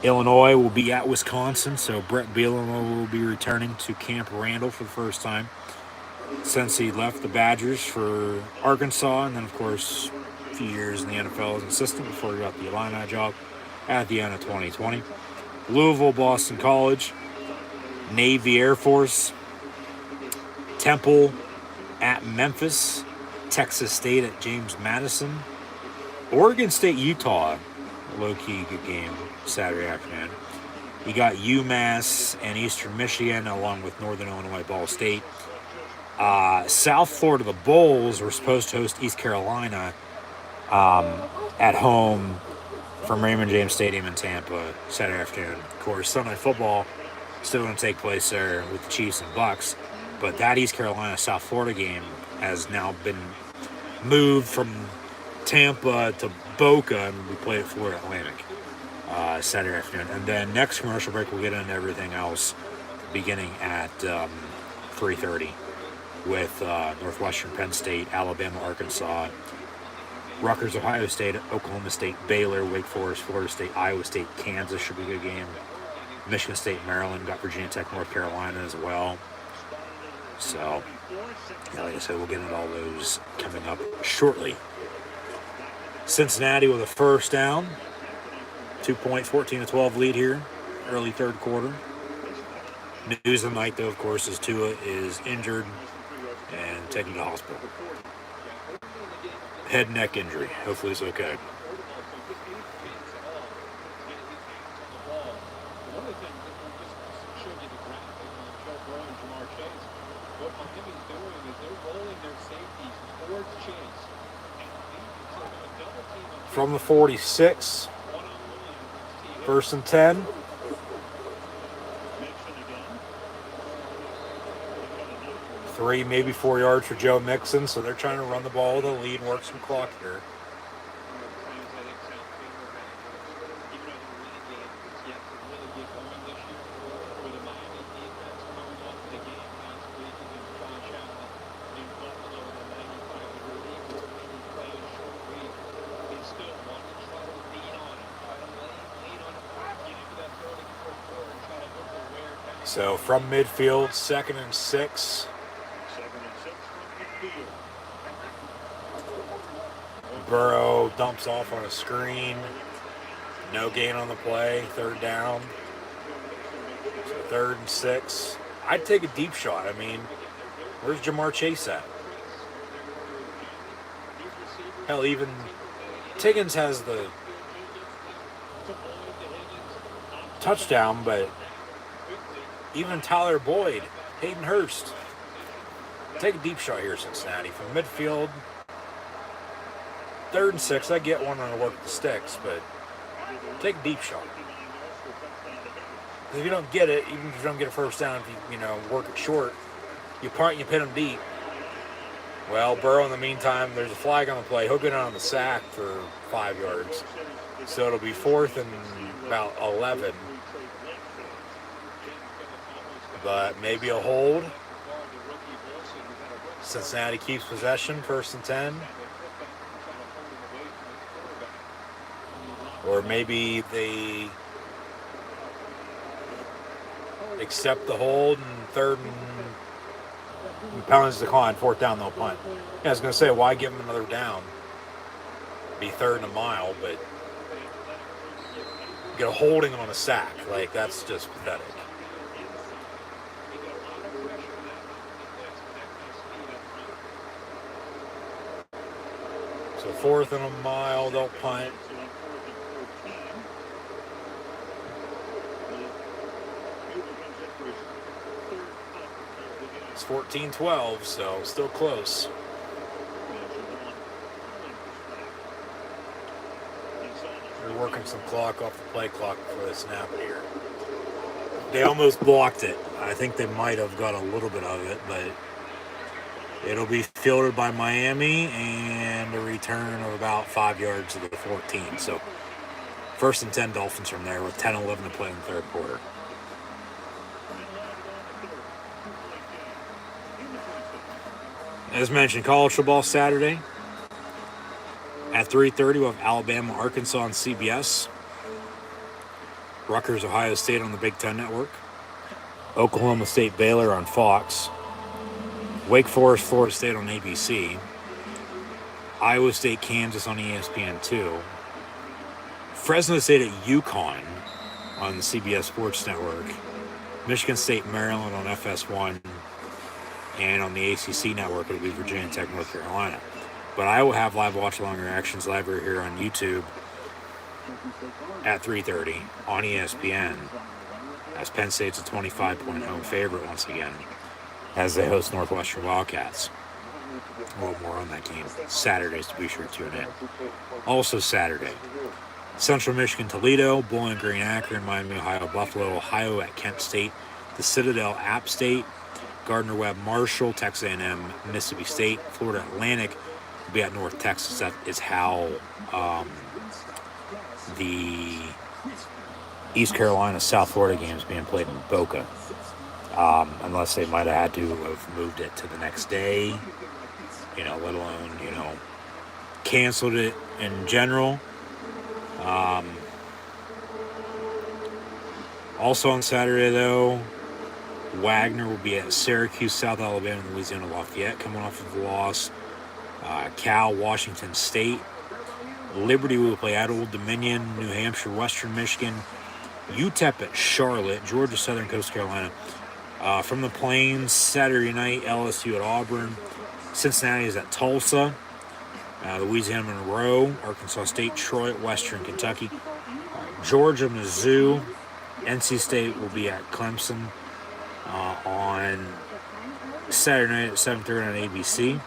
Illinois will be at Wisconsin, so Brett Bielema will be returning to Camp Randall for the first time since he left the Badgers for Arkansas, and then, of course, a few years in the NFL as an assistant before he got the Illini job at the end of 2020. Louisville, Boston College, Navy Air Force, Temple at Memphis, Texas State at James Madison, Oregon State, Utah, low-key good game Saturday afternoon. You got UMass and Eastern Michigan along with Northern Illinois, Ball State. South Florida, the Bulls were supposed to host East Carolina at home from Raymond James Stadium in Tampa Saturday afternoon. Of course, Sunday football still going to take place there with the Chiefs and Bucks, but that East Carolina South Florida game has now been moved from Tampa to Boca, and we play at Florida Atlantic Saturday afternoon. And then next commercial break, we'll get into everything else beginning at 3:30 with Northwestern, Penn State, Alabama, Arkansas, Rutgers, Ohio State, Oklahoma State, Baylor, Wake Forest, Florida State, Iowa State, Kansas should be a good game. Michigan State, Maryland, got Virginia Tech, North Carolina as well. So, yeah, like I said, we'll get into all those coming up shortly. Cincinnati with a first down. 2-point, 14-12 lead here, early third quarter. News of the night, though, of course, is Tua is injured and taken to the hospital. Head and neck injury. Hopefully it's okay. Burrow and Jamar Chase. What Miami's doing is they're rolling their safeties towards Chase. And so they're going to double team him From the 46, one-on-one. first and 10. Mixon again. 3, maybe 4 yards for Joe Mixon, so they're trying to run the ball with a lead and work some clock here. So from midfield, 2nd and 6. 2nd and 6 from midfield. Burrow dumps off on a screen. No gain on the play. 3rd down. So 3rd and 6. I'd take a deep shot. I mean, where's Jamar Chase at? Hell, even Tiggins has the touchdown, but even Tyler Boyd, Hayden Hurst. Take a deep shot here, Cincinnati. From midfield, 3rd and 6. I get one on the work with the sticks, but take a deep shot. If you don't get it, even if you don't get a first down, if you work it short, you punt, you pin them deep. Well, Burrow, in the meantime, there's a flag on the play. He'll go down on the sack for 5 yards. So it'll be 4th and about 11. But maybe a hold. Cincinnati keeps possession, 1st and 10. Or maybe they accept the hold and 3rd and penalties decline, 4th down, they'll punt. Yeah, I was going to say, why give them another down? Be 3rd and a mile, but get a holding on a sack. Like, that's just pathetic. So 4th and a mile, they'll punt. It's 14-12, so still close. They're working some clock off the play clock before they snap it here. They almost blocked it. I think they might have got a little bit of it, but it'll be fielded by Miami and a return of about 5 yards to the 14. So 1st and 10 Dolphins from there with 10-11 to play in the 3rd quarter. As mentioned, college football Saturday at 3:30. We'll have Alabama, Arkansas on CBS. Rutgers, Ohio State on the Big Ten Network. Oklahoma State, Baylor on Fox. Wake Forest, Florida State on ABC. Iowa State, Kansas on ESPN2. Fresno State at UConn on the CBS Sports Network. Michigan State, Maryland on FS1. And on the ACC network, it'll be Virginia Tech, North Carolina. But I will have live watch-along reactions live here on YouTube at 3:30 on ESPN, as Penn State's a 25-point home favorite once again, as they host Northwestern Wildcats. A little more on that game Saturdays, to be sure to tune in. Also Saturday, Central Michigan, Toledo, Bowling Green, Akron, Miami, Ohio, Buffalo, Ohio at Kent State, the Citadel, App State, Gardner-Webb, Marshall, Texas A&M, Mississippi State, Florida Atlantic will be at North Texas. That is how the East Carolina, South Florida game is being played in Boca. Unless they might have had to have moved it to the next day, let alone, canceled it in general. Also on Saturday, though, Wagner will be at Syracuse, South Alabama, and Louisiana Lafayette, coming off of the loss. Cal, Washington State. Liberty will play at Old Dominion, New Hampshire, Western Michigan. UTEP at Charlotte, Georgia, Southern Coast Carolina. From the Plains, Saturday night, LSU at Auburn. Cincinnati is at Tulsa. Louisiana, Monroe, Arkansas State, Troy, Western Kentucky. Georgia, Mizzou. NC State will be at Clemson. on Saturday night at 7:30 on ABC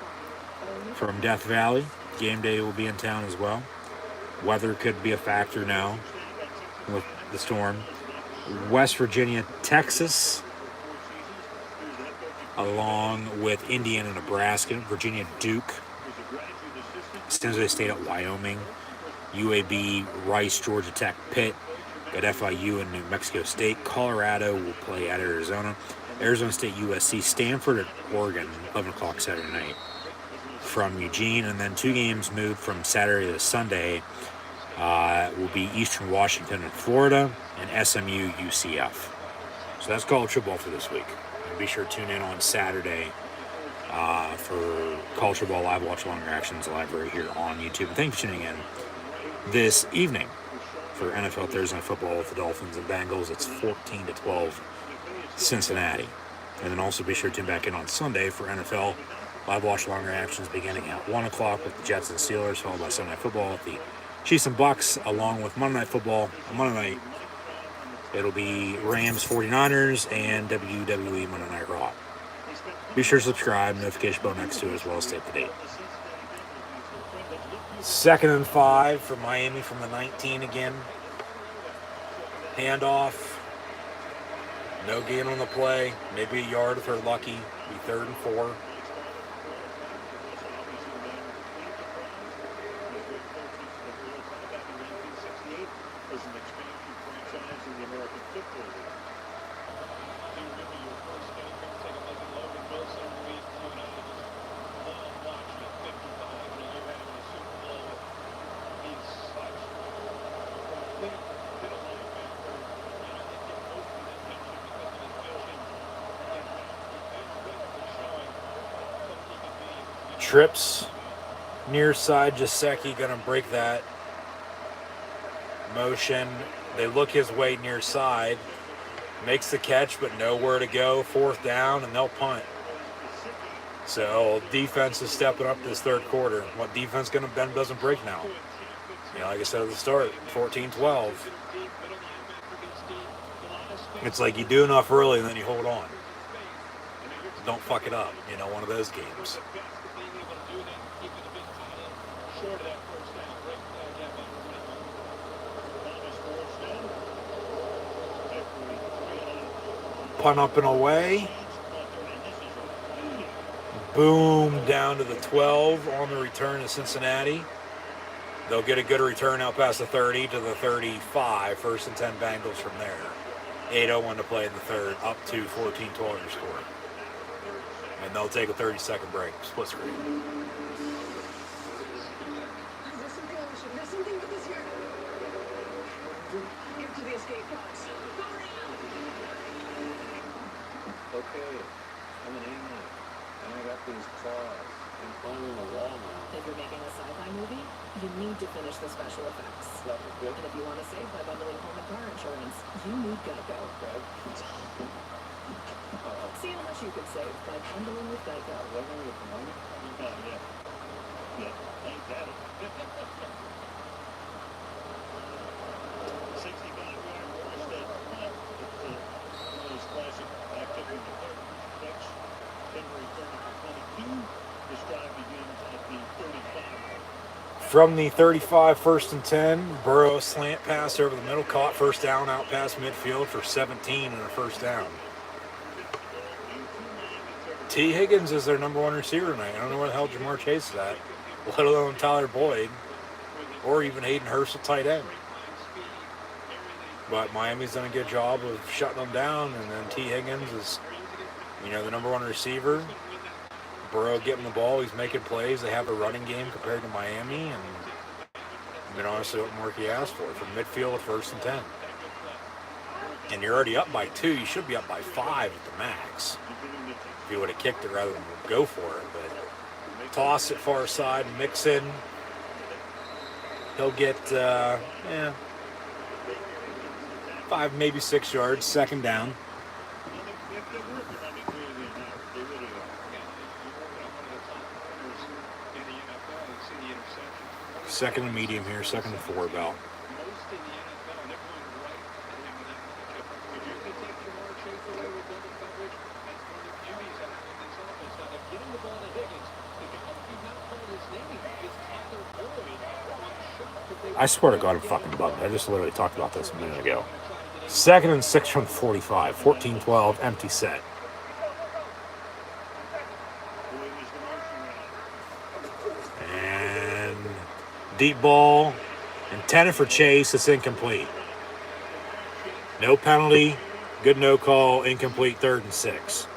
from Death Valley. Game day will be in town as well. Weather could be a factor now with the storm. West Virginia, Texas, along with Indiana, Nebraska, Virginia, Duke, San Jose State at Wyoming, UAB, Rice, Georgia Tech, Pitt, got FIU and New Mexico State. Colorado will play at Arizona. Arizona State, USC, Stanford at Oregon, 11 o'clock Saturday night from Eugene. And then 2 games moved from Saturday to Sunday will be Eastern Washington and Florida and SMU, UCF. So that's college football for this week. And be sure to tune in on Saturday for college football live watch long reactions live right here on YouTube. And thanks for tuning in this evening for NFL Thursday Night Football with the Dolphins and Bengals. It's 14-12 Cincinnati. And then also be sure to tune back in on Sunday for NFL live watch long reactions beginning at 1 o'clock with the Jets and Steelers, followed by Sunday Night Football with the Chiefs and Bucks, along with Monday Night Football. On Monday night, it'll be Rams 49ers and WWE Monday Night Raw. Be sure to subscribe, notification bell next to it, as well as stay up to date. 2nd and 5 for Miami from the 19 again. Handoff. No gain on the play. Maybe a yard if they're lucky. Be 3rd and 4. Trips near side. Jasecki gonna break that motion. They look his way near side. Makes the catch, but nowhere to go. 4th down, and they'll punt. So defense is stepping up this 3rd quarter. What defense gonna bend doesn't break now? You know, like I said at the start, 14-12. It's like you do enough early and then you hold on. Don't fuck it up. You know, one of those games. Punt up and away. Boom, down to the 12 on the return to Cincinnati. They'll get a good return out past the 30 to the 35. 1st and 10 Bengals from there. 8:01 to play in the 3rd, up to 14-12 your score. And they'll take a 30-second break. Split screen. Okay, I'm an alien, and I got these claws. I'm climbing a wall now. If you're making a sci-fi movie, you need to finish the special effects. That was good. And if you want to save by bundling home and car insurance, you need Geico. See how much you could save by bundling with Geico. Living with money? Yeah, ain't that it? 65-yard rush that classic activity in the 36, February 30 to 22. This drive begins at the 35. From the 35, 1st and 10, Burrow slant pass over the middle, caught 1st down out past midfield for 17 and a 1st down. T. Higgins is their number 1 receiver tonight. I don't know where the hell Jamar Chase is at, let alone Tyler Boyd, or even Hayden Hurst at tight end. But Miami's done a good job of shutting them down, and then T. Higgins is, you know, the number 1 receiver. Burrow getting the ball, he's making plays. They have a running game compared to Miami, and I mean, honestly, what more can you ask for? From midfield at 1st and 10. And you're already up by 2. You should be up by 5 at the max. If you would have kicked it rather than go for it. But toss it far side, mix in. He'll get, 5, maybe 6 yards, 2nd down. Second and medium here, 2nd and 4 about. Most in the NFL, they're going right at him with that matchup. If you could take Jamar Chase away with double coverage, coverage. That's one of the beauties of having this offense. Now, they're getting the ball to Higgins. The guy who did not call his name is Tyler Boyd on the shot that they I swear to God, I'm fucking bugged. I just literally talked about this a minute ago. 2nd and 6 from 45. 14-12, empty set. And deep ball. Intended for Chase. It's incomplete. No penalty. Good no call. Incomplete. 3rd and 6.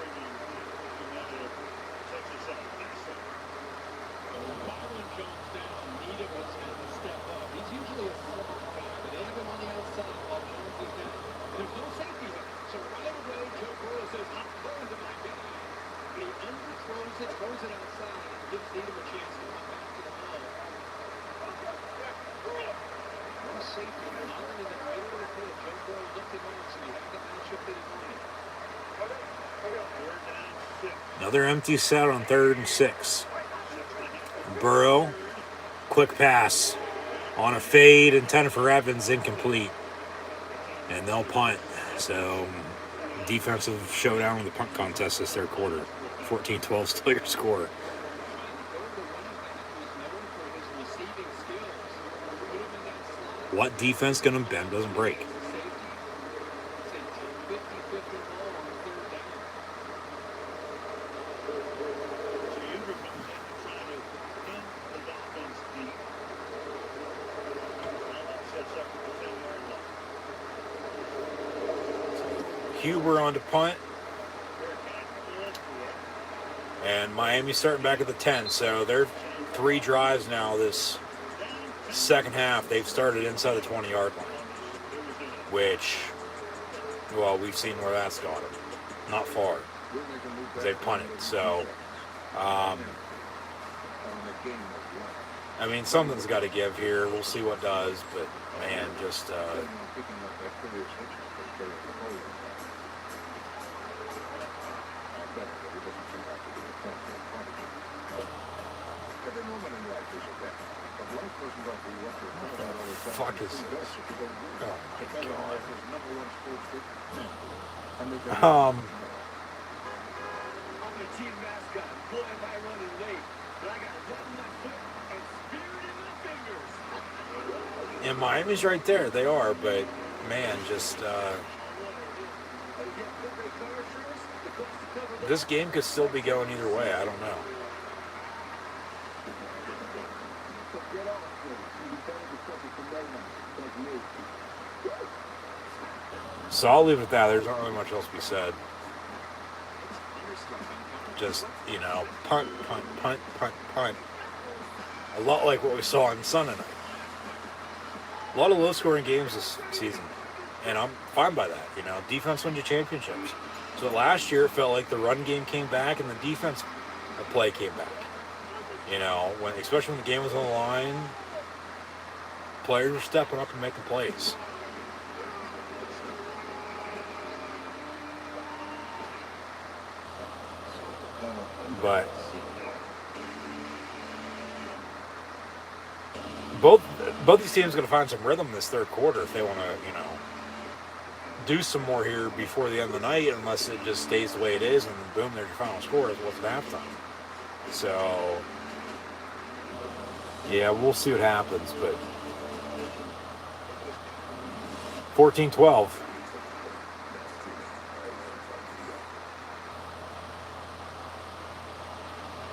Another empty set on 3rd and 6. Burrow, quick pass on a fade, intended for Evans, incomplete. And they'll punt. So, defensive showdown in the punt contest this 3rd quarter. 14-12 still your score. What defense gonna bend doesn't break? Huber on to punt. And Miami's starting back at the 10. So they're 3 drives now this second half. They've started inside the 20-yard line. Which, well, we've seen where that's got them. Not far. Because they've punted. So, I mean, something's got to give here. We'll see what does. But, man, just... fuck is this? Oh my God. I'm the team mascot. Boy, am I running late. But I got one in my foot and spirit in my fingers. And Miami's right there. They are, but man, just this game could still be going either way. I don't know. So I'll leave it at that. There's not really much else to be said. Just, you know, punt, punt, punt, punt, punt. A lot like what we saw on Sunday night. A lot of low-scoring games this season. And I'm fine by that. You know, defense wins you championships. So last year, it felt like the run game came back and the defense play came back. You know, especially when the game was on the line, players were stepping up and making plays. But both these teams are going to find some rhythm this 3rd quarter if they want to, you know, do some more here before the end of the night, unless it just stays the way it is, and then boom, there's your final score as what's at halftime. So, yeah, we'll see what happens, but 14-12.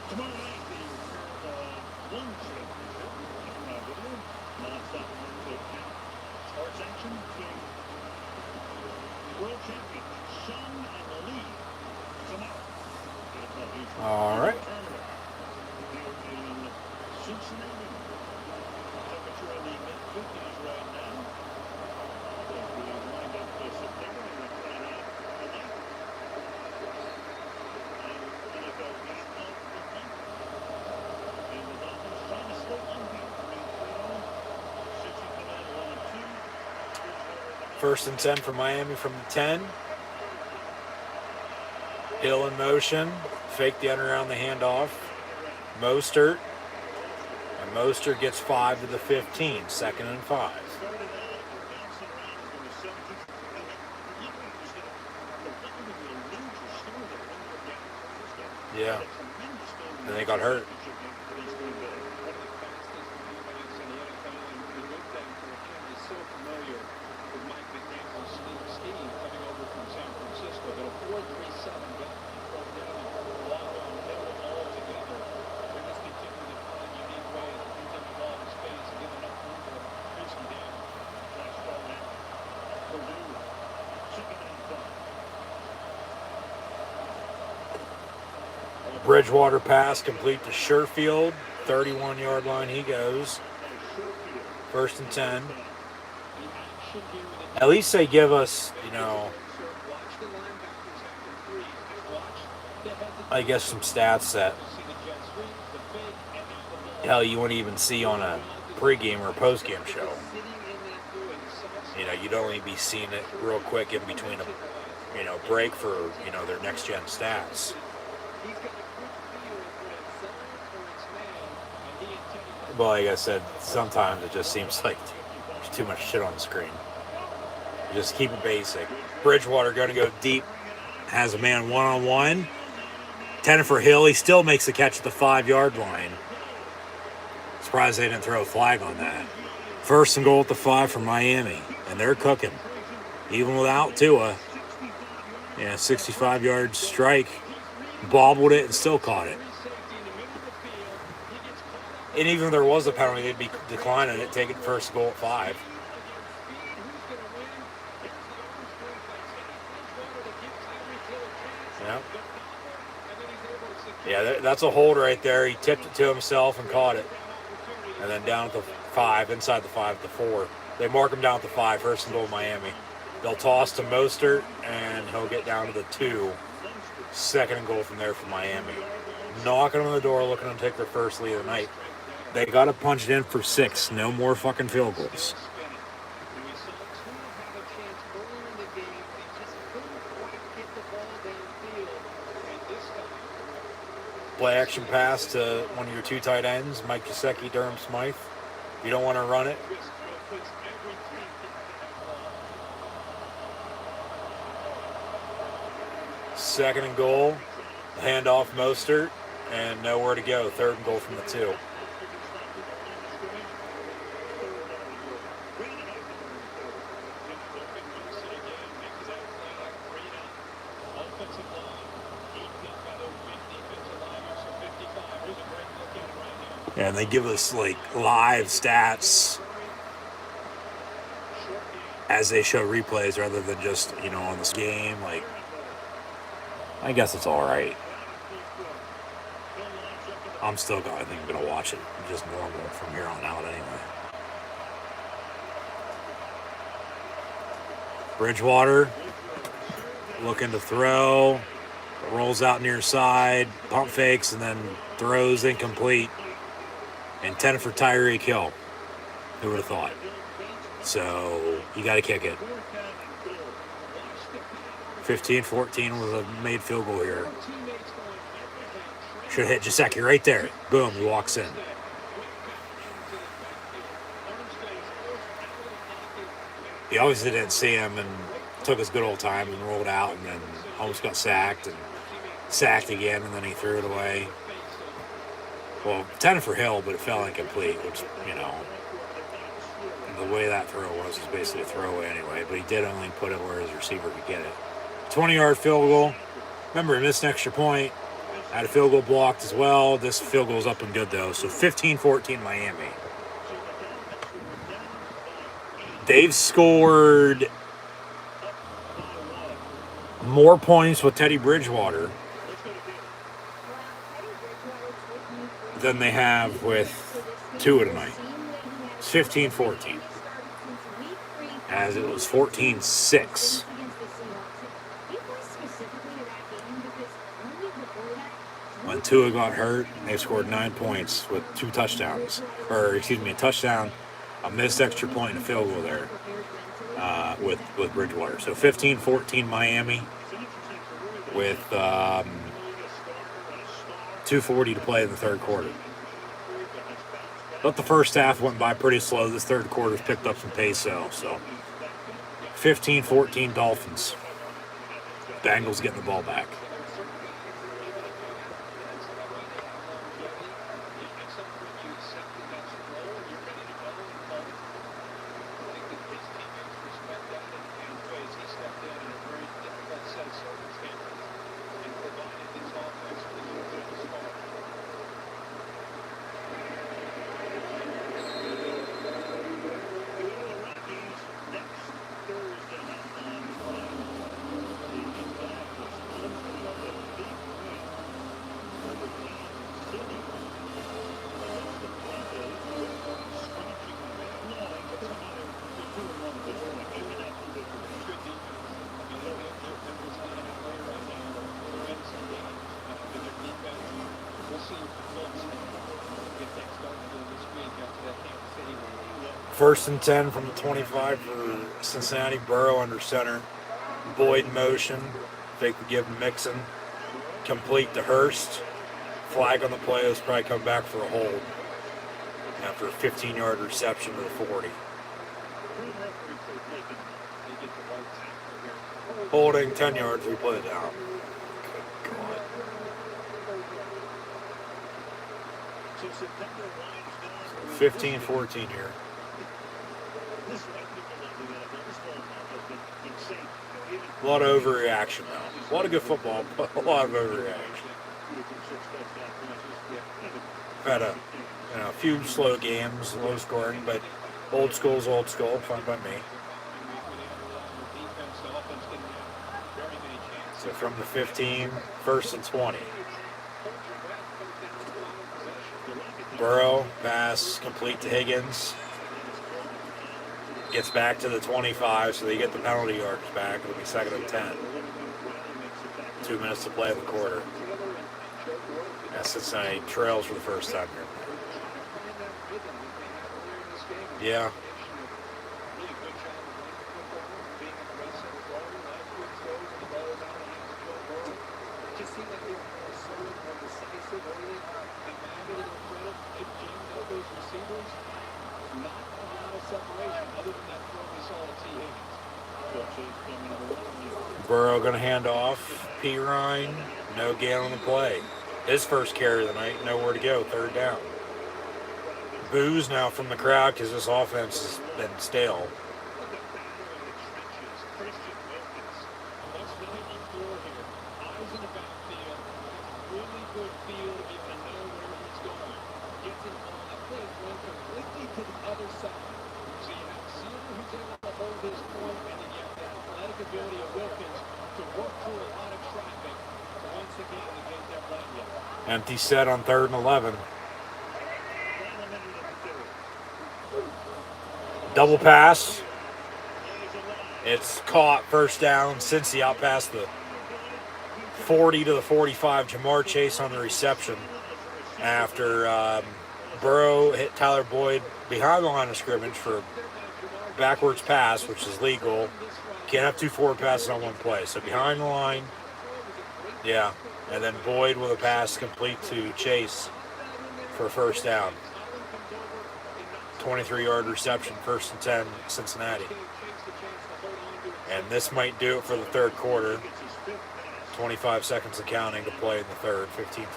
Tomorrow night, the one championship non-stop sports action between world champions Sun and the League tomorrow. All right. Here in Cincinnati, temperature in the mid-50s right now. As we wind up September and we're trying out tonight. And NFL game of the week. And the Dolphins trying to stay unbeaten. 3-3-0. Cincy come out 1-2. 1st and 10 for Miami from the 10. Hill in motion. Fake the under around the handoff. Mostert. And Mostert gets 5 to the 15. 2nd and 5. Yeah. And they got hurt. Bridgewater pass complete to Sherfield. 31-yard line he goes. 1st and 10. At least they give us, I guess some stats that hell you wouldn't even see on a pregame or a postgame show. You'd only be seeing it real quick in between a break for their next gen stats. Well, like I said, sometimes it just seems like there's too much shit on the screen. Just keep it basic. Bridgewater going to go deep. Has a man one-on-one. 10 for Hill. He still makes the catch at the 5-yard line. Surprised they didn't throw a flag on that. 1st and goal at the 5 for Miami. And they're cooking. Even without Tua. 65-yard strike. Bobbled it and still caught it. And even if there was a penalty, they'd be declining it, taking 1st goal at 5. Yeah, that's a hold right there. He tipped it to himself and caught it. And then down at the 5, inside the 5 at the 4. They mark him down at the 5, 1st and goal Miami. They'll toss to Mostert, and he'll get down to the 2. 2nd and goal from there for Miami. Knocking on the door, looking to take their first lead of the night. They got to punch it in for 6. No more fucking field goals. Play action pass to one of your 2 tight ends, Mike Gesicki, Durham Smythe. You don't want to run it. Second and goal. Handoff Mostert, and nowhere to go. 3rd and goal from the 2. And they give us live stats as they show replays rather than just, on this game. I guess it's all right. I think I'm going to watch it just normal from here on out anyway. Bridgewater looking to throw. Rolls out near side. Pump fakes and then throws incomplete. And 10 for Tyreek Hill. Who would have thought? So you got to kick it. 15-14 was a made field goal here. Should have hit Gesicki right there. Boom, he walks in. He obviously didn't see him and took his good old time and rolled out and then almost got sacked and sacked again and then he threw it away. Well, 10 for Hill, but it fell incomplete, which, the way that throw was basically a throwaway anyway, but he did only put it where his receiver could get it. 20-yard field goal. Remember, he missed an extra point. Had a field goal blocked as well. This field goal's up and good, though. So 15-14 Miami. They've scored more points with Teddy Bridgewater than they have with Tua tonight. It's 15-14. As it was 14-6. When Tua got hurt, they scored 9 points with 2 touchdowns. A touchdown, a missed extra point, and a field goal there with Bridgewater. So 15-14 Miami with 2:40 to play in the 3rd quarter. But the first half went by pretty slow. This 3rd quarter's picked up some pace, though. So 15-14 Dolphins. Bengals getting the ball back. First and 10 from the 25 for Cincinnati. Burrow under center. Boyd in motion. Fake the give to Mixon. Complete to Hurst. Flag on the play. Let's probably come back for a hold after a 15-yard reception to the 40. Holding 10 yards. We play it down. Good God. 15-14 here. A lot of overreaction though. A lot of good football, but a lot of overreaction. Had a few slow games, low scoring, but old school's old school. Fine by me. So from the 15, first and 20. Burrow, pass complete to Higgins. Gets back to the 25, so they get the penalty yards back. It'll be second and 10. 2 minutes to play in the quarter. And Cincinnati trails for the first time here. Yeah. Burrow going to hand off. P. Ryan, no gain on the play. His first carry of the night, nowhere to go, third down. Boos now from the crowd because this offense has been stale. Empty set on 3rd and 11. Double pass. It's caught, first down. Cincy out past the 40 to the 45. Jamar Chase on the reception after Burrow hit Tyler Boyd behind the line of scrimmage for a backwards pass, which is legal. Can't have 2 forward passes on one play. So behind the line, yeah. And then Boyd with a pass complete to Chase for a first down. 23-yard reception, first and 10, Cincinnati. And this might do it for the third quarter. 25 seconds of counting to play in the third, 15-14.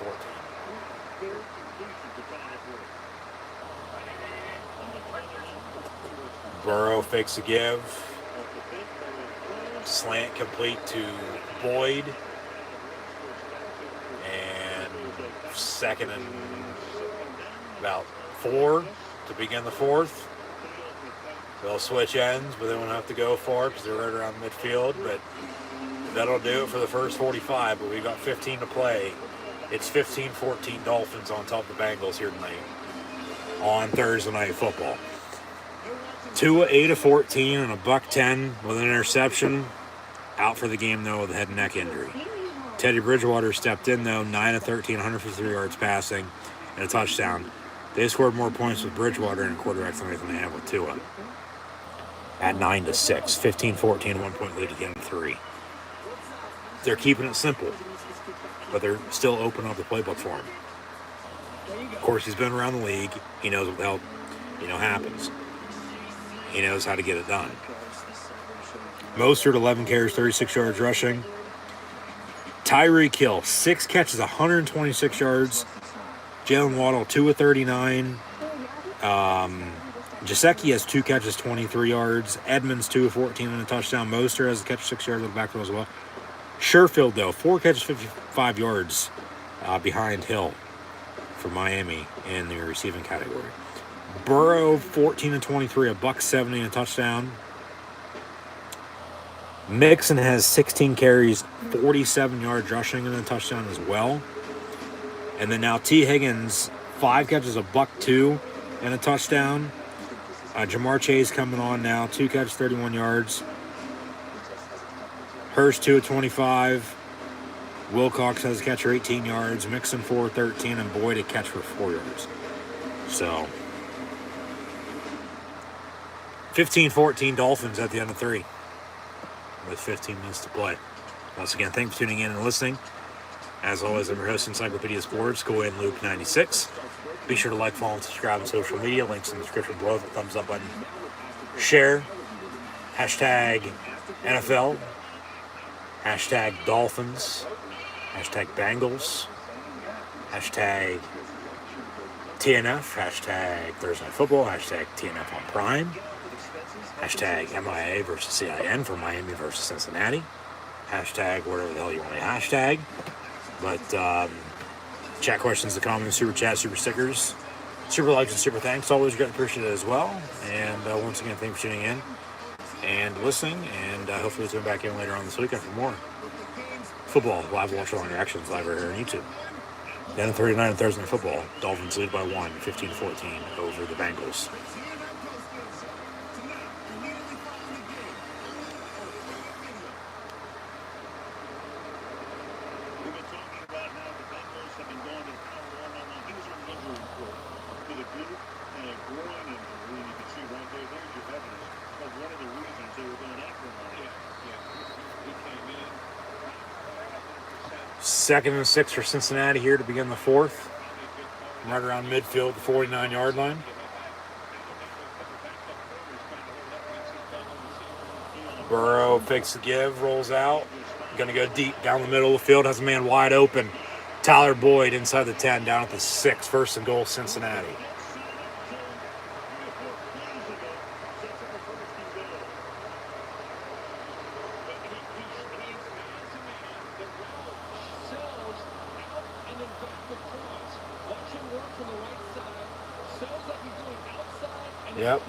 Burrow fakes a give. Slant complete to Boyd. And second and about 4 to begin the fourth. They'll switch ends, but they won't have to go far because they're right around midfield. But that'll do it for the first 45. But we got 15 to play. It's 15-14 Dolphins on top of the Bengals here tonight on Thursday Night Football. Tua 8 of 14 and a $110 with an interception. Out for the game though with a head and neck injury. Teddy Bridgewater stepped in though, 9 of 13, 153 yards passing, and a touchdown. They scored more points with Bridgewater and quarterbacks than they have with Tua. At 9-6, 15-14, 1-point lead at the end of 3. They're keeping it simple, but they're still opening up the playbook for him. Of course, he's been around the league. He knows what the hell, happens. He knows how to get it done. Mostert, 11 carries, 36 yards rushing. Tyreek Hill, 6 catches, 126 yards. Jalen Waddle, 2 of 39. Gesicki has 2 catches, 23 yards. Edmonds, 2 of 14 and a touchdown. Mostert has a catch, 6 yards on the backfield as well. Sherfield, though, 4 catches, 55 yards behind Hill for Miami in the receiving category. Burrow, 14 and 23, a $170 and a touchdown. Mixon has 16 carries, 47 yards rushing and a touchdown as well. And then now T. Higgins, 5 catches, a $102 and a touchdown. Jamar Chase coming on now, 2 catches, 31 yards. Hurst, 2 of 25. Wilcox has a catch for 18 yards. Mixon, 4 of 13, and Boyd a catch for 4 yards. So 15-14 Dolphins at the end of 3 with 15 minutes to play. Once again, thanks for tuning in and listening. As always, I'm your host, Encyclopedia Sports. Go ahead and Luke 96. Be sure to like, follow, and subscribe on social media. Links in the description below. The thumbs up button. Share. Hashtag NFL. Hashtag Dolphins. Hashtag Bengals. Hashtag TNF. Hashtag Thursday Night Football. Hashtag TNF on Prime. Hashtag MIA versus CIN for Miami versus Cincinnati. Hashtag whatever the hell you want to hashtag. But chat questions, the comments, super chat, super stickers, super likes, and super thanks. Always greatly appreciated as well. And once again, thanks for tuning in and listening. And hopefully tune back in later on this weekend for more football, live watch along reactions, live right here on YouTube. Then at 39 on Thursday Night Football, Dolphins lead by 1, 15-14 over the Bengals. We've been talking about how the Bengals have been going to the power run on. Here's an injury report with a glute and a groin injury. You can see right there, there's your evidence of one of the reasons they were going after him. He came in. 2nd and 6 for Cincinnati here to begin the 4th. Right around midfield, the 49-yard line. Burrow fakes the give, rolls out. Going to go deep down the middle of the field. Has a man wide open. Tyler Boyd inside the 10, down at the 6. 1st and goal, Cincinnati. Yep.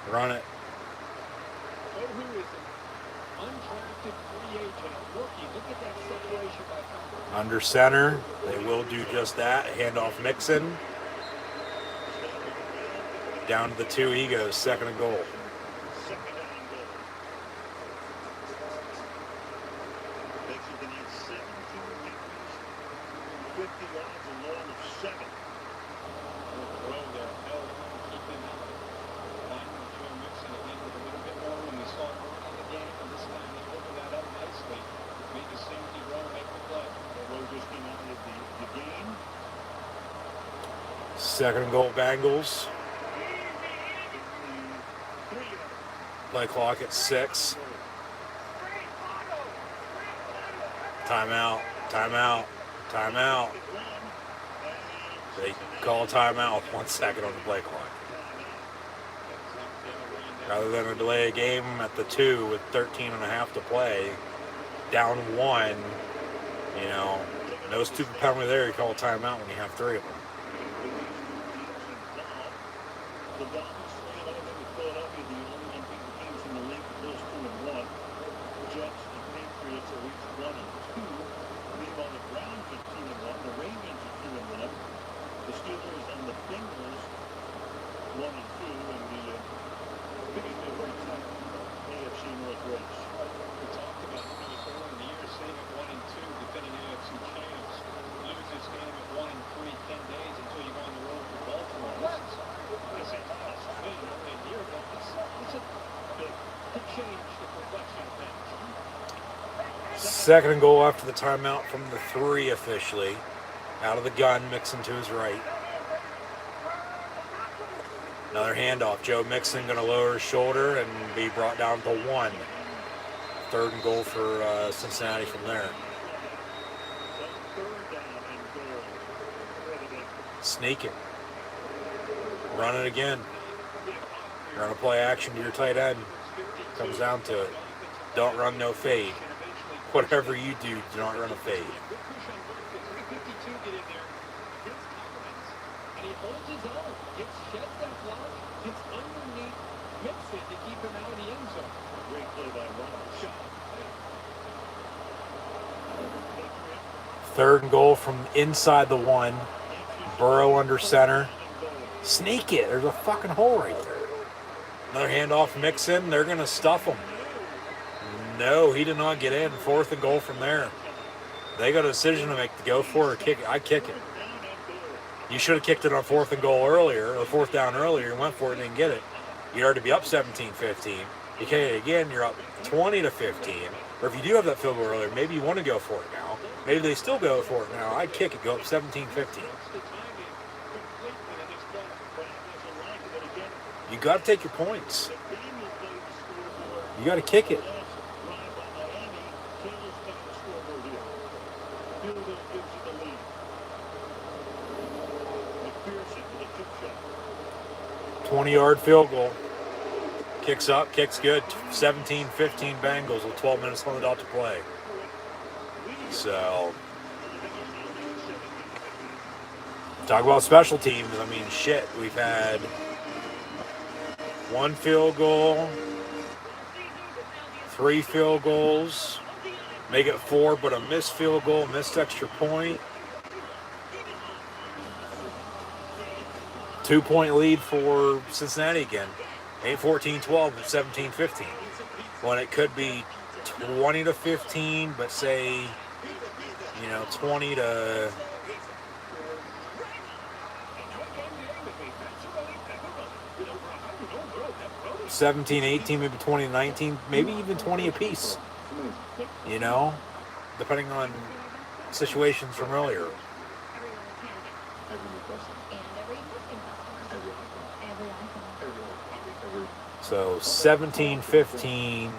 Run it. Under center. They will do just that. Handoff Mixon. Down to the 2 he goes. 2nd and goal. Second and goal, Bengals. Play clock at 6. Timeout, timeout, timeout. They call a timeout with 1 second on the play clock. Rather than a delay a game at the 2 with 13 and a half to play, down 1, you know, no stupid penalty there. You call a timeout when you have 3 of them. The Dolphins staying over with Philadelphia, the only unbeaten teams in the league. The Bills 2-1. Jets and Patriots are each 1-2. Meanwhile, the Browns are 2-1. The Ravens are 2-1. The Steelers and the Bengals 1-2, and the biggest difference in AFC North race. We talked about early in the year, sitting at 1-2, defending AFC champs. Lose this game at 1-3, 10 days until you go on the road for Baltimore. This is only a year ago. It's a big change the complexion of things. 2nd and goal after the timeout from the 3 officially. Out of the gun, Mixon to his right. Another handoff. Joe Mixon going to lower his shoulder and be brought down to 1. 3rd and goal for Cincinnati from there. Sneak it. Run it again. You're going to play action to your tight end. Comes down to it. Don't run no fade. Whatever you do, do not run a fade. Third and goal from inside the 1. Burrow under center. Sneak it. There's a fucking hole right there. Another handoff Mixon. They're going to stuff him. No, he did not get in. 4th and goal from there. They got a decision to make to go for it or kick it. I kick it. You should have kicked it on 4th and goal earlier, or 4th down earlier, and went for it and didn't get it. You'd already be up 17-15. You kick it again, you're up 20-15. Or if you do have that field goal earlier, maybe you want to go for it now. Maybe they still go for it now. I'd kick it, go up 17-15. You got to take your points. You got to kick it. Field goal gives you the lead. McPherson with a chip shot. 20-yard field goal. Kicks up, kicks good. 17-15 Bengals with 12 minutes on the dot to play. So, talk about special teams. I mean, shit. We've had 1 field goal, 3 field goals, make it 4, but a missed field goal, missed extra point. 2-point lead for Cincinnati again. Ain't 14-12, but 17-15. When it could be 20-15, but say, 20 to 17-18, maybe 20-19, maybe even 20 apiece. Depending on situations from earlier. So 17-15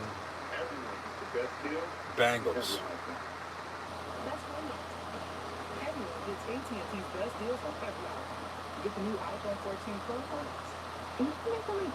Bengals. Everyone gets AT&T's best deals on February. Get the new iPhone 14 Pro phones. And you can make the link.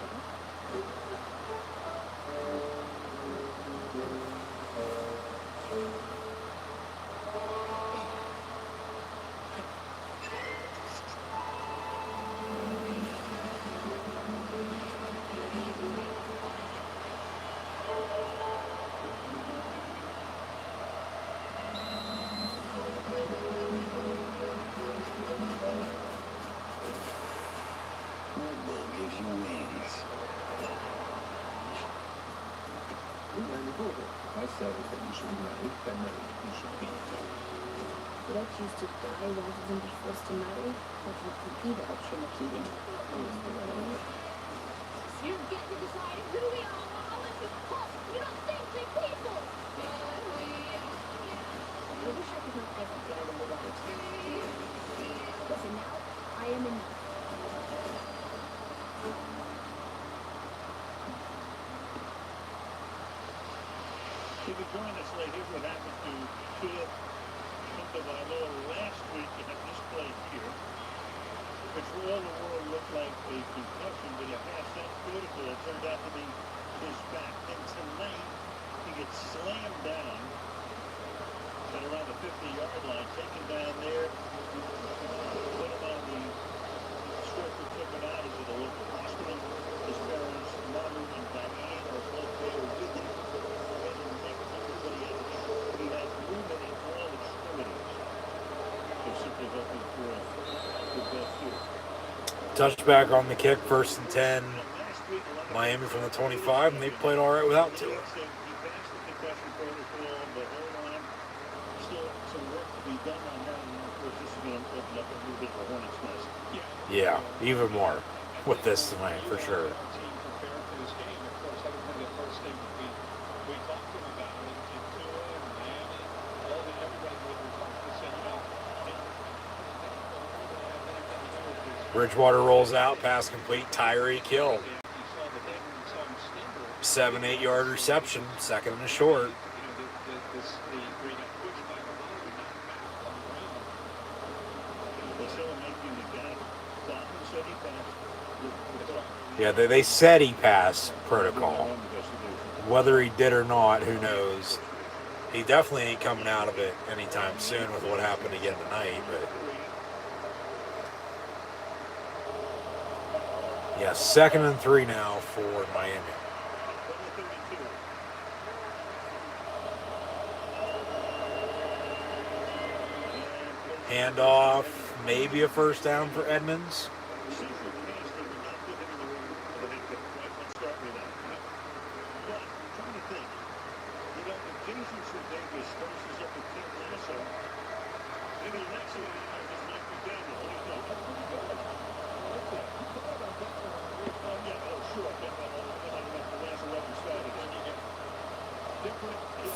Would I choose to die rather than be forced to marry? Or do you think either option of keeping? You get to decide who we are unless you pop. You don't think we people. I wish I could know everything in the world. Listen now, I am enough. If you join us late, here's what happened to Tua Tagovailoa last week in a display here, which for all the world looked like a concussion, but it passed that critical. It turned out to be his back. And tonight, he gets slammed down at around the 50-yard line, taken down there, put him on the stretcher, took him out. He's at a local hospital. His parents, Maru and Diane, are both there with him. He has movement in all extremities. So simply hoping for the best here. Touchback on the kick, 1st and 10. Miami from the 25, and they played all right without Tua. He passed the concussion protocol, but hold on. Still some work to be done on that. And of course, this is going to open up a little bit of a hornet's nest. Yeah, even more with this tonight, for sure. Bridgewater rolls out, pass complete, Tyreek Hill. 7-8 yard reception, 2nd and a short. Yeah, they said he passed protocol. Whether he did or not, who knows. He definitely ain't coming out of it anytime soon with what happened again tonight, but yeah, 2nd and 3 now for Miami. Handoff, maybe a 1st down for Edmonds.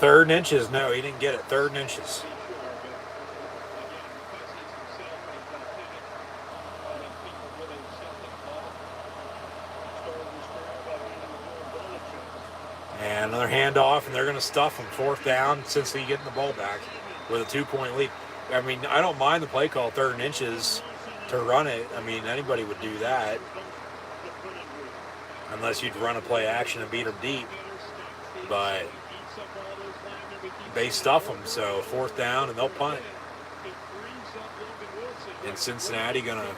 3rd and inches. No, he didn't get it. 3rd and inches. And another handoff, and they're going to stuff him. 4th down, Cincinnati getting the ball back with a 2-point lead. I mean, I don't mind the play call, 3rd and inches, to run it. I mean, anybody would do that. Unless you'd run a play action and beat them deep. But they stuff them, so 4th down, and they'll punt. And Cincinnati going to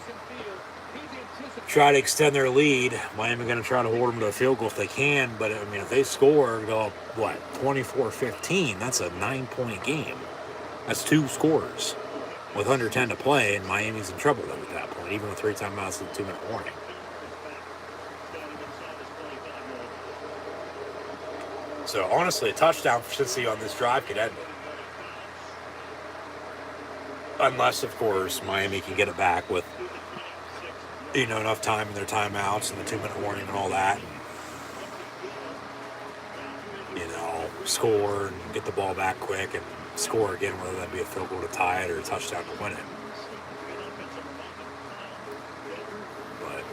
try to extend their lead. Miami going to try to hold them to a field goal if they can. But, I mean, if they score and go up, 24-15, that's a 9-point game. That's 2 scores with under 10 to play, and Miami's in trouble though at that point, even with 3 timeouts and a 2-minute warning. So, honestly, a touchdown for Cincinnati on this drive could end it. Unless, of course, Miami can get it back with, enough time in their timeouts and the 2-minute warning and all that. And, score and get the ball back quick and score again, whether that be a field goal to tie it or a touchdown to win it. But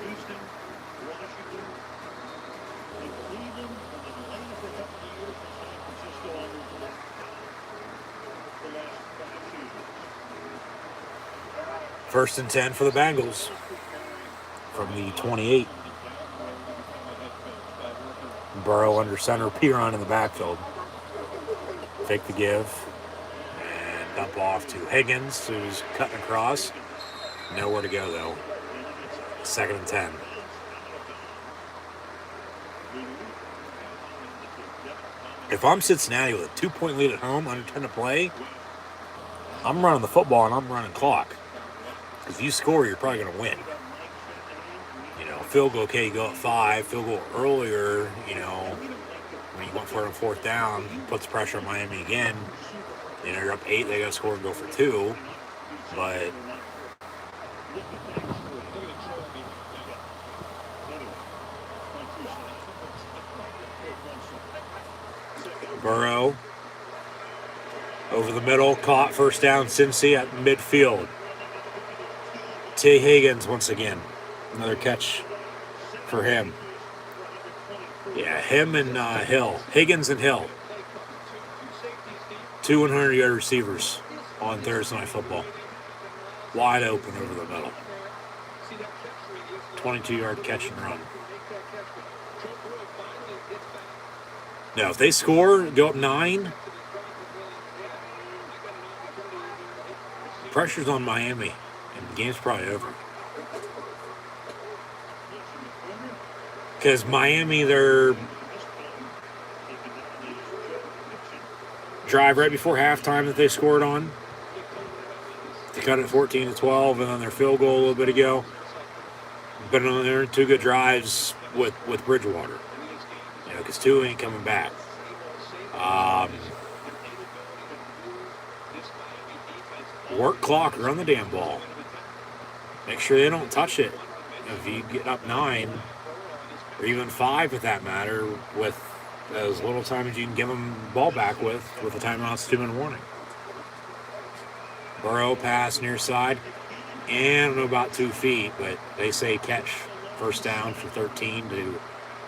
first and 10 for the Bengals from the 28. Burrow under center, Piron in the backfield. Fake the give and dump off to Higgins, who's cutting across. Nowhere to go though. 2nd and 10. If I'm Cincinnati with a 2-point lead at home, under 10 to play, I'm running the football and I'm running clock. Because if you score, you're probably going to win. Field goal, okay, you go up 5. Field goal earlier, when you went for it on 4th down, puts pressure on Miami again. You're up 8, they got to score and go for 2. But Burrow over the middle, caught, 1st down, Cincy at midfield. T. Higgins once again. Another catch for him. Yeah, him and Hill. Higgins and Hill. 2 100-yard receivers on Thursday Night Football. Wide open over the middle. 22-yard catch and run. Now, if they score, go up 9, pressure's on Miami, and the game's probably over. Because Miami, their drive right before halftime that they scored on, they cut it 14-12, and then their field goal a little bit ago. But they're 2 good drives with Bridgewater. Because 2 ain't coming back. Work clock, run the damn ball. Make sure they don't touch it. If you get up 9, or even 5 for that matter, with as little time as you can give them the ball back with the timeouts, 2-minute warning. Burrow pass near side, and I don't know about 2 feet, but they say catch. 1st down for 13 to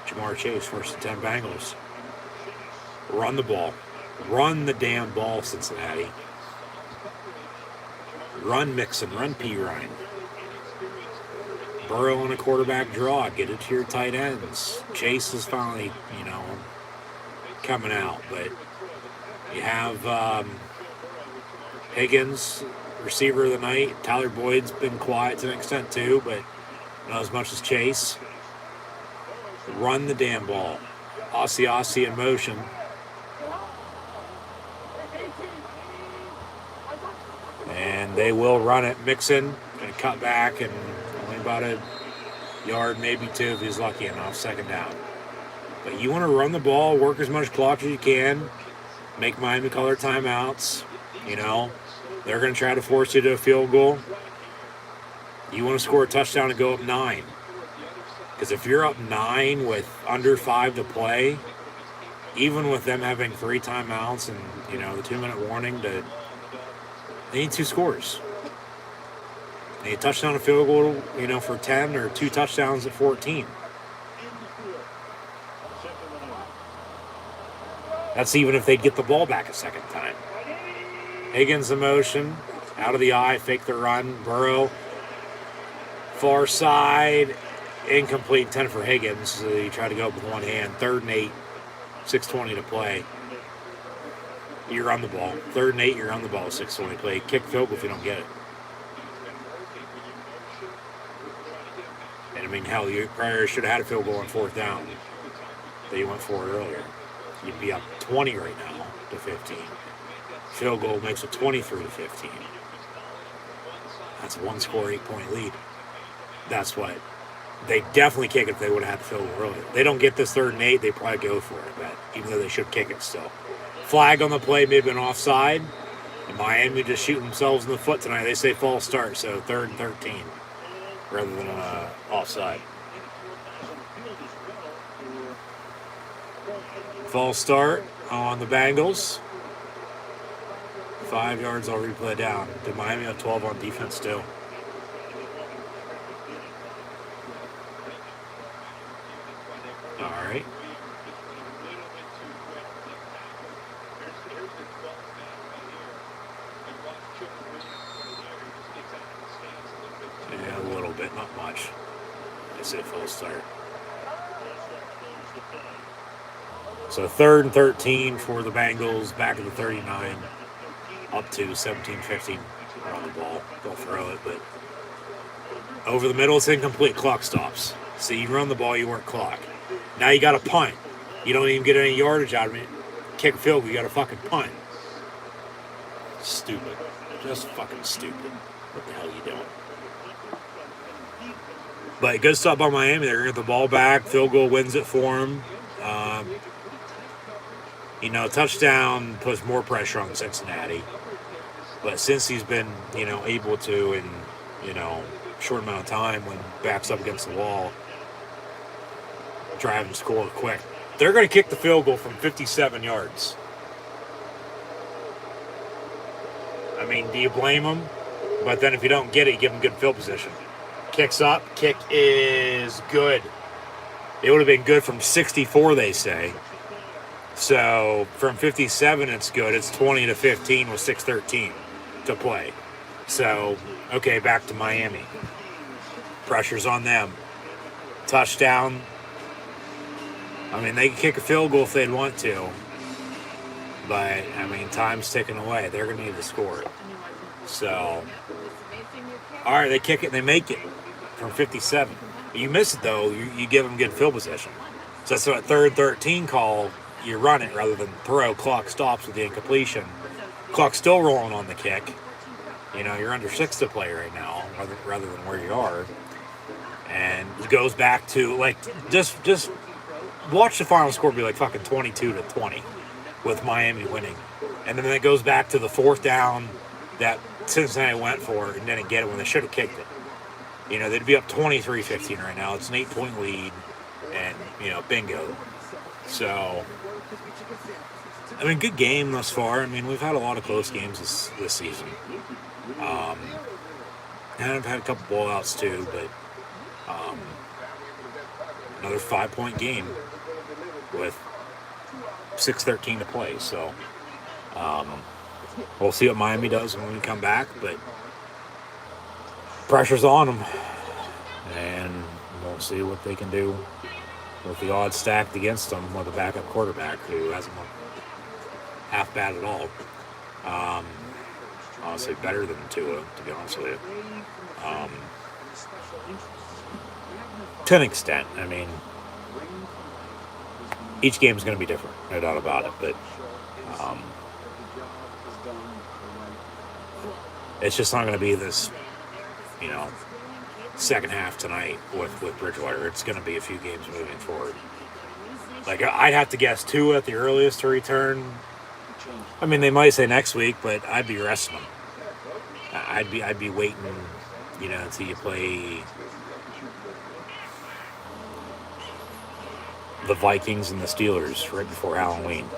Jamar Chase, 1st and 10 Bengals. Run the ball. Run the damn ball, Cincinnati. Run Mixon, run Piron. Burrow on a quarterback draw. Get it to your tight ends. Chase is finally, coming out. But you have Higgins, receiver of the night. Tyler Boyd's been quiet to an extent too, but not as much as Chase. Run the damn ball. Aussie in motion. And they will run it. Mixon and cut back and about a yard, maybe 2 if he's lucky enough, 2nd down. But you want to run the ball, work as much clock as you can, make Miami call their timeouts. They're going to try to force you to a field goal. You want to score a touchdown and go up 9. Because if you're up 9 with under 5 to play, even with them having 3 timeouts and, you know, the 2-minute warning, they need 2 scores. They need a touchdown, a field goal, you know, for 10 or 2 touchdowns at 14. That's even if they'd get the ball back a second time. Higgins in motion, out of the eye, fake the run. Burrow, far side, incomplete, intended for Higgins. So you try to go up with one hand. 3rd and 8, 6:20 to play. You run the ball. 3rd and 8, you run the ball, 6:20 to play. Kick field goal if you don't get it. And I mean, hell, you probably should have had a field goal on 4th down that you went for earlier. You'd be up 20 right now to 15. Field goal makes it 23 to 15. That's a 1-score, 8-point lead. That's what they definitely kick it if they would have had the field goal earlier. They don't get this 3rd and 8, they probably go for it, but even though they should kick it still. Flag on the play may have been offside. And Miami just shooting themselves in the foot tonight. They say false start, so 3rd and 13 rather than offside. False start on the Bengals. 5 yards, I'll replay down. Did Miami have 12 on defense too? All right. Yeah, a little bit, not much. I say false start. So 3rd and 13 for the Bengals, back at the 39, up to 17-15 on the ball. They'll throw it, but over the middle, it's incomplete. Clock stops. See, you run the ball, you work clock. Now you got to punt. You don't even get any yardage out of it. Kick a field goal, you got to fucking punt. Stupid. Just fucking stupid. What the hell are you doing? But good stuff by Miami. They're going to get the ball back. Field goal wins it for them. You know, touchdown puts more pressure on Cincinnati. But since he's been, you know, able to in, you know, short amount of time when backs up against the wall, drive and score quick. They're going to kick the field goal from 57 yards. I mean, do you blame them? But then if you don't get it, you give them good field position. Kicks up. Kick is good. It would have been good from 64, they say. So from 57, it's good. It's 20-15 with 6:13 to play. So, okay, back to Miami. Pressure's on them. Touchdown. I mean, they can kick a field goal if they'd want to. But, I mean, time's ticking away. They're going to need to score it. So, all right, they kick it and they make it from 57. You miss it, though, you give them good field position. So that's what 3rd 13 call, you run it rather than throw. Clock stops with the incompletion. Clock's still rolling on the kick. You know, you're under 6 to play right now rather than where you are. And it goes back to, like, just watch the final score be like fucking 22-20 with Miami winning. And then it goes back to the 4th down that Cincinnati went for and didn't get it when they should have kicked it. You know, they'd be up 23-15 right now. It's an 8-point lead and, you know, bingo. So, I mean, good game thus far. I mean, we've had a lot of close games this season. And I've had a couple blowouts too, but another 5-point game with 6:13 to play. So, we'll see what Miami does when we come back, but pressure's on them, and we'll see what they can do with the odds stacked against them with a backup quarterback who hasn't looked half bad at all. Honestly, better than Tua, to be honest with you. To an extent. I mean, each game is going to be different, no doubt about it, but it's just not going to be this, you know, second half tonight with Bridgewater. It's going to be a few games moving forward. Like, I'd have to guess Tua at the earliest to return. I mean, they might say next week, but I'd be resting them. I'd be waiting, you know, until you play the Vikings and the Steelers right before Halloween.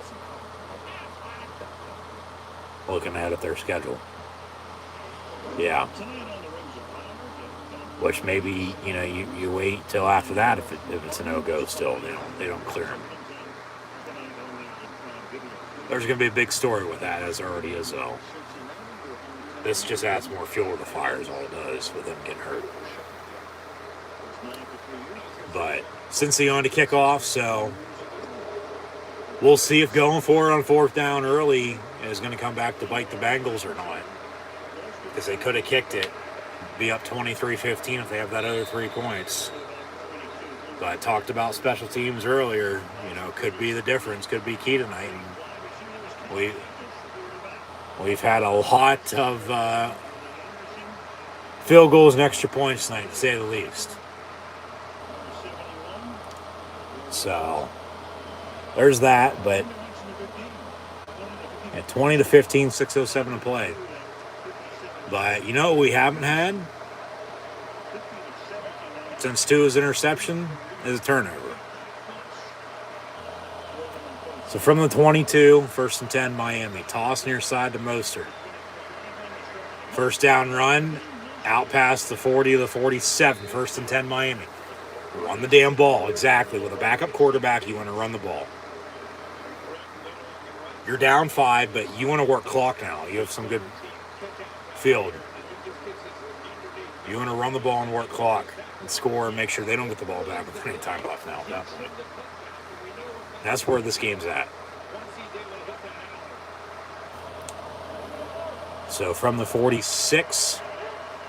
Looking ahead at their schedule. Yeah. Which maybe, you wait till after that if it's a no-go still. They don't clear him. There's going to be a big story with that, as there already is, though. This just adds more fuel to the fire is all it does with them getting hurt. But Cincy on to kick off, so we'll see if going for it on fourth down early is going to come back to bite the Bengals or not. Because they could have kicked it, be up 23-15 if they have that other 3 points. But I talked about special teams earlier. Could be the difference, could be key tonight. And we've had a lot of field goals and extra points tonight, to say the least. So there's that, but at 20-15, 6:07 to play. But what we haven't had since Tua's interception is a turnover. So from the 22, 1st and 10, Miami. Toss near side to Mostert. First down run, out past the 40 to the 47, 1st and 10, Miami. Run the damn ball, exactly. With a backup quarterback, you want to run the ball. You're down 5, but you want to work clock now. You have some good field. You want to run the ball and work clock and score and make sure they don't get the ball back with any time left now. That's where this game's at. So from the 46,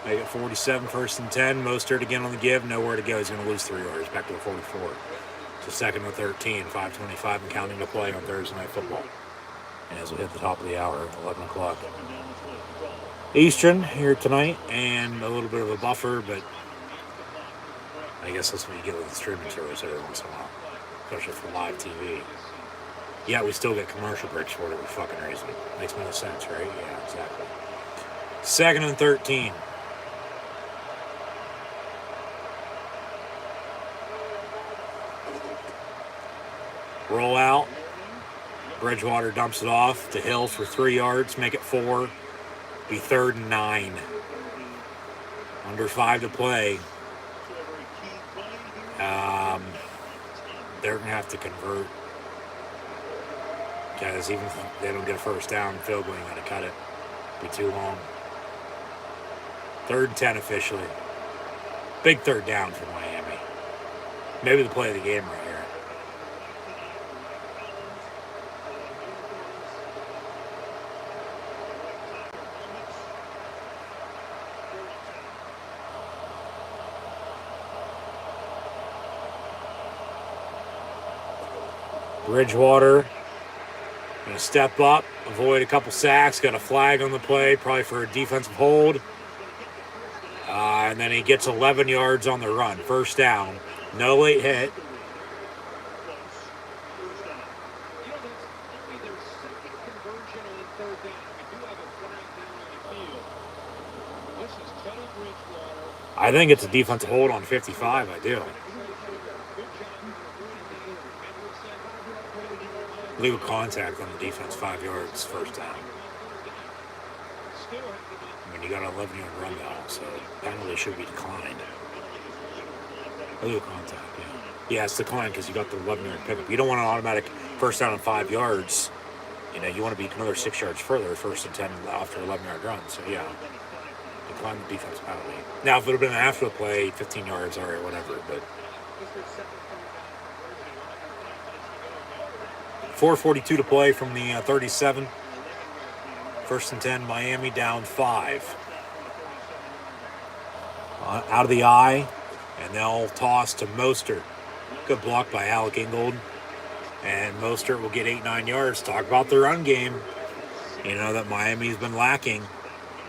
make it 47, 1st and 10. Mostert again on the give. Nowhere to go. He's going to lose 3 yards. Back to the 44. So 2nd and 13, 5:25 and counting to play on Thursday Night Football. And as we hit the top of the hour, 11 o'clock Eastern here tonight, and a little bit of a buffer, but I guess that's what you get with the streaming service every once in a while, especially for live TV. Yeah, we still get commercial breaks for whatever fucking reason. Makes no sense, right? Yeah, exactly. 2nd and 13. Roll out. Bridgewater dumps it off to Hill for 3 yards, make it 4. Be 3rd and 9. Under 5 to play. They're going to have to convert. Because even if they don't get a first down, field goal ain't going to cut it. Be too long. 3rd and 10 officially. Big 3rd down for Miami. Maybe the play of the game right here. Bridgewater going to step up, avoid a couple sacks, got a flag on the play, probably for a defensive hold. And then he gets 11 yards on the run. 1st down. No late hit. I think it's a defensive hold on 55, I do. Legal contact on the defense, 5 yards, 1st down. I mean, you got an 11-yard run now, so penalty should be declined. Legal contact, yeah. Yeah, it's declined because you got the 11-yard pickup. You don't want an automatic 1st down and 5 yards. You want to be another 6 yards further, 1st and 10 after 11-yard run. So, yeah, decline the defense penalty. Now, if it would have been after the play, 15 yards, all right, whatever, but 4:42 to play from the 37. 1st and 10, Miami down 5. Out of the eye, and they'll toss to Mostert. Good block by Alec Ingold. And Mostert will get 8-9 yards. Talk about the run game. That Miami's been lacking.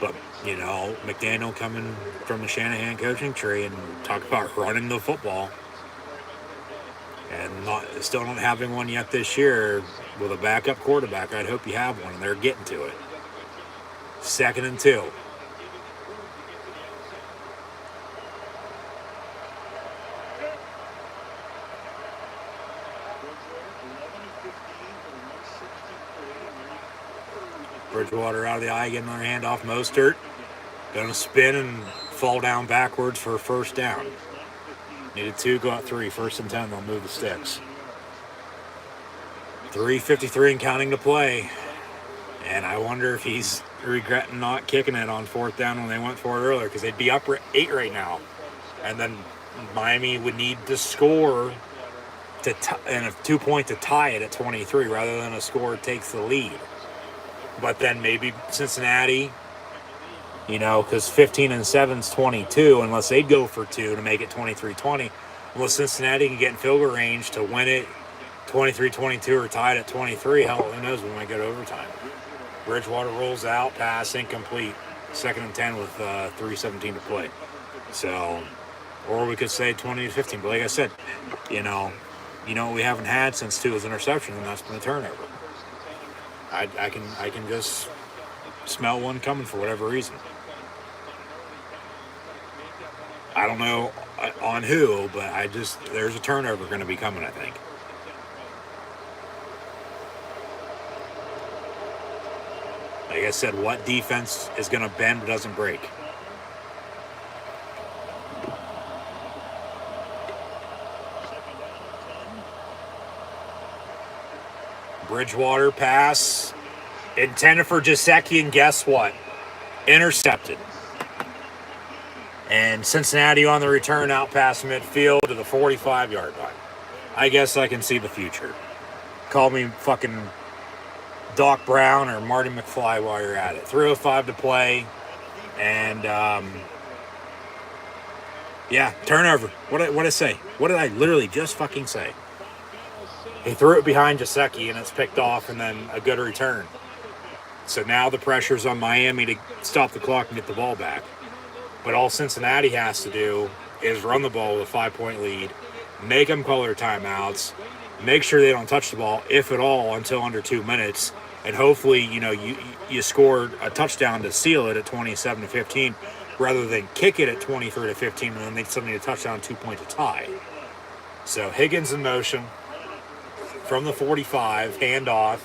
But, McDaniel coming from the Shanahan coaching tree and talk about running the football. And still not having one yet this year with a backup quarterback. I'd hope you have one, and they're getting to it. 2nd and 2. Bridgewater out of the eye, getting another handoff. Mostert gonna spin and fall down backwards for a first down. Needed 2, go out 3. 1st and 10, they'll move the sticks. 3:53 and counting to play. And I wonder if he's regretting not kicking it on 4th down when they went for it earlier, because they'd be up 8 right now. And then Miami would need to score and a 2-point to tie it at 23 rather than a score takes the lead. But then maybe Cincinnati, because 15 and 7 is 22, unless they'd go for 2 to make it 23-20. Unless Cincinnati can get in field goal range to win it 23-22 or tied at 23, hell, who knows, we might go to overtime. Bridgewater rolls out, pass incomplete. 2nd and 10 with 3:17 to play. So, or we could say 20-15. But like I said, what we haven't had since 2 is interception, and that's been a turnover. I can just smell one coming for whatever reason. I don't know on who, but there's a turnover going to be coming, I think. Like I said, what defense is going to bend but doesn't break? Bridgewater pass intended for Gesicki, and guess what? Intercepted. And Cincinnati on the return out past midfield to the 45-yard line. I guess I can see the future. Call me fucking Doc Brown or Marty McFly while you're at it. 3:05 to play. And, turnover. What did I say? What did I literally just fucking say? He threw it behind Gesicki, and it's picked off, and then a good return. So now the pressure's on Miami to stop the clock and get the ball back. But all Cincinnati has to do is run the ball with a 5-point lead, make them call their timeouts, make sure they don't touch the ball, if at all, until under 2 minutes, and hopefully, you scored a touchdown to seal it at 27-15, rather than kick it at 23-15 and then they suddenly a touchdown, 2-point to tie. So Higgins in motion from the 45, handoff,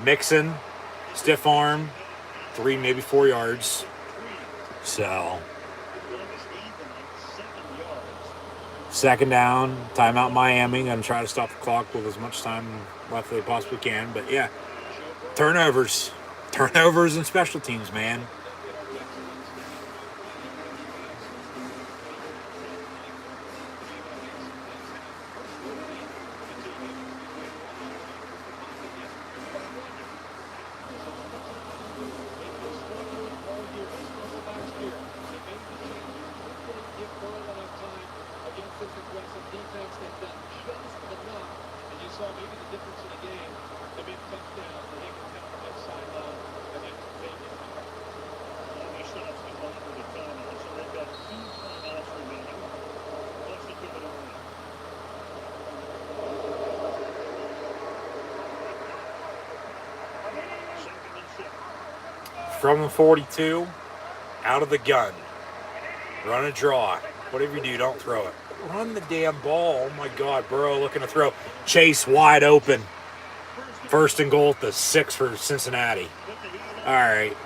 Mixon, stiff arm, 3, maybe 4 yards. So 2nd down, timeout Miami. Going to try to stop the clock with as much time left as they possibly can. But yeah, turnovers and special teams, man. From the 42, out of the gun. Run a draw. Whatever you do, don't throw it. Run the damn ball. Oh my God, Burrow looking to throw. Chase wide open. 1st and goal at the 6 for Cincinnati. All right.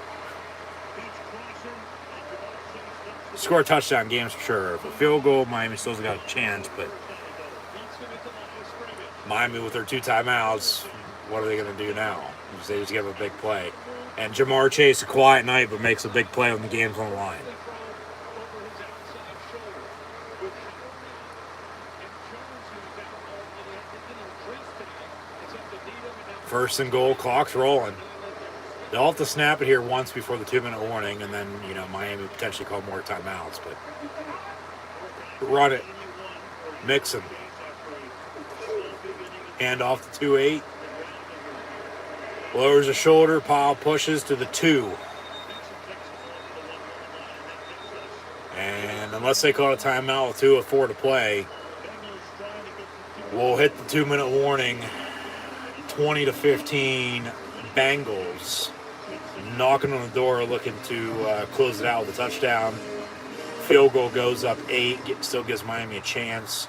Score a touchdown, game's for sure. If a field goal, Miami still's got a chance, but Miami with their 2 timeouts, what are they going to do now? They just give a big play. And Jamar Chase, a quiet night, but makes a big play when the game's on the line. 1st and goal, clock's rolling. They'll have to snap it here once before the 2-minute warning, and then, Miami potentially call more timeouts, but run it. Mixon. Hand off to 2-8. Lowers the shoulder, Powell pushes to the 2. And unless they call a timeout with 2:04 to play, we'll hit the 2-minute warning. 20-15 Bengals. Knocking on the door, looking to close it out with a touchdown. Field goal goes up 8, still gives Miami a chance.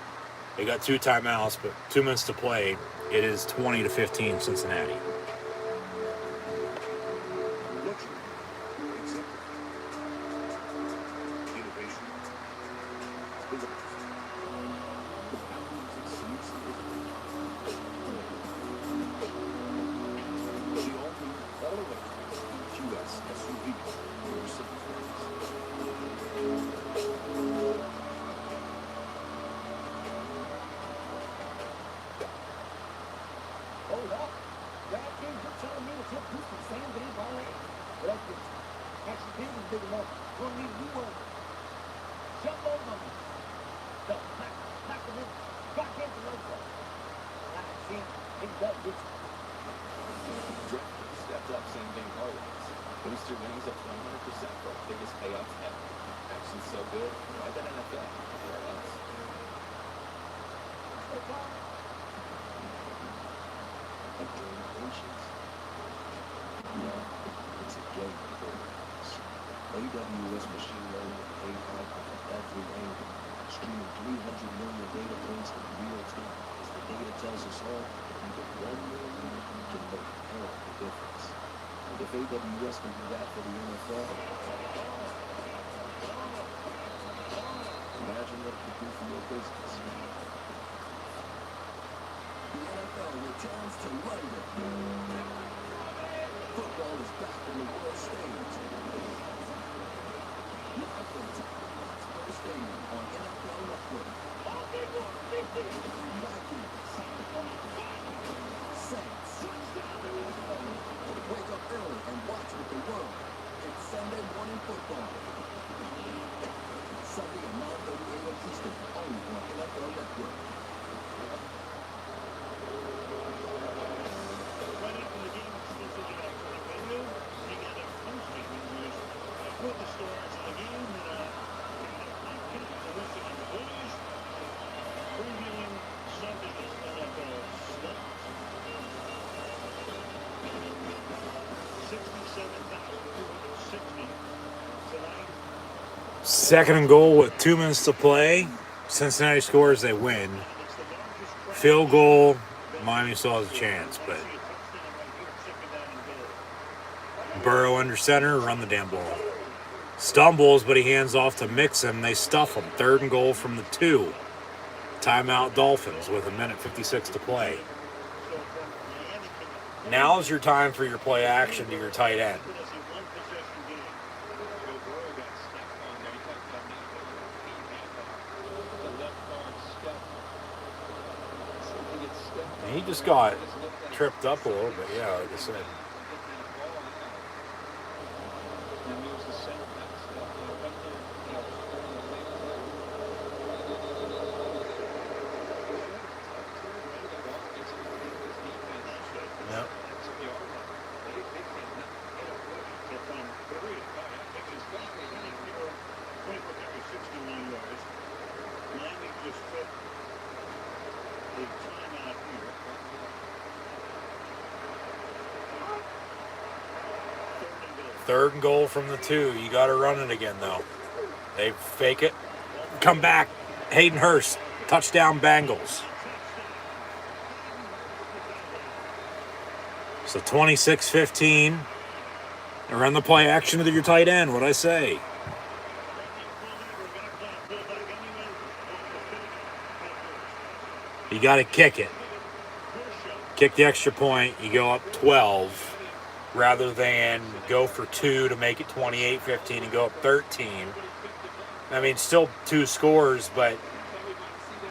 They got 2 timeouts, but 2 minutes to play. It is 20-15 Cincinnati. Here's a big moment. Gonna need new work. Jump over me. No, knock him in. Back into Loco. I see him. He does it. Drift stepped up same game parlays. Boost your winnings up to 100% for our biggest payouts ever. Action's so good, why bet NFL? Where else? A game of inches. No, it's a game of billions. AWS machine learning and AI cover every angle, streaming 300 million data points in real time. As the data tells us all, even 1 million can make all the difference. And if AWS can do that for the NFL, imagine what it could do for your business. The NFL returns to London. Football is back on the world stage. Live from Foxborough Stadium on NFL Network. Vikings. Saints. Wake up early and watch with the world. It's Sunday morning football. Sunday at 9:30 a.m. Eastern, only on NFL Network. Right after the game, it's supposed to be like a video. They got a post statement news with the stars of the game that listening to the boys previewing Sunday's NFL slate. 67,260 tonight. Second and goal with 2 minutes to play. Cincinnati scores, they win. It's the largest crowd. Field goal, Miami still has a chance, but Burrow under center, run the damn ball. Stumbles, but he hands off to Mixon. They stuff him. Third and goal from the 2. Timeout Dolphins with 1:56 to play. Now's your time for your play action to your tight end. He just got tripped up a little bit, yeah, like I said. Yep. Third and goal from the 2. You got to run it again, though. They fake it. Come back. Hayden Hurst. Touchdown Bengals. So 26-15. Run the play action to your tight end. What'd I say? You got to kick it. Kick the extra point. You go up 12. Rather than go for 2 to make it 28-15 and go up 13. I mean, still 2 scores, but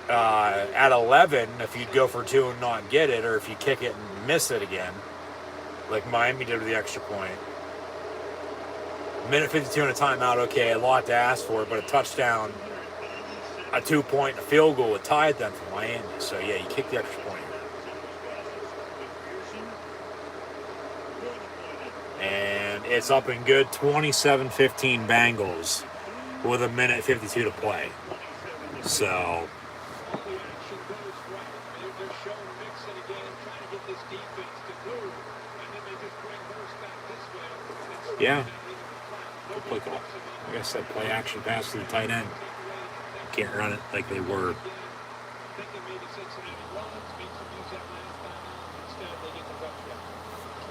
at 11, if you'd go for 2 and not get it, or if you kick it and miss it again, like Miami did with the extra point. Minute 52 and a timeout, okay, a lot to ask for, but a touchdown, a 2-point, a field goal would tie it then for Miami. So, yeah, you kick the extra point. And it's up and good, 27-15 Bengals with 1:52 to play. So, yeah, good play call. Like I said, play action pass to the tight end. Can't run it like they were.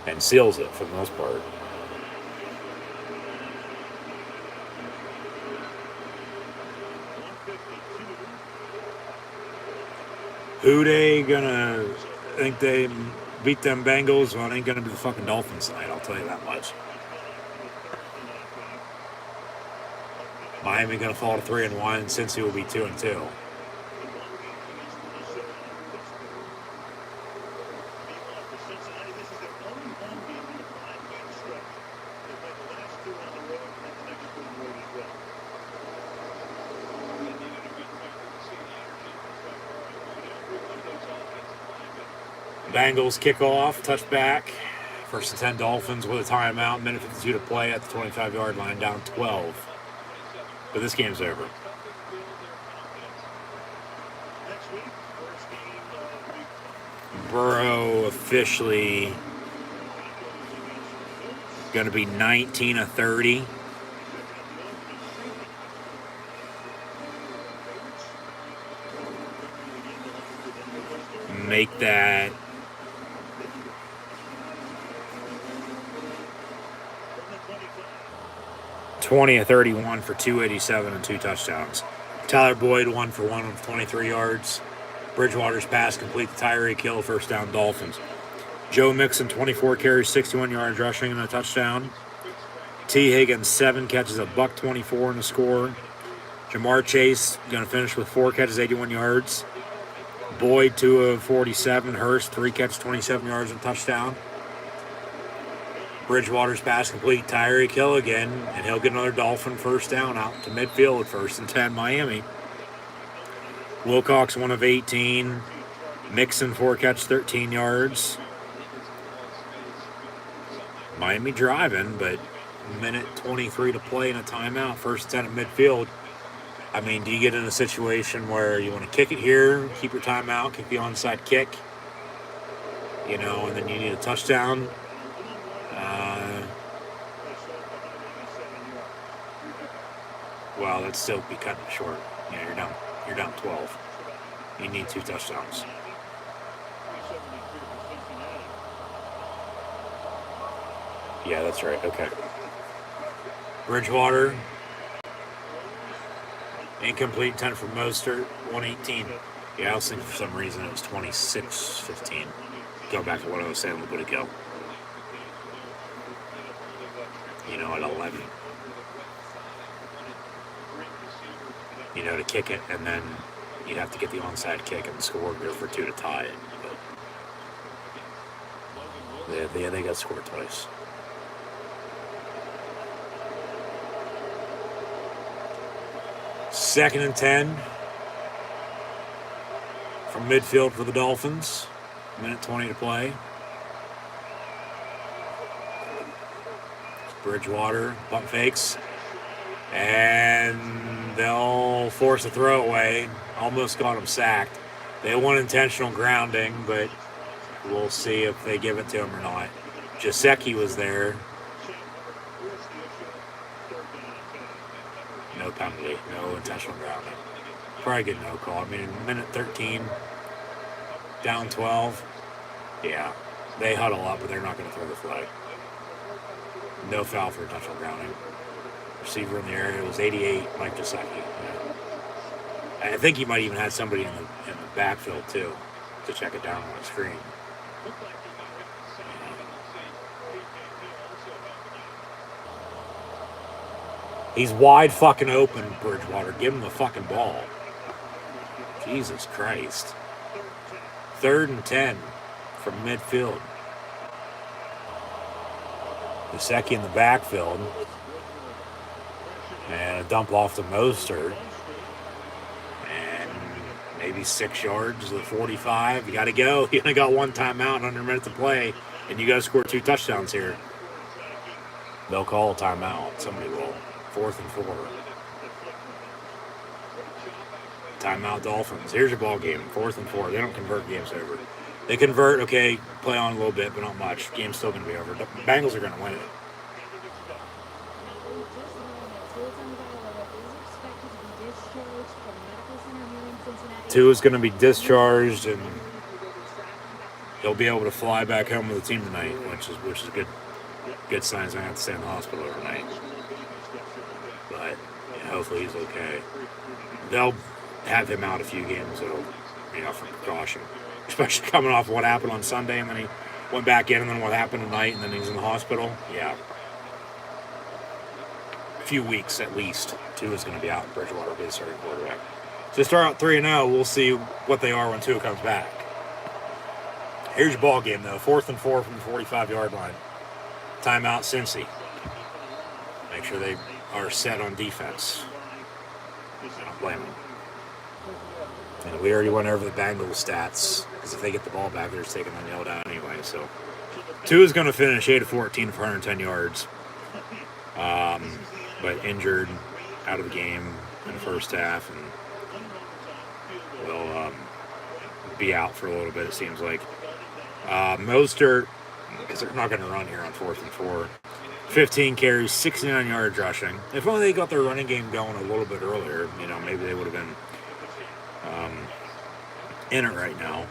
And seals it for the most part. Who they gonna think they beat them Bengals? Well, it ain't gonna be the fucking Dolphins tonight, I'll tell you that much. Miami gonna fall to 3-1, Cincy will be 2-2. Bengals kick off, touchback. First and 10 Dolphins with a timeout. Minute 52 to play at the 25-yard line, down 12. But this game's over. Next week, first game of week Burrow officially going to be 19 of 30. Make that 20 of 31 for 287 and 2 touchdowns. Tyler Boyd 1 for 1 with 23 yards. Bridgewater's pass complete to Tyreek Hill, first down Dolphins. Joe Mixon 24 carries, 61 yards rushing and a touchdown. T. Higgins 7 catches, a $124 and a score. Jamar Chase going to finish with 4 catches, 81 yards. Boyd 2 of 47. Hurst 3 catches, 27 yards and a touchdown. Bridgewater's pass complete. Tyreek Hill again, and he'll get another Dolphin first down out to midfield, first and 10 Miami. Wilcox 1 of 18. Mixon 4 catches, 13 yards. Miami driving, but minute 23 to play in a timeout, first and 10 at midfield. I mean, do you get in a situation where you want to kick it here, keep your timeout, kick the onside kick, and then you need a touchdown? Well, that'd still be cutting it short. Yeah, you're down 12. You need 2 touchdowns. Yeah, that's right. Okay. Bridgewater. Incomplete, 10 for Mostert, 118. Yeah, I was thinking for some reason it was 26-15. Go back to what I was saying a little bit ago. At 11. To kick it, and then you'd have to get the onside kick and score, go for 2 to tie it. But they got scored twice. Second and 10 from midfield for the Dolphins. Minute 20 to play. Bridgewater pump fakes, and they'll force a throwaway. Almost got him sacked. They want intentional grounding, but we'll see if they give it to him or not. Jasecki was there. No penalty, no intentional grounding. Probably good no call. I mean, in minute 13, down 12. Yeah, they huddle up, but they're not going to throw the flag. No foul for intentional grounding. Receiver in the area was 88, Mike Jasecki. Yeah. I think he might even have somebody in the backfield too to check it down on the screen. He's wide fucking open, Bridgewater. Give him the fucking ball. Jesus Christ. 3rd and 10 from midfield. Jasecki in the backfield. And a dump off to Mostert. And maybe 6 yards to the 45. You got to go. You only got 1 timeout, under a minute to play. And you got to score 2 touchdowns here. They'll call a timeout. Somebody will. 4th and 4. Timeout Dolphins. Here's your ball game. 4th and 4. They don't convert games over. They convert, okay, play on a little bit, but not much. Game's still going to be over. The Bengals are going to win it. Tua's going to be discharged, and he'll be able to fly back home with the team tonight, which is a good sign. He's going to have to stay in the hospital overnight. But hopefully he's okay. They'll have him out a few games, though, for precaution. Especially coming off what happened on Sunday, and then he went back in, and then what happened tonight, and then he's in the hospital. Yeah. A few weeks at least. Tua's going to be out. Bridgewater will be the starting quarterback. So they start out 3-0. We'll see what they are when Tua comes back. Here's your ball game, though. 4th and 4 from the 45-yard line. Timeout, Cincy. Make sure they are set on defense. I don't blame them. And we already went over the Bengals stats because if they get the ball back, they're just taking the nail down anyway. So Tua is going to finish 8 of 14 for 110 yards, but injured, out of the game in the first half, and will be out for a little bit. It seems like Mostert, because they're not going to run here on 4th and 4. 15 carries, 69 yards rushing. If only they got their running game going a little bit earlier, maybe they would have been in it right now.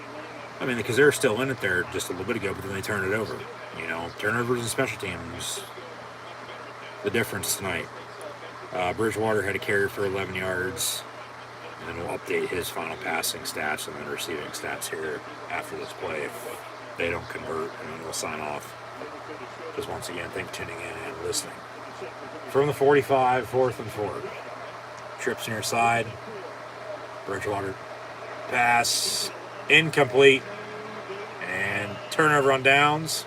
I mean, because they're still in it there just a little bit ago, but then they turned it over. Turnovers and special teams, the difference tonight. Bridgewater had a carry for 11 yards, and then we'll update his final passing stats and then receiving stats here after this play if they don't convert, and then we'll sign off. Just once again, thank you for tuning in and listening. From the 45, 4th and 4. Trips near side. Bridgewater pass incomplete, and turnover on downs.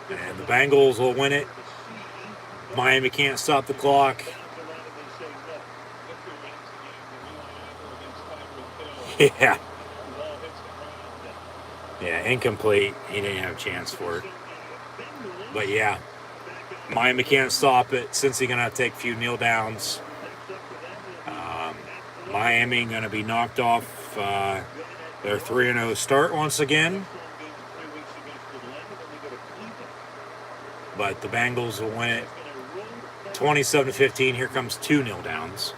And the Bengals will win it. Miami can't stop the clock. Yeah. Yeah, incomplete. He didn't have a chance for it. But yeah, Miami can't stop it. Cincy going to have to take a few kneel downs. Miami going to be knocked off their 3-0 start once again. But the Bengals will win it 27-15. Here comes 2 kneel downs.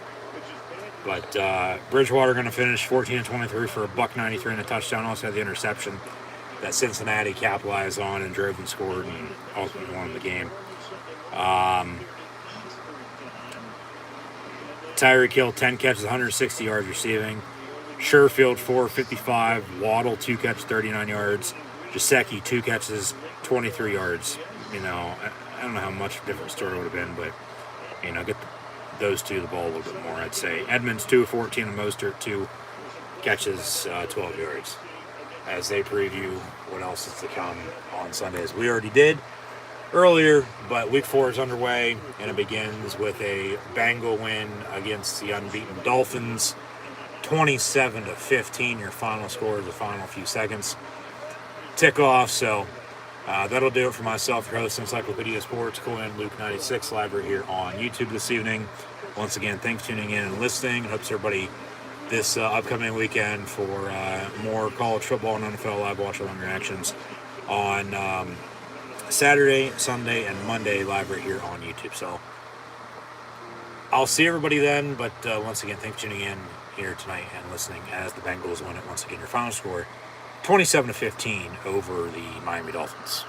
But Bridgewater going to finish 14-23 for a $193 and a touchdown. Also had the interception that Cincinnati capitalized on and drove and scored and ultimately won the game. Tyreek Hill, 10 catches, 160 yards receiving. Sherfield, 455. Waddle, 2 catches, 39 yards. Gesicki, 2 catches, 23 yards. I don't know how much different story would have been, but, get those two the ball a little bit more, I'd say. Edmonds, 2 of 14, and Mostert, 2 catches, 12 yards. As they preview what else is to come on Sundays. We already did earlier, but Week 4 is underway, and it begins with a Bengal win against the unbeaten Dolphins. 27-15, your final score is the final few seconds. Tick off, so that'll do it for myself, your host, Encyclopedia Sports, Coin Luke 96, live right here on YouTube this evening. Once again, thanks for tuning in and listening. Hopes everybody this upcoming weekend for more college football and NFL live watch along reactions on Saturday, Sunday, and Monday live right here on YouTube. So I'll see everybody then, but once again, thanks for tuning in here tonight and listening as the Bengals win it. Once again, your final score, 27-15 over the Miami Dolphins.